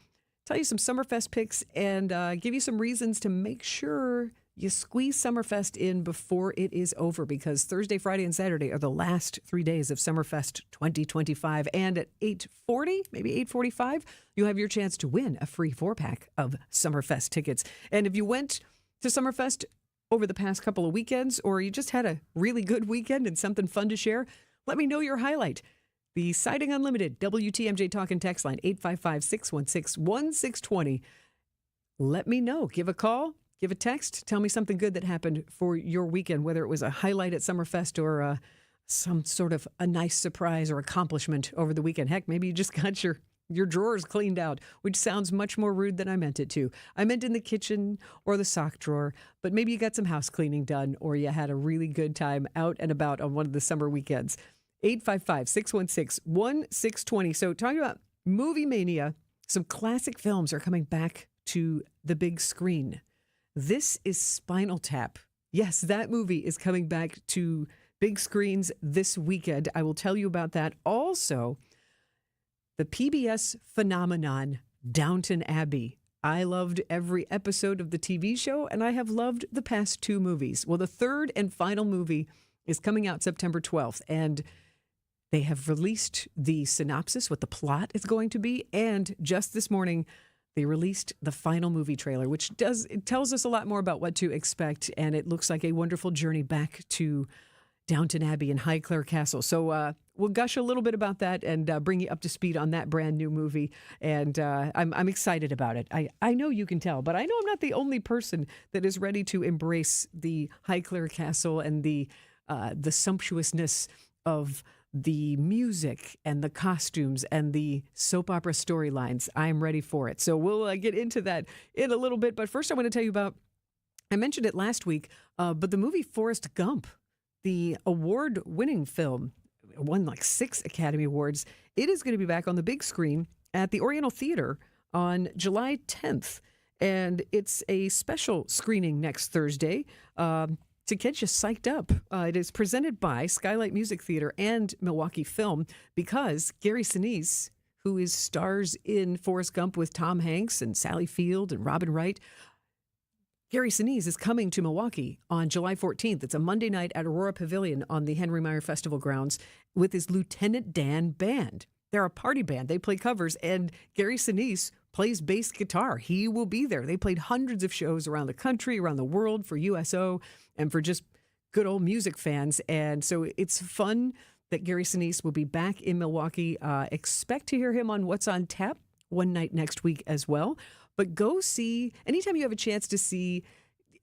tell you some Summerfest picks and give you some reasons to make sure you squeeze Summerfest in before it is over, because Thursday, Friday, and Saturday are the last 3 days of Summerfest 2025. And at 8:40, maybe 8:45, you have your chance to win a free 4-pack of Summerfest tickets. And if you went to Summerfest over the past couple of weekends, or you just had a really good weekend and something fun to share, let me know your highlight. The Siding Unlimited WTMJ Talk and Text line, 855-616-1620. Let me know. Give a call. Give a text. Tell me something good that happened for your weekend, whether it was a highlight at Summerfest or some sort of a nice surprise or accomplishment over the weekend. Heck, maybe you just got your drawers cleaned out, which sounds much more rude than I meant it to. I meant in the kitchen or the sock drawer, but maybe you got some house cleaning done or you had a really good time out and about on one of the summer weekends. 855-616-1620. So talking about movie mania, some classic films are coming back to the big screen. This is Spinal Tap. Yes, that movie is coming back to big screens this weekend. I will tell you about that. Also, the PBS phenomenon, Downton Abbey. I loved every episode of the TV show, and I have loved the past 2 movies. Well, the third and final movie is coming out September 12th, and they have released the synopsis, what the plot is going to be, and just this morning, they released the final movie trailer, which tells us a lot more about what to expect, and it looks like a wonderful journey back to Downton Abbey and Highclere Castle. So we'll gush a little bit about that and bring you up to speed on that brand new movie, and I'm excited about it. I know you can tell, but I know I'm not the only person that is ready to embrace the Highclere Castle and the sumptuousness of the music and the costumes and the soap opera storylines. I'm ready for it. So we'll get into that in a little bit. But first I want to tell you about, I mentioned it last week, but the movie Forrest Gump, the award-winning film, won like 6 Academy Awards. It is going to be back on the big screen at the Oriental Theater on July 10th. And it's a special screening next Thursday to get you psyched up. It is presented by Skylight Music Theater and Milwaukee Film, because Gary Sinise, who stars in Forrest Gump with Tom Hanks and Sally Field and Robin Wright, Gary Sinise is coming to Milwaukee on July 14th. It's a Monday night at Aurora Pavilion on the Henry Meyer Festival grounds with his Lieutenant Dan Band. They're a party band. They play covers, and Gary Sinise plays bass guitar. He will be there. They played hundreds of shows around the country, around the world for USO and for just good old music fans. And so it's fun that Gary Sinise will be back in Milwaukee. Expect to hear him on What's on Tap one night next week as well. But go see, anytime you have a chance to see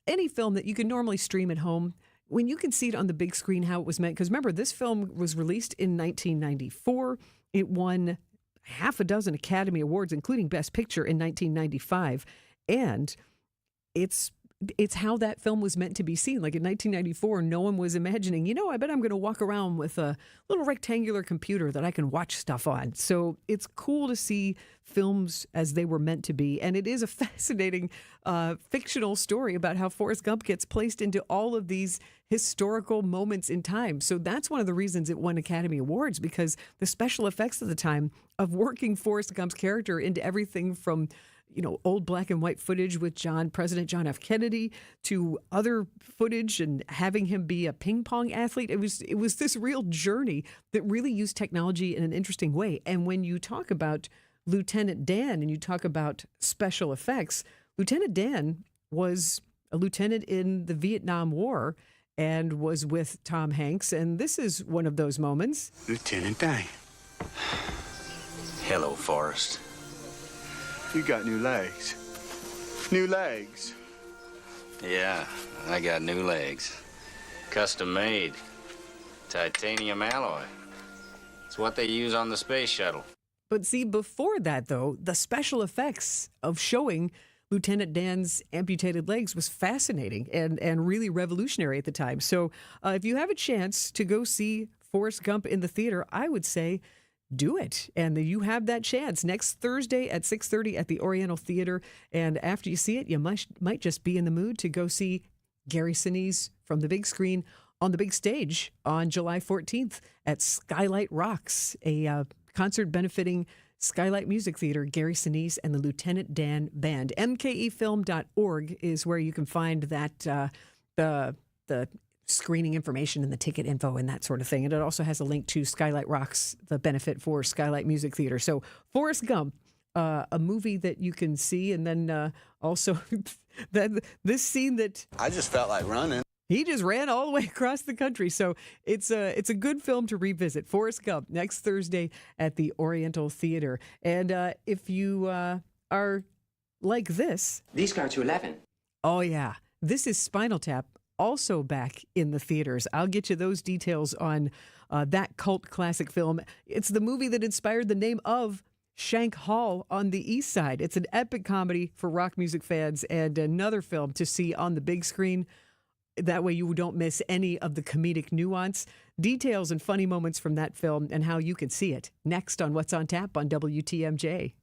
any film that you can normally stream at home, when you can see it on the big screen, how it was meant. Because remember, this film was released in 1994. It won half a dozen Academy Awards, including Best Picture in 1995. And it's how that film was meant to be seen. Like in 1994, no one was imagining, I bet I'm going to walk around with a little rectangular computer that I can watch stuff on. So it's cool to see films as they were meant to be. And it is a fascinating fictional story about how Forrest Gump gets placed into all of these historical moments in time. So that's one of the reasons it won Academy Awards, because the special effects at the time of working Forrest Gump's character into everything from old black and white footage with President John F. Kennedy to other footage and having him be a ping pong athlete. It was this real journey that really used technology in an interesting way. And when you talk about Lieutenant Dan and you talk about special effects, Lieutenant Dan was a lieutenant in the Vietnam War and was with Tom Hanks. And this is one of those moments.
Lieutenant Dan.
Hello, Forrest.
You got new legs. New legs.
Yeah, I got new legs. Custom made. Titanium alloy. It's what they use on the space shuttle.
But see, before that, though, the special effects of showing Lieutenant Dan's amputated legs was fascinating and really revolutionary at the time. So if you have a chance to go see Forrest Gump in the theater, I would say do it. And you have that chance next Thursday at 6:30 at the Oriental Theater. And after you see it, you might just be in the mood to go see Gary Sinise from the big screen on the big stage on July 14th at Skylight Rocks, a concert benefiting Skylight Music Theater, Gary Sinise and the Lieutenant Dan Band. mkefilm.org is where you can find that the screening information and the ticket info and that sort of thing. And it also has a link to Skylight Rocks, the benefit for Skylight Music Theater. So Forrest Gump, a movie that you can see, and then also this scene that
I just felt like running.
He just ran all the way across the country. So it's a good film to revisit. Forrest Gump, next Thursday at the Oriental Theater. And if you are like this.
These go to 11.
Oh, yeah. This is Spinal Tap, also back in the theaters. I'll get you those details on that cult classic film. It's the movie that inspired the name of Shank Hall on the East Side. It's an epic comedy for rock music fans and another film to see on the big screen. That way you don't miss any of the comedic nuance, details, and funny moments from that film and how you can see it. Next on What's on Tap on WTMJ.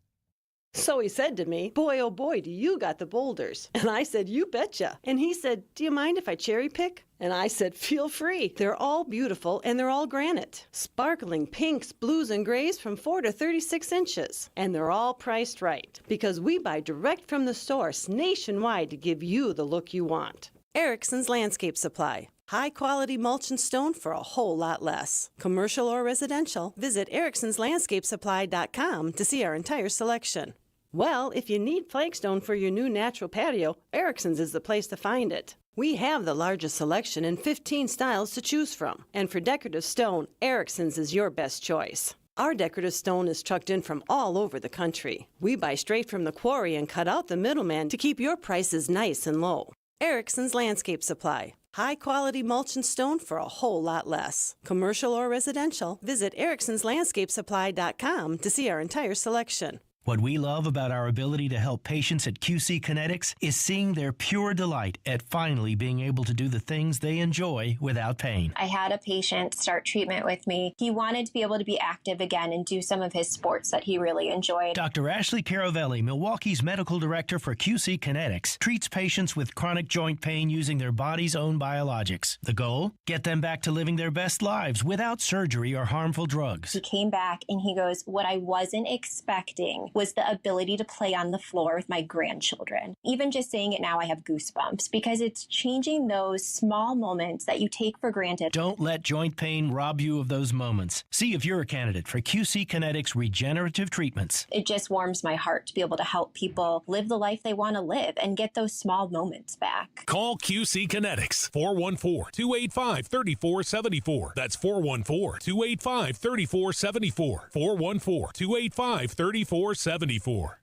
So he said to me, boy, oh boy, do you got the boulders. And I said, you betcha. And he said, do you mind if I cherry pick? And I said, feel free. They're all beautiful and they're all granite. Sparkling pinks, blues, and grays from 4 to 36 inches. And they're all priced right because we buy direct from the source nationwide to give you the look you want. Erickson's Landscape Supply. High-quality mulch and stone for a whole lot less. Commercial or residential, visit ericksonslandscapesupply.com to see our entire selection. Well, if you need flagstone for your new natural patio, Erickson's is the place to find it. We have the largest selection and 15 styles to choose from. And for decorative stone, Erickson's is your best choice. Our decorative stone is trucked in from all over the country. We buy straight from the quarry and cut out the middleman to keep your prices nice and low. Erickson's Landscape Supply. High-quality mulch and stone for a whole lot less. Commercial or residential, visit ericksonslandscapesupply.com to see our entire selection.
What we love about our ability to help patients at QC Kinetics is seeing their pure delight at finally being able to do the things they enjoy without pain.
I had a patient start treatment with me. He wanted to be able to be active again and do some of his sports that he really enjoyed.
Dr. Ashley Caravelli, Milwaukee's medical director for QC Kinetics, treats patients with chronic joint pain using their body's own biologics. The goal? Get them back to living their best lives without surgery or harmful drugs.
He came back and he goes, what I wasn't expecting was the ability to play on the floor with my grandchildren. Even just saying it now, I have goosebumps because it's changing those small moments that you take for granted.
Don't let joint pain rob you of those moments. See if you're a candidate for QC Kinetics regenerative treatments.
It just warms my heart to be able to help people live the life they want to live and get those small moments back.
Call QC Kinetics, 414-285-3474. That's 414-285-3474. 414-285-3474.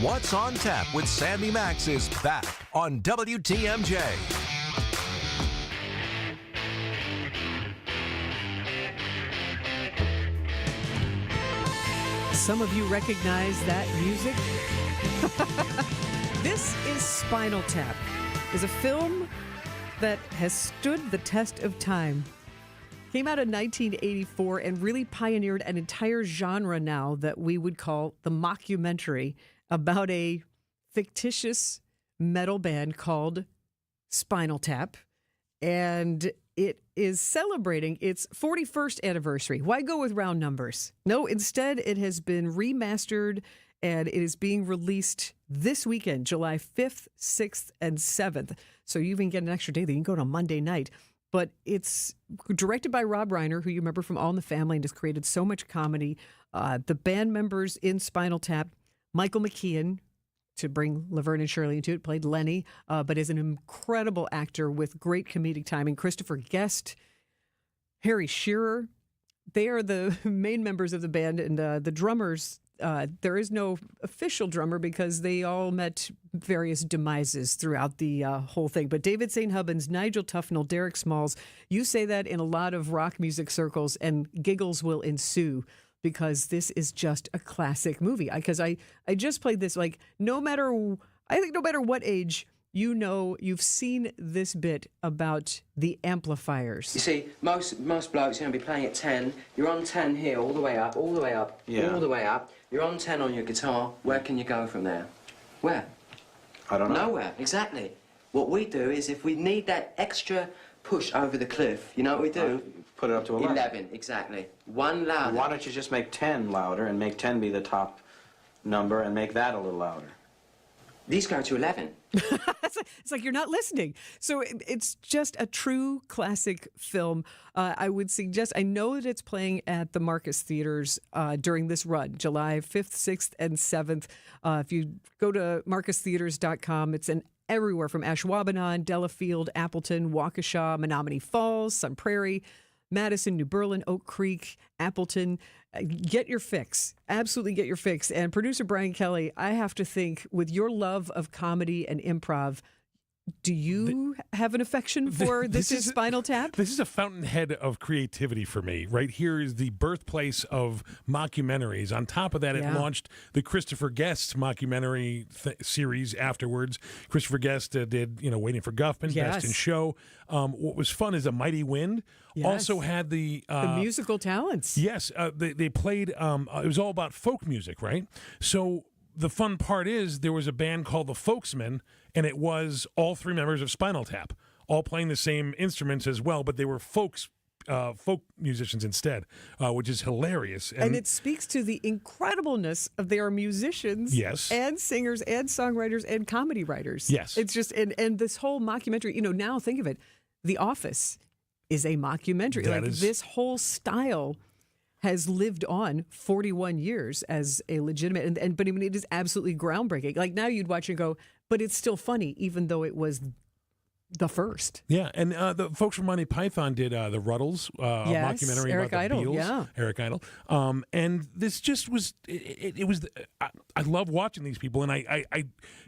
What's on Tap with Sandy Maxx is back on WTMJ.
Some of you recognize that music. This is Spinal Tap. It's a film that has stood the test of time. Came out in 1984 and really pioneered an entire genre now that we would call the mockumentary, about a fictitious metal band called Spinal Tap. And it is celebrating its 41st anniversary. Why go with round numbers? No, instead it has been remastered and it is being released this weekend, July 5th, 6th, and 7th. So you even get an extra day that you can go to Monday night. But it's directed by Rob Reiner, who you remember from All in the Family and has created so much comedy. The band members in Spinal Tap, Michael McKean, to bring Laverne and Shirley into it, played Lenny, but is an incredible actor with great comedic timing. Christopher Guest, Harry Shearer, they are the main members of the band, and the drummers, there is no official drummer because they all met various demises throughout the whole thing. But David St. Hubbins, Nigel Tufnell, Derek Smalls, you say that in a lot of rock music circles and giggles will ensue, because this is just a classic movie. Because I just played this, like, no matter what age, you know, you've seen this bit about the amplifiers.
You see, most blokes are going to be playing at 10. You're on 10 here, all the way up, all the way up, all the way up. You're on 10 on your guitar. Where can you go from there? Where?
I don't know.
Nowhere, exactly. What we do is, if we need that extra push over the cliff, you know what we do?
Put it up to 11.
11, exactly. One louder.
Why don't you just make 10 louder and make 10 be the top number and make that a little louder?
These go to 11.
It's like you're not listening. So it's just a true classic film. I would suggest, I know that it's playing at the Marcus Theaters during this run, July 5th, 6th, and 7th. If you go to marcustheaters.com, it's everywhere from Ashwaubenon, Delafield, Appleton, Waukesha, Menominee Falls, Sun Prairie, Madison, New Berlin, Oak Creek, Appleton. Get your fix. Absolutely get your fix. And producer Brian Kelly, I have to think, with your love of comedy and improv, do you have an affection for This is Spinal Tap?
This is a fountainhead of creativity for me. Right here is the birthplace of mockumentaries. On top of that, it launched the Christopher Guest mockumentary series afterwards. Christopher Guest did, Waiting for Guffman, Best in Show. What was fun is A Mighty Wind. Also had the
musical talents.
Yes, they played. It was all about folk music, right? So the fun part is there was a band called the Folksmen, and it was all three members of Spinal Tap, all playing the same instruments as well, but they were folk musicians instead, which is hilarious.
And it speaks to the incredibleness of they are musicians, and singers, and songwriters, and comedy writers.
Yes,
it's just and this whole mockumentary. Now think of it, The Office is a mockumentary. This whole style has lived on 41 years as a legitimate, but I mean, it is absolutely groundbreaking. Like now you'd watch and go, but it's still funny, even though it was the first.
Yeah, and the folks from Monty Python did the Ruddles mockumentary
Eric
about the
Idle,
Beatles. Eric Idle. And this just was, it was, I love watching these people, and I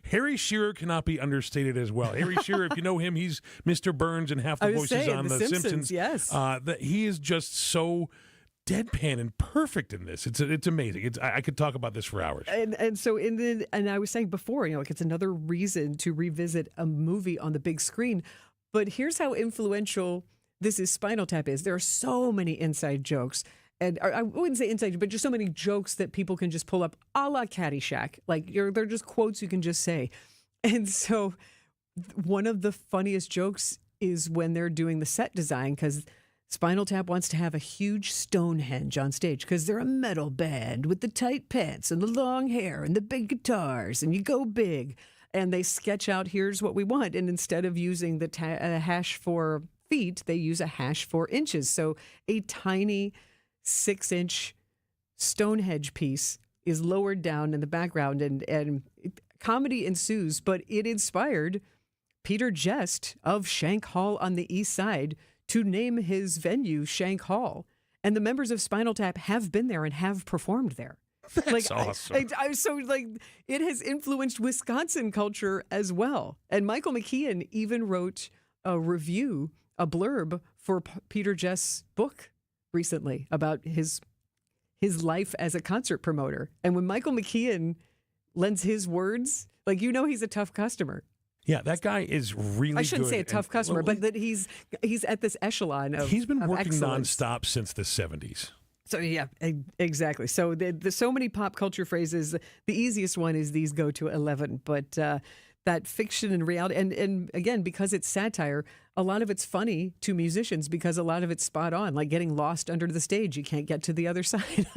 Harry Shearer cannot be understated as well. Harry Shearer, if you know him, he's Mr. Burns and half the voices on The Simpsons.
Yes.
He is just so deadpan and perfect in this. It's amazing. I could talk about this for hours.
And so and I was saying before, it's another reason to revisit a movie on the big screen. But here's how influential This is Spinal Tap is. There are so many inside jokes. And I wouldn't say inside, but just so many jokes that people can just pull up, a la Caddyshack. Like they're just quotes you can just say. And so one of the funniest jokes is when they're doing the set design, because Spinal Tap wants to have a huge Stonehenge on stage because they're a metal band with the tight pants and the long hair and the big guitars, and you go big. And they sketch out, here's what we want. And instead of using the hash for feet, they use a hash for inches. So a tiny 6-inch Stonehenge piece is lowered down in the background, and comedy ensues, but it inspired Peter Jest of Shank Hall on the East Side to name his venue Shank Hall. And the members of Spinal Tap have been there and have performed there.
That's awesome.
So it has influenced Wisconsin culture as well. And Michael McKeon even wrote a review, a blurb for Peter Jest's book recently about his life as a concert promoter. And when Michael McKeon lends his words, he's a tough customer.
Yeah, that guy is really good.
I shouldn't say a tough customer, but that he's at this echelon of
He's been working
excellence.
nonstop since the 70s.
So, yeah, exactly. So there's so many pop culture phrases. The easiest one is these go to 11. But that fiction and reality, and again, because it's satire, a lot of it's funny to musicians because a lot of it's spot on, like getting lost under the stage. You can't get to the other side.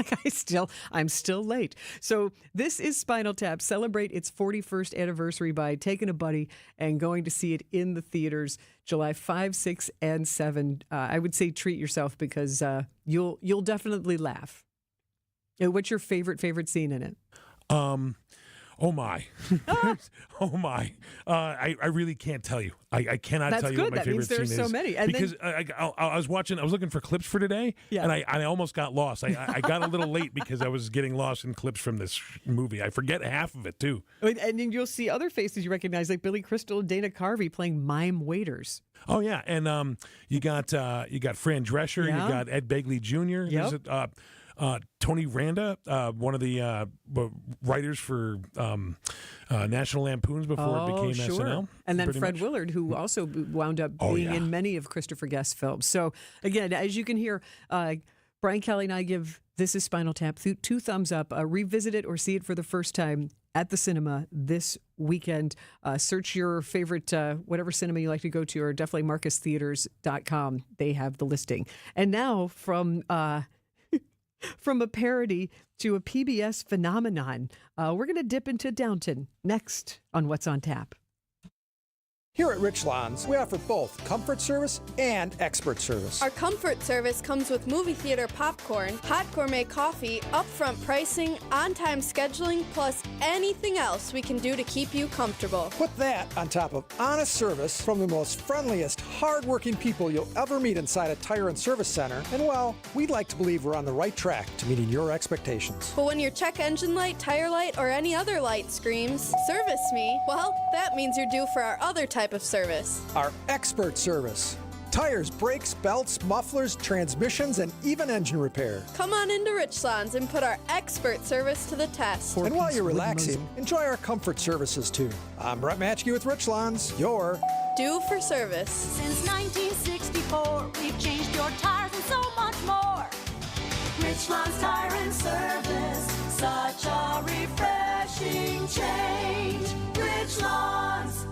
I'm still late. So this is Spinal Tap. Celebrate its 41st anniversary by taking a buddy and going to see it in the theaters July 5, 6, and 7. I would say treat yourself because you'll definitely laugh. What's your favorite scene in it?
Oh my. Oh my. I really can't tell you. I cannot tell you what my favorite scene is.
That's good. That means there's so many. And
because I was looking for clips for today, and I almost got lost. I got a little late because I was getting lost in clips from this movie. I forget half of it too.
And then you'll see other faces you recognize, like Billy Crystal and Dana Carvey playing mime waiters.
Oh yeah, and you got Fran Drescher, you got Ed Begley Jr.
Yep.
Tony Randa, one of the writers for National Lampoons before it became SNL.
And then Fred Willard, who also wound up being in many of Christopher Guest's films. So again, as you can hear, Brian Kelly and I give This Is Spinal Tap 2 thumbs up. Revisit it or see it for the first time at the cinema this weekend. Search your favorite, whatever cinema you like to go to, or definitely marcustheaters.com. They have the listing. And now from a parody to a PBS phenomenon, we're going to dip into Downton next on What's on Tap.
Here at Richlands, we offer both comfort service and expert service.
Our comfort service comes with movie theater popcorn, hot gourmet coffee, upfront pricing, on-time scheduling, plus anything else we can do to keep you comfortable.
Put that on top of honest service from the most friendliest, hard-working people you'll ever meet inside a tire and service center, and well, we'd like to believe we're on the right track to meeting your expectations.
But when your check engine light, tire light, or any other light screams, "Service me," well, that means you're due for our other type of service.
Our expert service. Tires, brakes, belts, mufflers, transmissions, and even engine repair.
Come on into Richlands and put our expert service to the test.
And while you're relaxing, enjoy our comfort services too. I'm Brett Matchke with Richlands, your
due for service.
Since 1964, we've changed your tires and so much more. Richlands Tire and Service, such a refreshing change. Richlands.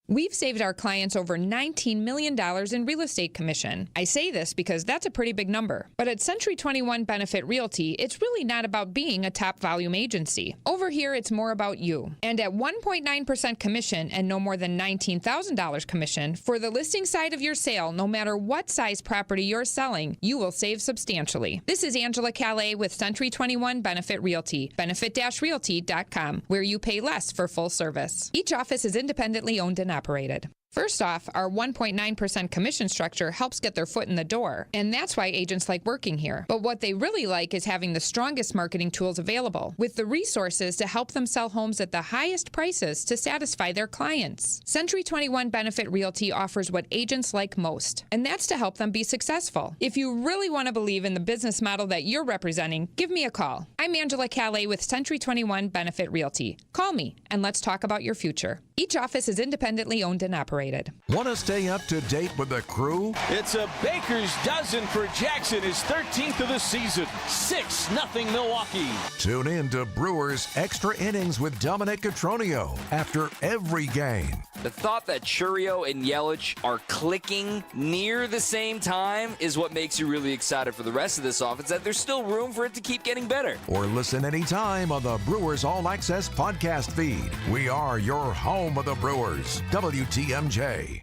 We've saved our clients over $19 million in real estate commission. I say this because that's a pretty big number. But at Century 21 Benefit Realty, it's really not about being a top volume agency. Over here, it's more about you. And at 1.9% commission and no more than $19,000 commission, for the listing side of your sale, no matter what size property you're selling, you will save substantially. This is Angela Calais with Century 21 Benefit Realty, benefit-realty.com, where you pay less for full service. Each office is independently owned and operated. First off, our 1.9% commission structure helps get their foot in the door, and that's why agents like working here. But what they really like is having the strongest marketing tools available, with the resources to help them sell homes at the highest prices to satisfy their clients. Century 21 Benefit Realty offers what agents like most, and that's to help them be successful. If you really want to believe in the business model that you're representing, give me a call. I'm Angela Calais with Century 21 Benefit Realty. Call me, and let's talk about your future. Each office is independently owned and operated.
Want to stay up to date with the crew?
It's a baker's dozen for Jackson, his 13th of the season. 6-0 Milwaukee.
Tune in to Brewers Extra Innings with Dominic Cotroneo after every game.
The thought that Churio and Yelich are clicking near the same time is what makes you really excited for the rest of this offense, that there's still room for it to keep getting better.
Or listen anytime on the Brewers All Access podcast feed. We are your home of the Brewers, WTMJ.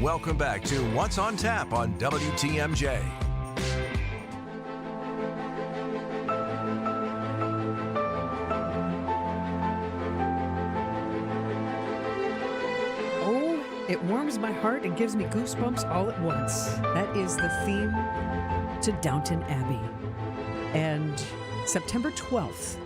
Welcome back to What's on Tap on WTMJ.
It warms my heart and gives me goosebumps all at once. That is the theme to Downton Abbey. And September 12th,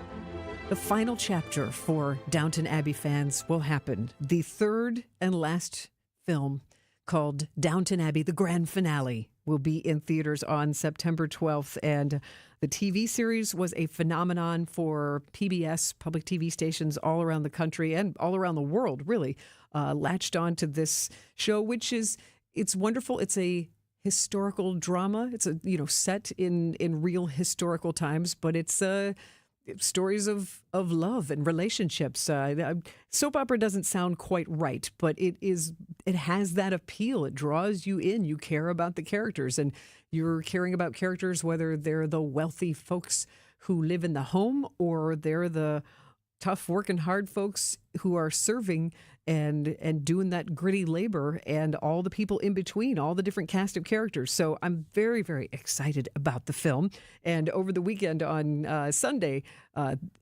the final chapter for Downton Abbey fans will happen. The third and last film, called Downton Abbey, the grand finale, will be in theaters on September 12th. And the TV series was a phenomenon for PBS, public TV stations all around the country and all around the world, really. Latched on to this show, which it's wonderful. It's a historical drama. It's set in real historical times, but it's stories of love and relationships. Soap opera doesn't sound quite right, but it has that appeal. It draws you in. You care about the characters, and you're caring about characters whether they're the wealthy folks who live in the home or they're the tough, working hard folks who are serving and doing that gritty labor, and all the people in between, all the different cast of characters. So I'm very, very excited about the film. And over the weekend on Sunday,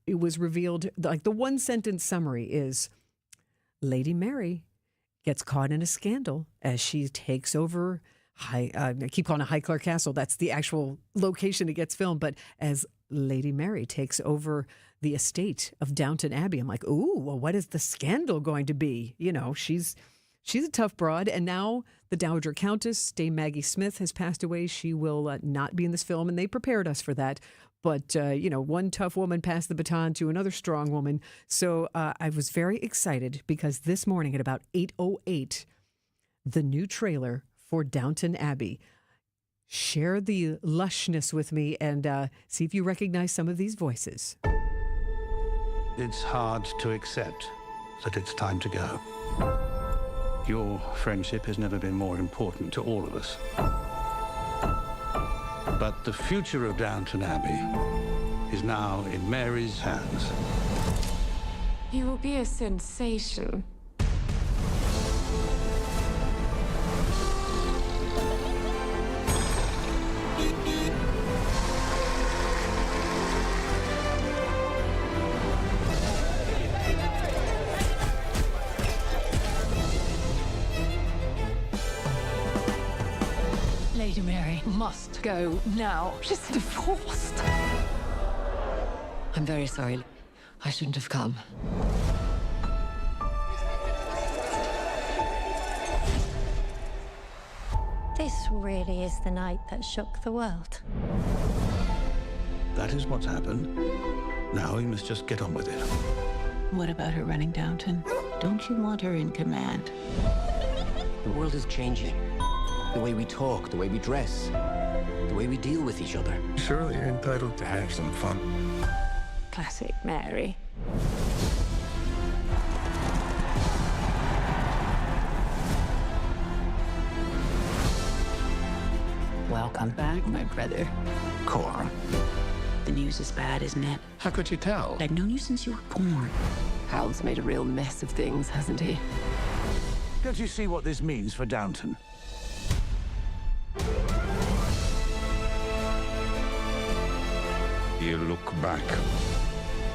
it was revealed, like the one sentence summary is, Lady Mary gets caught in a scandal as she takes over I keep calling it Highclere Castle. That's the actual location it gets filmed. But as Lady Mary takes over the estate of Downton Abbey, I'm like, ooh, well, what is the scandal going to be? You know, she's a tough broad. And now the Dowager Countess, Dame Maggie Smith, has passed away. She will not be in this film, and they prepared us for that. But, one tough woman passed the baton to another strong woman. So I was very excited because this morning at about 8:08, the new trailer for Downton Abbey. Share the lushness with me and see if you recognize some of these voices.
It's hard to accept that it's time to go. Your friendship has never been more important to all of us. But the future of Downton Abbey is now in Mary's hands.
You will be a sensation.
Lady Mary must go now. She's divorced. I'm very sorry. I shouldn't have come.
This really is the night that shook the world.
That is what's happened. Now you must just get on with it.
What about her running Downton? Don't you want her in command?
The world is changing. The way we talk, the way we dress, the way we deal with each other.
Surely you're entitled to have some fun.
Classic Mary. Welcome back, my brother.
Cora.
The news is bad, isn't it?
How could you tell?
I've known you since you were born. Hal's made a real mess of things, hasn't he?
Don't you see what this means for Downton? You look back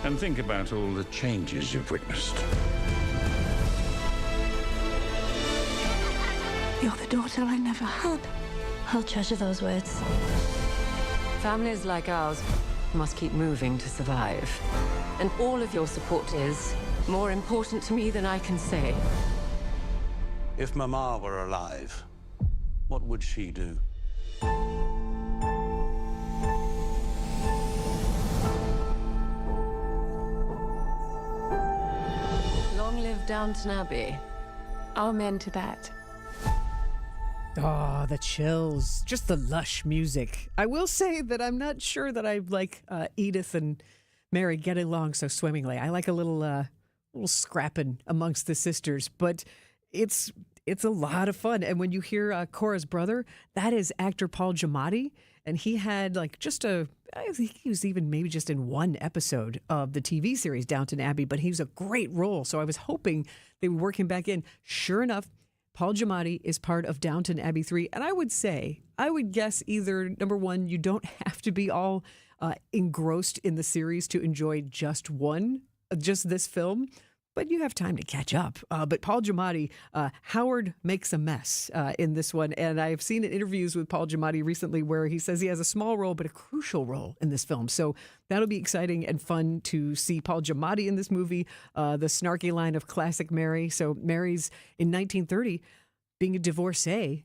and think about all the changes you've witnessed.
You're the daughter I never had.
I'll treasure those words.
Families like ours must keep moving to survive. And all of your support is more important to me than I can say.
If Mama were alive, what would she do?
Long live Downton Abbey. Amen to that.
Oh, the chills. Just the lush music. I will say that I'm not sure that I like Edith and Mary getting along so swimmingly. I like a little scrapping amongst the sisters. But it's a lot of fun. And when you hear Cora's brother, that is actor Paul Giamatti. And he had I think he was even maybe just in one episode of the TV series Downton Abbey, but he was a great role. So I was hoping they would work him back in. Sure enough, Paul Giamatti is part of Downton Abbey 3. And I would guess either, number one, you don't have to be all engrossed in the series to enjoy just this film, but you have time to catch up. But Paul Giamatti, Howard makes a mess in this one. And I've seen in interviews with Paul Giamatti recently where he says he has a small role, but a crucial role in this film. So that'll be exciting and fun to see Paul Giamatti in this movie. The snarky line of classic Mary. So Mary's in 1930 being a divorcee.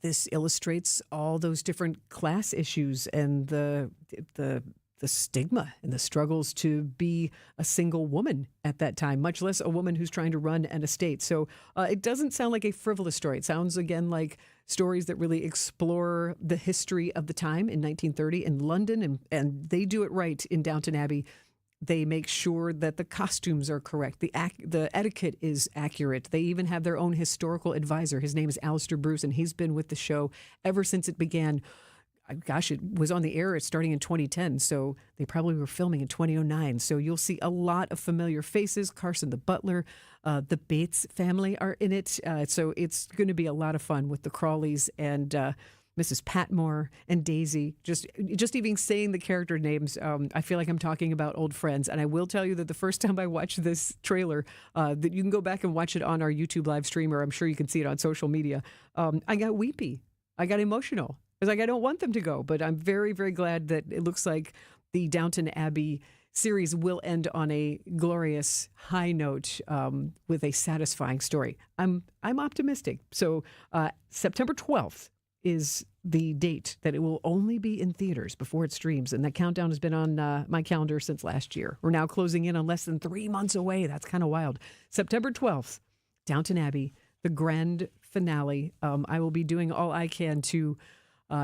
This illustrates all those different class issues and the stigma and the struggles to be a single woman at that time, much less a woman who's trying to run an estate. So it doesn't sound like a frivolous story. It sounds, again, like stories that really explore the history of the time in 1930 in London, and they do it right in Downton Abbey. They make sure that the costumes are correct. The etiquette is accurate. They even have their own historical advisor. His name is Alistair Bruce, and he's been with the show ever since it began. Gosh, it was on the air starting in 2010, so they probably were filming in 2009. So you'll see a lot of familiar faces. Carson the butler, the Bates family are in it. So it's going to be a lot of fun with the Crawleys and Mrs. Patmore and Daisy. Just even saying the character names, I feel like I'm talking about old friends. And I will tell you that the first time I watched this trailer, that you can go back and watch it on our YouTube live stream, or I'm sure you can see it on social media. I got weepy. I got emotional. I was like, I don't want them to go, but I'm very, very glad that it looks like the Downton Abbey series will end on a glorious high note with a satisfying story. I'm optimistic. So September 12th is the date that it will only be in theaters before it streams, and that countdown has been on my calendar since last year. We're now closing in on less than 3 months away. That's kind of wild. September 12th, Downton Abbey, the grand finale. I will be doing all I can to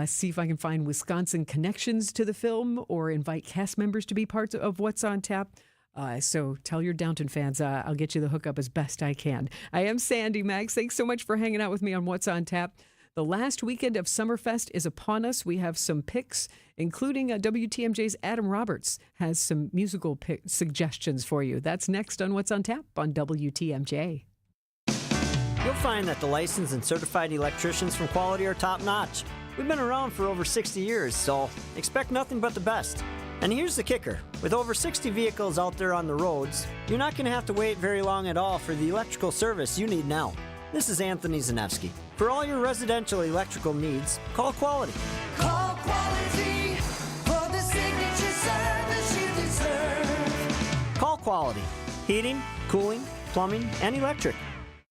see if I can find Wisconsin connections to the film or invite cast members to be parts of What's on Tap. So tell your Downton fans I'll get you the hookup as best I can. I am Sandy Maxx. Thanks so much for hanging out with me on What's on Tap. The last weekend of Summerfest is upon us. We have some picks, including WTMJ's Adam Roberts has some musical suggestions for you. That's next on What's on Tap on WTMJ.
You'll find that the licensed and certified electricians from Quality are top-notch. We've been around for over 60 years, so expect nothing but the best. And here's the kicker. With over 60 vehicles out there on the roads, you're not going to have to wait very long at all for the electrical service you need now. This is Anthony Zanevsky. For all your residential electrical needs, call Quality.
Call Quality for the signature service you deserve.
Call Quality. Heating, cooling, plumbing, and electric.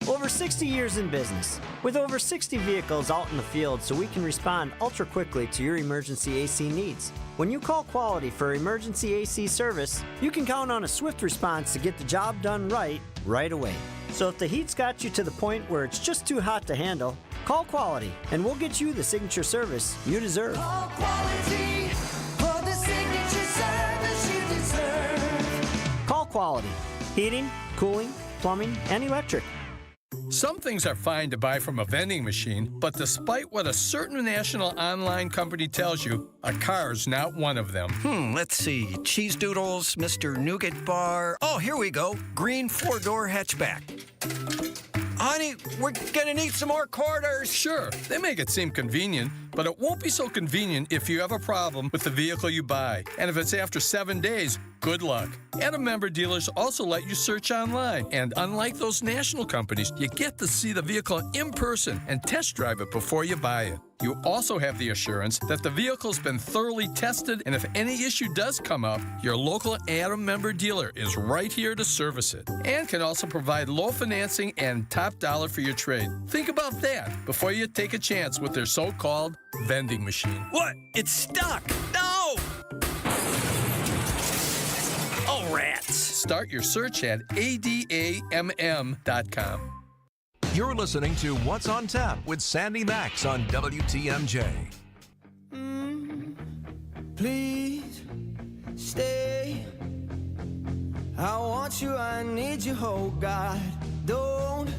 Over 60 years in business, with over 60 vehicles out in the field so we can respond ultra quickly to your emergency AC needs. When you call Quality for emergency AC service, you can count on a swift response to get the job done right away. So if the heat's got you to the point where it's just too hot to handle, call Quality and we'll get you the signature service you deserve.
Call Quality for the signature service you deserve.
Call Quality. Heating, cooling, plumbing, and electric.
Some things are fine to buy from a vending machine, but despite what a certain national online company tells you, a car's not one of them.
Let's see. Cheese Doodles, Mr. Nougat Bar. Oh, here we go. Green 4-door hatchback. Honey, we're gonna need some more quarters.
Sure, they make it seem convenient, but it won't be so convenient if you have a problem with the vehicle you buy. And if it's after 7 days, good luck. Adam member dealers also let you search online. And unlike those national companies, you get to see the vehicle in person and test drive it before you buy it. You also have the assurance that the vehicle's been thoroughly tested, and if any issue does come up, your local Adam member dealer is right here to service it, and can also provide low financing and top dollar for your trade. Think about that before you take a chance with their so-called vending machine.
What? It's stuck. No! Oh, rats.
Start your search at adamm.com.
You're listening to What's on Tap with Sandy Maxx on WTMJ.
Please stay. I want you, I need you, oh God. Don't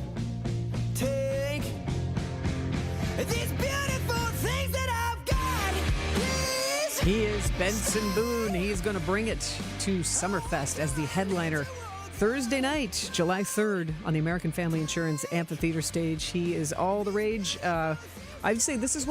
Benson Boone. He's going to bring it to Summerfest as the headliner Thursday night, July 3rd, on the American Family Insurance Amphitheater stage. He is all the rage. I'd say this is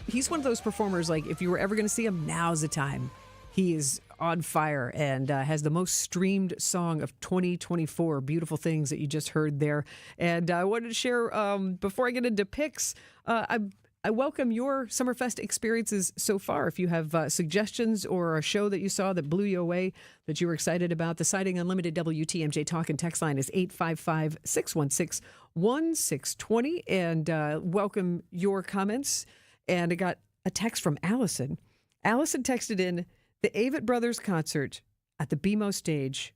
he's one of those performers, like, if you were ever going to see him, now's the time. He is on fire and has the most streamed song of 2024, Beautiful Things, that you just heard there. And I wanted to share, before I get into picks, I welcome your Summerfest experiences so far. If you have suggestions or a show that you saw that blew you away, that you were excited about, the Siding Unlimited WTMJ Talk and Text line is 855-616-1620. And welcome your comments. And I got a text from Allison. Allison texted in, the Avett Brothers concert at the BMO stage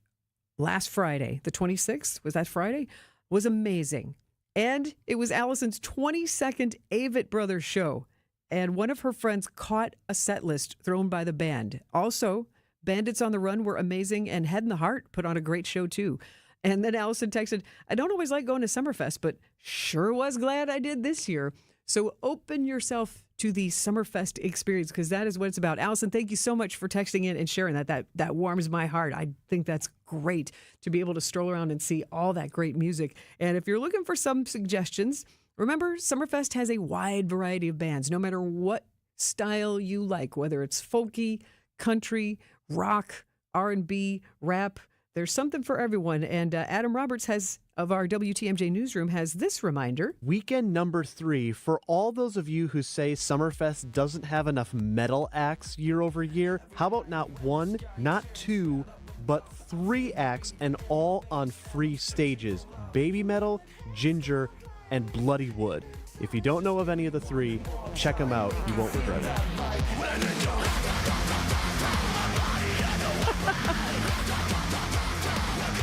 last Friday, the 26th, was that Friday? Was amazing. And it was Allison's 22nd Avett Brothers show. And one of her friends caught a set list thrown by the band. Also, Bandits on the Run were amazing, and Head in the Heart put on a great show too. And then Allison texted, I don't always like going to Summerfest, but sure was glad I did this year. So open yourself to the Summerfest experience, because that is what it's about. Allison, thank you so much for texting in and sharing that. That warms my heart. I think that's great to be able to stroll around and see all that great music. And if you're looking for some suggestions, remember, Summerfest has a wide variety of bands, no matter what style you like, whether it's folky, country, rock, R&B, rap. There's something for everyone. And Adam Roberts of our WTMJ newsroom has this reminder.
Weekend number 3, for all those of you who say Summerfest doesn't have enough metal acts year over year, how about not 1, not 2, but 3 acts, and all on free stages? Baby Metal, Ginger, and Bloody Wood. If you don't know of any of the 3, check them out. You won't regret it.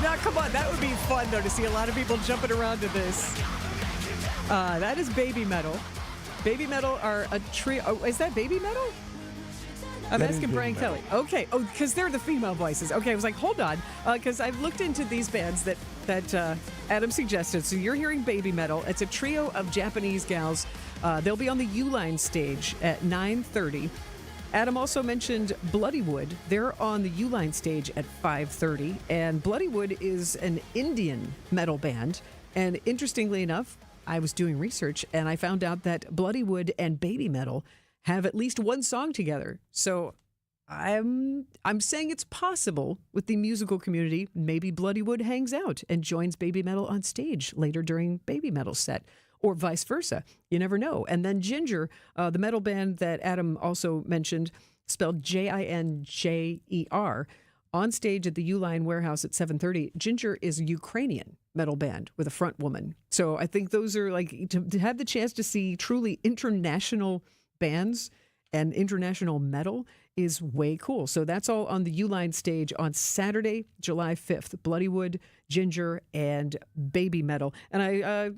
Now, come on, that would be fun, though, to see a lot of people jumping around to this. That is Baby Metal. Baby Metal are a trio. Oh, is that Baby Metal? I'm asking Brian Kelly. Okay. Oh, because they're the female voices. Okay, I was like, hold on. Because I've looked into these bands that Adam suggested. So you're hearing Baby Metal. It's a trio of Japanese gals. They'll be on the U-Line stage at 9:30. Adam also mentioned Bloody Wood. They're on the U-Line stage at 5:30. And Bloody Wood is an Indian metal band. And interestingly enough, I was doing research and I found out that Bloody Wood and Baby Metal have at least one song together. So I'm saying it's possible with the musical community. Maybe Bloody Wood hangs out and joins Baby Metal on stage later during Baby Metal's set, or vice versa. You never know. And then Ginger, the metal band that Adam also mentioned, spelled Jinjer, on stage at the U-Line warehouse at 7:30. Ginger is a Ukrainian metal band with a front woman. So I think those are like, to have the chance to see truly international bands and international metal is way cool. So that's all on the U-Line stage on Saturday, July 5th. Bloody Wood, Ginger, and Baby Metal. And I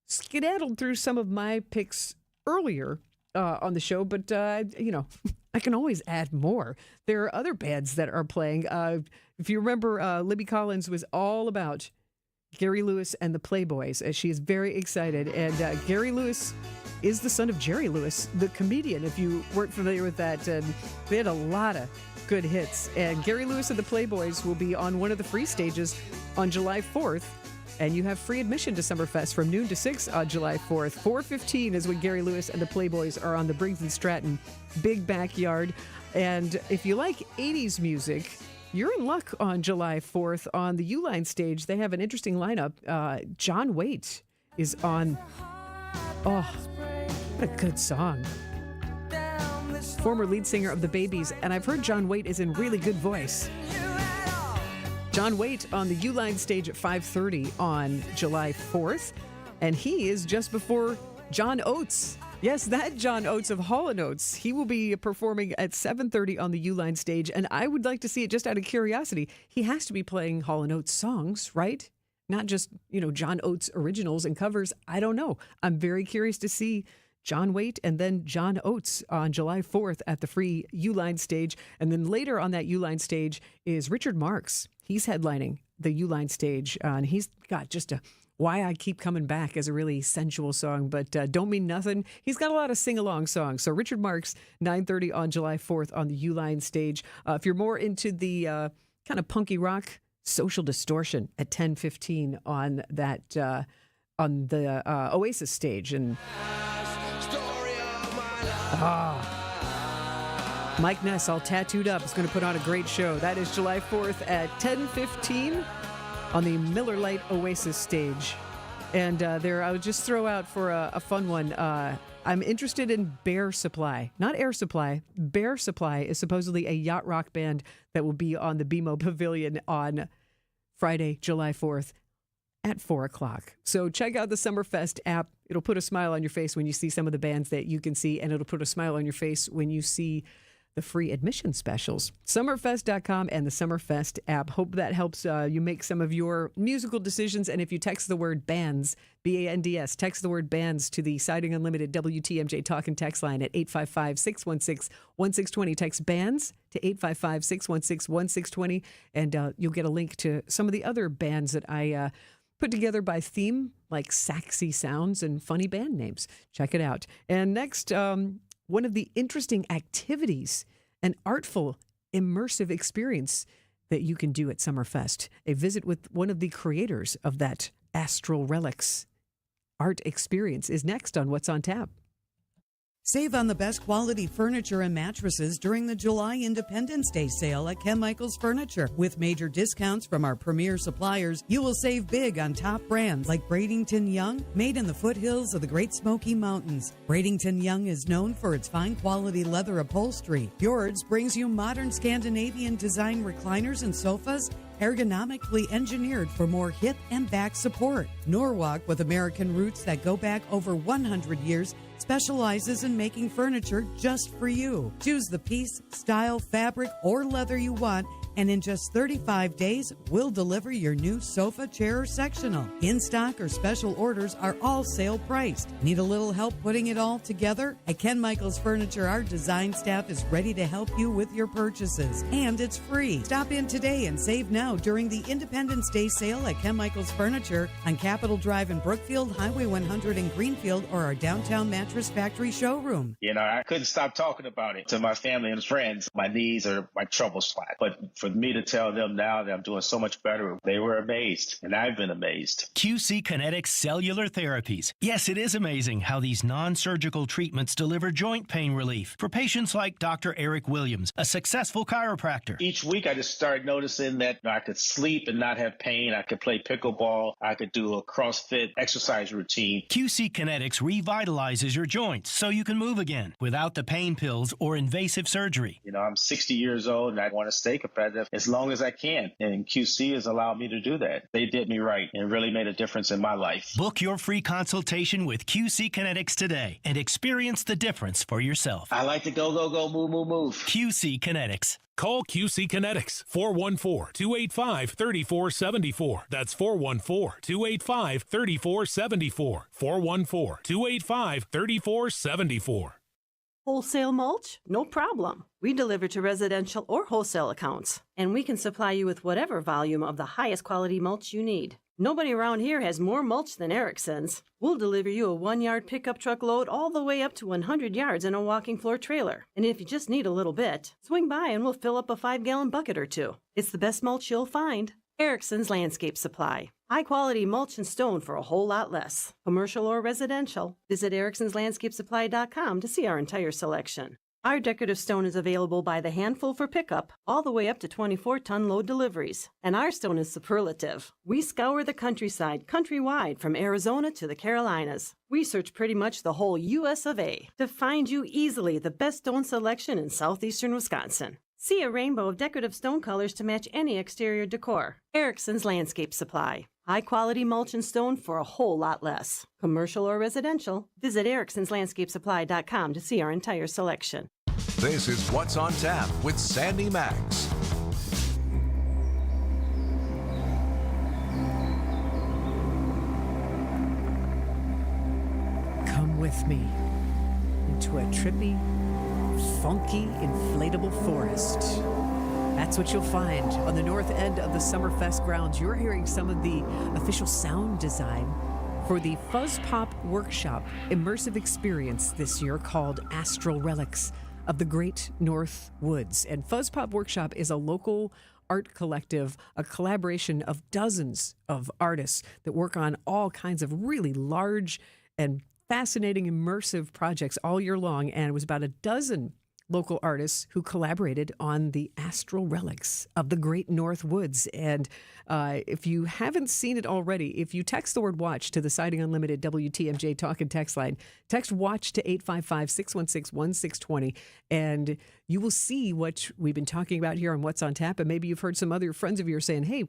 skedaddled through some of my picks earlier on the show, but, I can always add more. There are other bands that are playing. If you remember, Libby Collins was all about Gary Lewis and the Playboys, as she is very excited. And Gary Lewis is the son of Jerry Lewis, the comedian, if you weren't familiar with that. And they had a lot of good hits. And Gary Lewis and the Playboys will be on one of the free stages on July 4th. And you have free admission to Summerfest from noon to 6 on July 4th. 4:15 is when Gary Lewis and the Playboys are on the Briggs and Stratton Big Backyard. And if you like 80s music, you're in luck on July 4th. On the U-Line stage, they have an interesting lineup. John Waite is on. Oh, what a good song. Former lead singer of the Babies. And I've heard John Waite is in really good voice. John Waite on the U-Line stage at 5:30 on July 4th. And he is just before John Oates. Yes, that John Oates of Hall & Oates. He will be performing at 7:30 on the U-Line stage. And I would like to see it just out of curiosity. He has to be playing Hall & Oates songs, right? Not just, John Oates originals and covers. I don't know. I'm very curious to see John Waite and then John Oates on July 4th at the free U-Line stage. And then later on that U-Line stage is Richard Marx. He's headlining the U-Line stage, and he's got just a Why I Keep Coming Back is a really sensual song, but Don't Mean Nothing. He's got a lot of sing-along songs. So Richard Marx, 9:30 on July 4th on the Uline stage. If you're more into the kind of punky rock, Social Distortion at 10:15 on that on the Oasis stage. And Mike Ness, all tattooed up, is going to put on a great show. That is July 4th at 10:15 on the Miller Lite Oasis stage. And there, I would just throw out for a fun one, I'm interested in Bear Supply. Not Air Supply. Bear Supply is supposedly a yacht rock band that will be on the BMO Pavilion on Friday, July 4th at 4 o'clock. So check out the Summerfest app. It'll put a smile on your face when you see some of the bands that you can see, and it'll put a smile on your face when you see the free admission specials. Summerfest.com and the Summerfest app. Hope that helps you make some of your musical decisions. And if you text the word bands, BANDS, text the word bands to the Siding Unlimited WTMJ Talk and Text line at 855-616-1620. Text bands to 855-616-1620, and you'll get a link to some of the other bands that I put together by theme, like Saxy Sounds and funny band names. Check it out. And next, one of the interesting activities, an artful, immersive experience that you can do at Summerfest. A visit with one of the creators of that Astral Relics art experience is next on What's on Tap.
Save on the best quality furniture and mattresses during the July Independence Day sale at Ken Michaels Furniture. With major discounts from our premier suppliers, you will save big on top brands like Bradington Young, made in the foothills of the Great Smoky Mountains. Bradington Young is known for its fine quality leather upholstery. Fjords brings you modern Scandinavian design recliners and sofas, ergonomically engineered for more hip and back support. Norwalk, with American roots that go back over 100 years, specializes in making furniture just for you. Choose the piece, style, fabric, or leather you want, and in just 35 days, we'll deliver your new sofa, chair, or sectional. In stock or special orders are all sale priced. Need a little help putting it all together? At Ken Michaels Furniture, our design staff is ready to help you with your purchases, and it's free. Stop in today and save now during the Independence Day sale at Ken Michaels Furniture on Capitol Drive in Brookfield, Highway 100 in Greenfield, or our downtown Mattress Factory showroom.
You know, I couldn't stop talking about it to my family and friends. My knees are my trouble spot. But for me to tell them now that I'm doing so much better, they were amazed, and I've been amazed.
QC Kinetics Cellular Therapies. Yes, it is amazing how these non-surgical treatments deliver joint pain relief for patients like Dr. Eric Williams, a successful chiropractor.
Each week, I just started noticing that I could sleep and not have pain. I could play pickleball. I could do a CrossFit exercise routine.
QC Kinetics revitalizes your joints so you can move again without the pain pills or invasive surgery.
You know, I'm 60 years old, and I want to stay competitive as long as I can. And QC has allowed me to do that. They did me right and really made a difference in my life.
Book your free consultation with QC Kinetics today and experience the difference for yourself.
I like to go, move, move, move.
QC Kinetics.
Call QC Kinetics, 414-285-3474. That's 414-285-3474. 414-285-3474.
Wholesale mulch? No problem. We deliver to residential or wholesale accounts, and we can supply you with whatever volume of the highest quality mulch you need. Nobody around here has more mulch than Erickson's. We'll deliver you a 1-yard pickup truck load all the way up to 100 yards in a walking floor trailer. And if you just need a little bit, swing by and we'll fill up a 5-gallon bucket or two. It's the best mulch you'll find. Erickson's Landscape Supply. High-quality mulch and stone for a whole lot less. Commercial or residential. Visit ericksonslandscapesupply.com to see our entire selection. Our decorative stone is available by the handful for pickup, all the way up to 24-ton load deliveries. And our stone is superlative. We scour the countryside, countrywide, from Arizona to the Carolinas. We search pretty much the whole U.S. of A. to find you easily the best stone selection in southeastern Wisconsin. See a rainbow of decorative stone colors to match any exterior decor. Erickson's Landscape Supply. High-quality mulch and stone for a whole lot less. Commercial or residential, visit ericksonslandscapesupply.com to see our entire selection.
This is What's on Tap with Sandy Maxx.
Come with me into a trippy, funky, inflatable forest. That's what you'll find on the north end of the Summerfest grounds. You're hearing some of the official sound design for the Fuzz Pop Workshop immersive experience this year called Astral Relics of the Great North Woods. And Fuzz Pop Workshop is a local art collective, a collaboration of dozens of artists that work on all kinds of really large and fascinating immersive projects all year long. And it was about a dozen local artists who collaborated on the Astral Relics of the Great North Woods. And if you haven't seen it already, if you text the word watch to the Siding Unlimited WTMJ talk and text line, text watch to 855-616-1620, and you will see what we've been talking about here on What's on Tap. And maybe you've heard some other friends of yours saying, hey,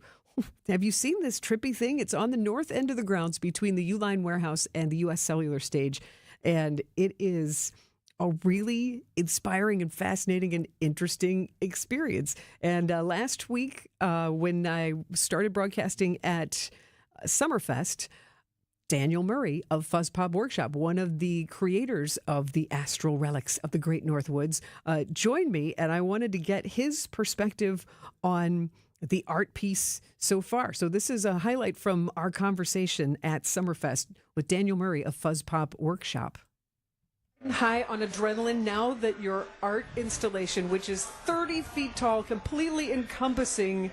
have you seen this trippy thing? It's on the north end of the grounds between the Uline Warehouse and the U.S. Cellular Stage. And it is a really inspiring and fascinating and interesting experience. And last week, when I started broadcasting at Summerfest, Daniel Murray of Fuzz Pop Workshop, one of the creators of the Astral Relics of the Great North Woods, joined me, and I wanted to get his perspective on the art piece so far. So this is a highlight from our conversation at Summerfest with Daniel Murray of Fuzz Pop Workshop. High on adrenaline now that your art installation, which is 30 feet tall, completely encompassing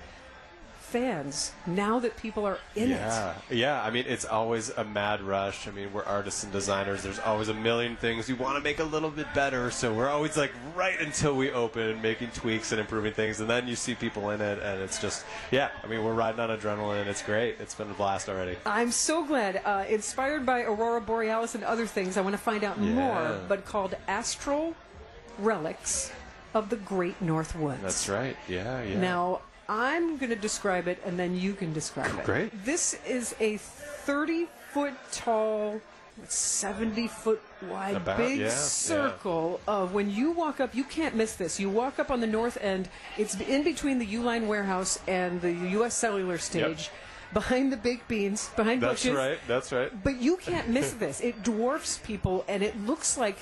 fans, now that people are in it.
Yeah, I mean, it's always a mad rush. I mean, we're artists and designers. There's always a million things we want to make a little bit better, so we're always like right until we open, making tweaks and improving things, and then you see people in it, and it's just, I mean, we're riding on adrenaline. It's great. It's been a blast already.
I'm so glad. Inspired by Aurora Borealis and other things, I want to find out more, but called Astral Relics of the Great North Woods.
That's right. Yeah.
Now, I'm going to describe it, and then you can describe it.
Great.
This is a 30-foot tall, 70-foot wide, big circle of when you walk up, you can't miss this. You walk up on the north end. It's in between the Uline Warehouse and the U.S. Cellular Stage. Behind the baked beans, behind bushes.
That's right.
But you can't miss this. It dwarfs people, and it looks like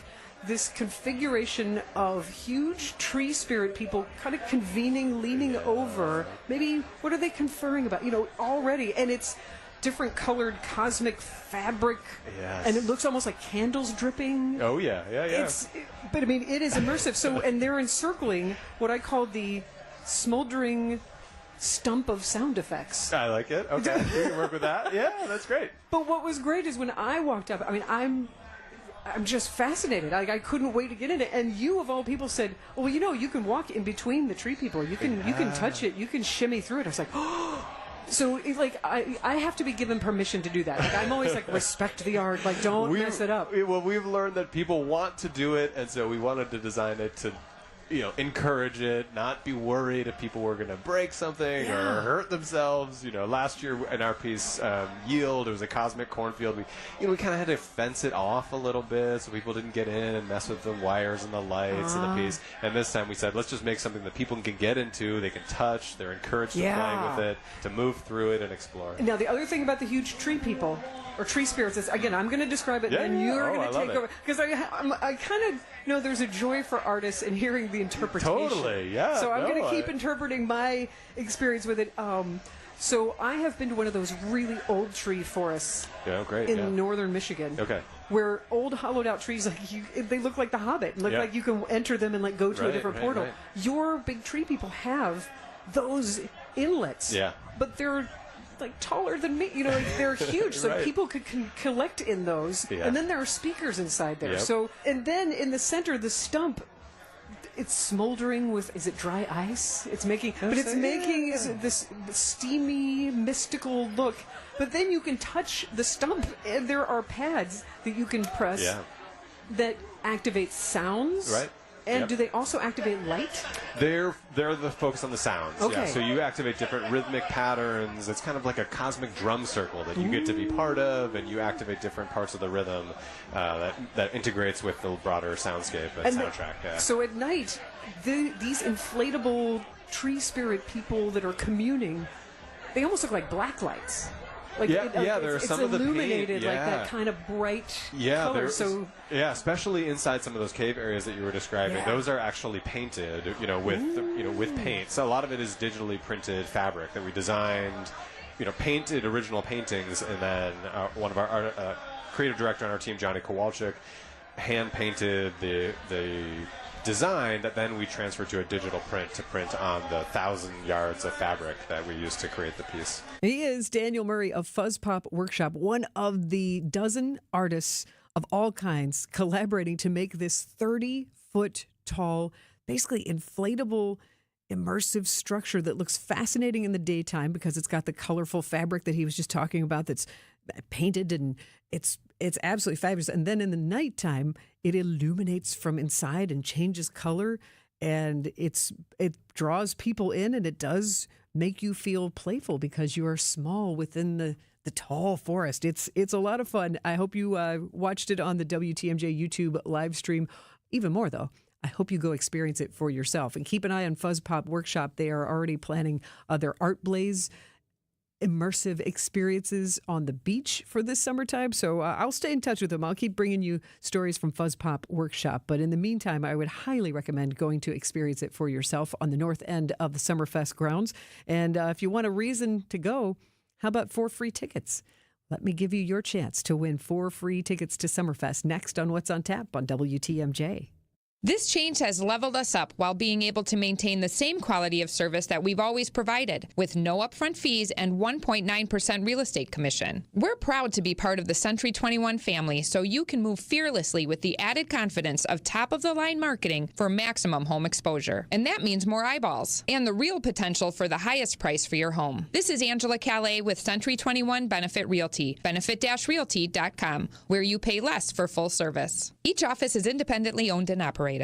this configuration of huge tree spirit people kind of convening, leaning over. Maybe, what are they conferring about? Already. And it's different colored cosmic fabric.
Yes.
And it looks almost like candles dripping.
Oh, yeah.
But, I mean, it is immersive. So, and they're encircling what I call the smoldering stump of sound effects.
I like it. Okay. We can work with that. Yeah, that's great.
But what was great is when I walked up, I mean, I'm just fascinated. I couldn't wait to get in it. And you, of all people, said, well, you can walk in between the tree people. You can touch it. You can shimmy through it. I was like, oh. So, I have to be given permission to do that. I'm always like, respect the art. Don't mess it up.
Well, we've learned that people want to do it, and so we wanted to design it to encourage it, not be worried if people were going to break something or hurt themselves. Last year in our piece, Yield, it was a cosmic cornfield. We kind of had to fence it off a little bit so people didn't get in and mess with the wires and the lights in the piece. And this time we said, let's just make something that people can get into, they can touch, they're encouraged to play with it, to move through it and explore.
Now, the other thing about the huge tree people, or tree spirits, is, again, I'm going to describe it, and you're going to take over. Because I kind of know there's a joy for artists in hearing the interpretation.
Totally, yeah.
So I'm going to keep interpreting my experience with it. So I have been to one of those really old tree forests in northern Michigan.
Okay.
Where old hollowed-out trees, they look like The Hobbit. Look like you can enter them and go to a different portal.
Right.
Your big tree people have those inlets.
Yeah.
But they're taller than me, they're huge, so people could collect in those, and then there are speakers inside there. So, and then in the center, the stump, it's smoldering with, is it dry ice? It's making, making this steamy, mystical look. But then you can touch the stump, and there are pads that you can press that activate sounds.
Right.
And do they also activate light?
They're the focus on the sounds.
Okay.
Yeah. So you activate different rhythmic patterns. It's kind of like a cosmic drum circle that you get to be part of, and you activate different parts of the rhythm that integrates with the broader soundscape and soundtrack.
So at night, these inflatable tree spirit people that are communing, they almost look like black lights. Like
there are some of the paint.
illuminated, like that kind of bright color.
Especially inside some of those cave areas that you were describing.
Yeah.
Those are actually painted, with paint. So a lot of it is digitally printed fabric that we designed, painted original paintings, and then one of our creative director on our team, Johnny Kowalczyk, hand painted the design that then we transferred to a digital print to print on the 1,000 yards of fabric that we used to create the piece.
He is Daniel Murray of Fuzz Pop Workshop, one of the dozen artists of all kinds collaborating to make this 30-foot tall, basically inflatable, immersive structure that looks fascinating in the daytime because it's got the colorful fabric that he was just talking about that's painted, and it's absolutely fabulous. And then in the nighttime, it illuminates from inside and changes color, and it draws people in, and it does make you feel playful because you are small within the tall forest. It's a lot of fun. I hope you watched it on the WTMJ YouTube live stream. Even more, though, I hope you go experience it for yourself. And keep an eye on Fuzz Pop Workshop. They are already planning their Art Blaze immersive experiences on the beach for this summertime. So I'll stay in touch with them. I'll keep bringing you stories from Fuzz Pop Workshop. But in the meantime, I would highly recommend going to experience it for yourself on the north end of the Summerfest grounds. And if you want a reason to go, how about 4 free tickets? Let me give you your chance to win 4 free tickets to Summerfest next on What's on Tap on WTMJ.
This change has leveled us up while being able to maintain the same quality of service that we've always provided, with no upfront fees and 1.9% real estate commission. We're proud to be part of the Century 21 family, so you can move fearlessly with the added confidence of top-of-the-line marketing for maximum home exposure. And that means more eyeballs and the real potential for the highest price for your home. This is Angela Calais with Century 21 Benefit Realty, benefit-realty.com, where you pay less for full service. Each office is independently owned and operated.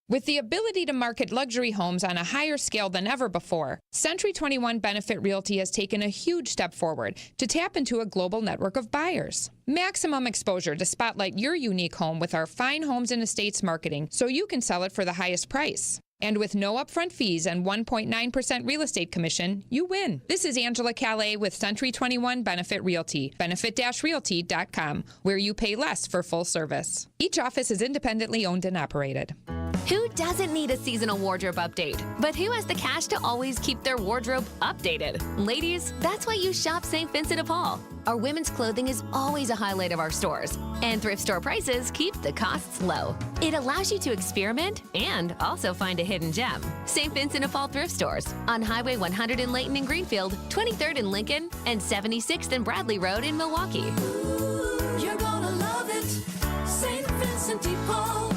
With the ability to market luxury homes on a higher scale than ever before, Century 21 Benefit Realty has taken a huge step forward to tap into a global network of buyers. Maximum exposure to spotlight your unique home with our fine homes and estates marketing so you can sell it for the highest price. And with no upfront fees and 1.9% real estate commission, you win. This is Angela Calais with Century 21 Benefit Realty, benefit-realty.com, where you pay less for full service. Each office is independently owned and operated.
Who doesn't need a seasonal wardrobe update? But who has the cash to always keep their wardrobe updated? Ladies, that's why you shop St. Vincent de Paul. Our women's clothing is always a highlight of our stores, and thrift store prices keep the costs low. It allows you to experiment and also find a hidden gem. St. Vincent de Paul thrift stores on Highway 100 in Layton and Greenfield, 23rd in Lincoln, and 76th and Bradley Road in Milwaukee.
You're gonna love it, St. Vincent de Paul.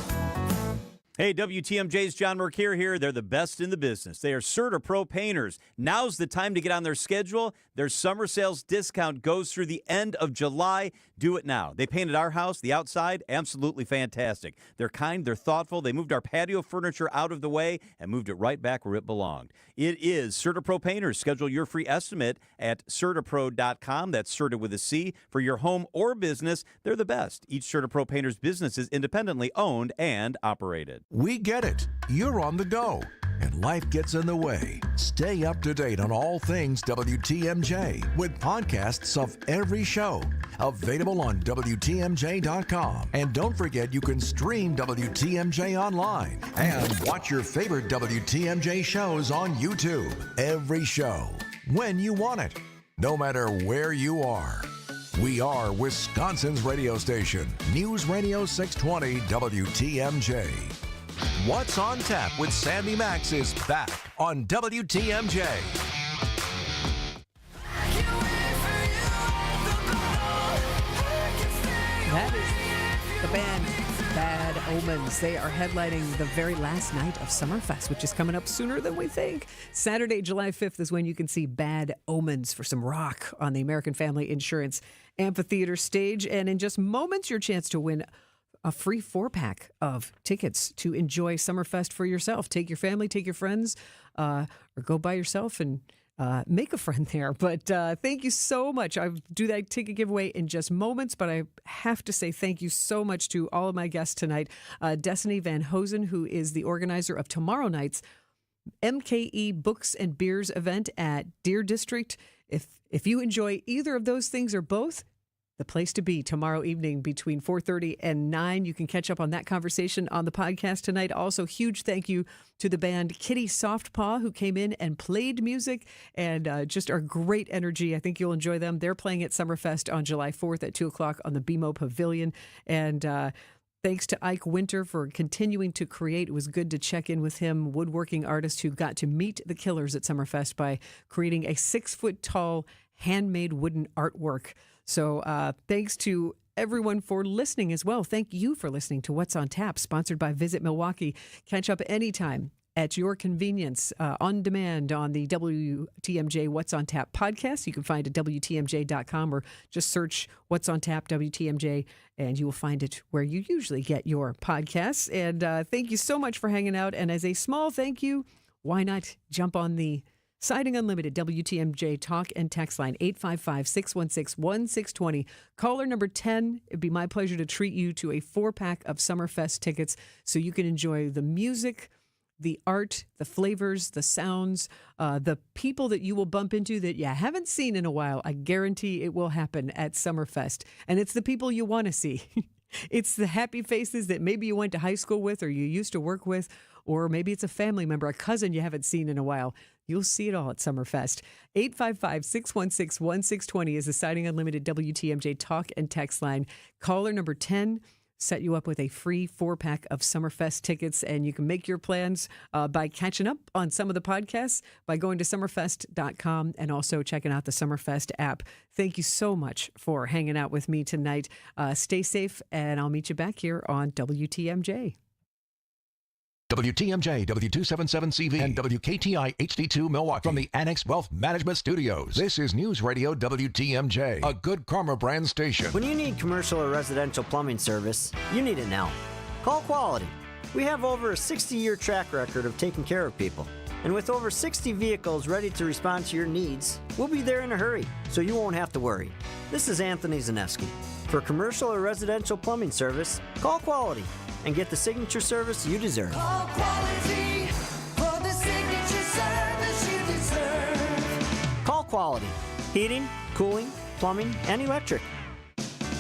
Hey, WTMJ's John Mercure here. They're the best in the business. They are CertaPro painters. Now's the time to get on their schedule. Their summer sales discount goes through the end of July. Do it now. They painted our house, the outside, absolutely fantastic. They're kind, they're thoughtful. They moved our patio furniture out of the way and moved it right back where it belonged. It is CertaPro painters. Schedule your free estimate at CertaPro.com. That's Certa with a C. For your home or business, they're the best. Each CertaPro painter's business is independently owned and operated.
We get it. You're on the go, and life gets in the way. Stay up to date on all things WTMJ with podcasts of every show. Available on WTMJ.com. And don't forget you can stream WTMJ online and watch your favorite WTMJ shows on YouTube. Every show, when you want it, no matter where you are. We are Wisconsin's radio station, News Radio 620 WTMJ. What's on Tap with Sandy Maxx is back on WTMJ.
That is the band Bad Omens. They are headlining the very last night of Summerfest, which is coming up sooner than we think. Saturday, July 5th is when you can see Bad Omens for some rock on the American Family Insurance Amphitheater stage. And in just moments, your chance to win a free 4-pack of tickets to enjoy Summerfest for yourself. Take your family, take your friends, or go by yourself and make a friend there. But thank you so much. I'll do that ticket giveaway in just moments, but I have to say thank you so much to all of my guests tonight. Destiny Van Hosen, who is the organizer of tomorrow night's MKE Books and Beers event at Deer District If you enjoy either of those things or both, the place to be tomorrow evening between 4:30 and 9. You can catch up on that conversation on the podcast tonight. Also, huge thank you to the band Kitty Softpaw, who came in and played music and just are great energy. I think you'll enjoy them. They're playing at Summerfest on July 4th at 2 o'clock on the BMO Pavilion. And thanks to Ike Winter for continuing to create. It was good to check in with him, woodworking artist who got to meet the Killers at Summerfest by creating a 6-foot-tall handmade wooden artwork. So thanks to everyone for listening as well. Thank you for listening to What's on Tap, sponsored by Visit Milwaukee. Catch up anytime at your convenience, on demand on the WTMJ What's on Tap podcast. You can find it at WTMJ.com or just search What's on Tap WTMJ, and you will find it where you usually get your podcasts. And thank you so much for hanging out. And as a small thank you, why not jump on the Siding Unlimited WTMJ talk and text line 855-616-1620. Caller number 10. It'd be my pleasure to treat you to a 4-pack of Summerfest tickets so you can enjoy the music, the art, the flavors, the sounds, the people that you will bump into that you haven't seen in a while. I guarantee it will happen at Summerfest. And it's the people you want to see. It's the happy faces that maybe you went to high school with or you used to work with, or maybe it's a family member, a cousin you haven't seen in a while. You'll see it all at Summerfest. 855-616-1620 is the Siding Unlimited WTMJ talk and text line. Caller number 10 set you up with a free 4-pack of Summerfest tickets, and you can make your plans by catching up on some of the podcasts by going to summerfest.com and also checking out the Summerfest app. Thank you so much for hanging out with me tonight. Stay safe, and I'll meet you back here on WTMJ.
WTMJ, W277CV, and WKTI HD2 Milwaukee from the Annex Wealth Management Studios. This is News Radio WTMJ, a good karma brand station.
When you need commercial or residential plumbing service, you need it now. Call Quality. We have over a 60-year track record of taking care of people. And with over 60 vehicles ready to respond to your needs, we'll be there in a hurry, so you won't have to worry. This is Anthony Zaneski. For commercial or residential plumbing service, call Quality and get the signature service you deserve.
Call Quality for the signature service you deserve.
Call Quality. Heating, cooling, plumbing, and electric.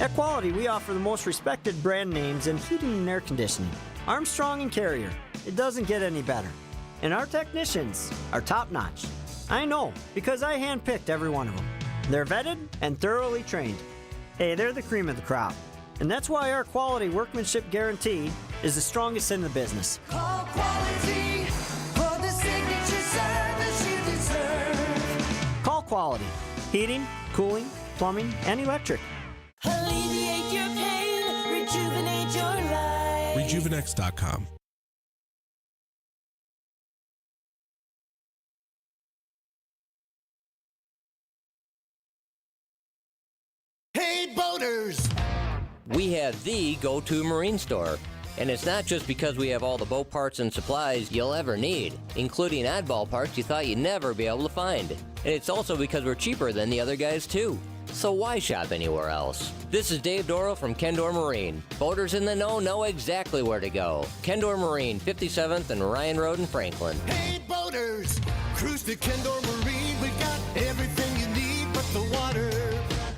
At Quality, we offer the most respected brand names in heating and air conditioning. Armstrong and Carrier. It doesn't get any better. And our technicians are top-notch. I know, because I handpicked every one of them. They're vetted and thoroughly trained. Hey, they're the cream of the crop. And that's why our quality workmanship guarantee is the strongest in the business.
Call Quality for the signature service you deserve.
Call Quality. Heating, cooling, plumbing, and electric.
Alleviate your pain, rejuvenate your life.
Rejuvenex.com.
Hey, boaters!
We have the go-to marine store. And it's not just because we have all the boat parts and supplies you'll ever need, including oddball parts you thought you'd never be able to find. And it's also because we're cheaper than the other guys, too. So why shop anywhere else? This is Dave Dorrell from Kendor Marine. Boaters in the know exactly where to go. Kendor Marine, 57th and Ryan Road in Franklin.
Hey, boaters! Cruise to Kendor Marine. We got everything you need but the water.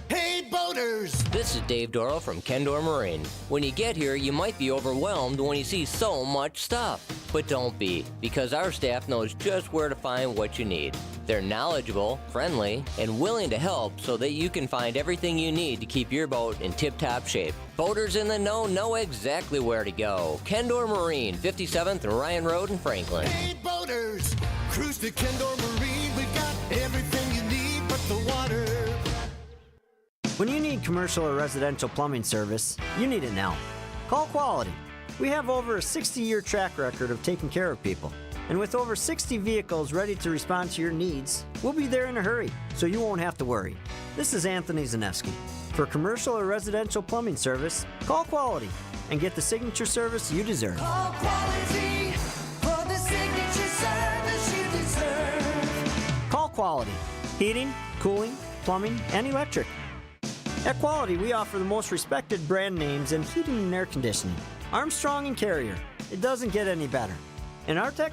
Hey, boaters!
This is Dave Dorrell from Kendor Marine. When you get here, you might be overwhelmed when you see so much stuff. But don't be, because our staff knows just where to find what you need. They're knowledgeable, friendly, and willing to help so that you can find everything you need to keep your boat in tip-top shape. Boaters in the know exactly where to go. Kendor Marine, 57th and Ryan Road in Franklin.
Hey, boaters! Cruise to Kendor Marine. We got everything you need but the water.
When you need commercial or residential plumbing service, you need it now. Call Quality. We have over a 60-year track record of taking care of people. And with over 60 vehicles ready to respond to your needs, we'll be there in a hurry, so you won't have to worry. This is Anthony Zaneski. For commercial or residential plumbing service, call Quality and get the signature service you deserve.
Call Quality for the signature service you deserve.
Call Quality. Heating, cooling, plumbing, and electric. At Quality, we offer the most respected brand names in heating and air conditioning. Armstrong and Carrier. It doesn't get any better. And our tech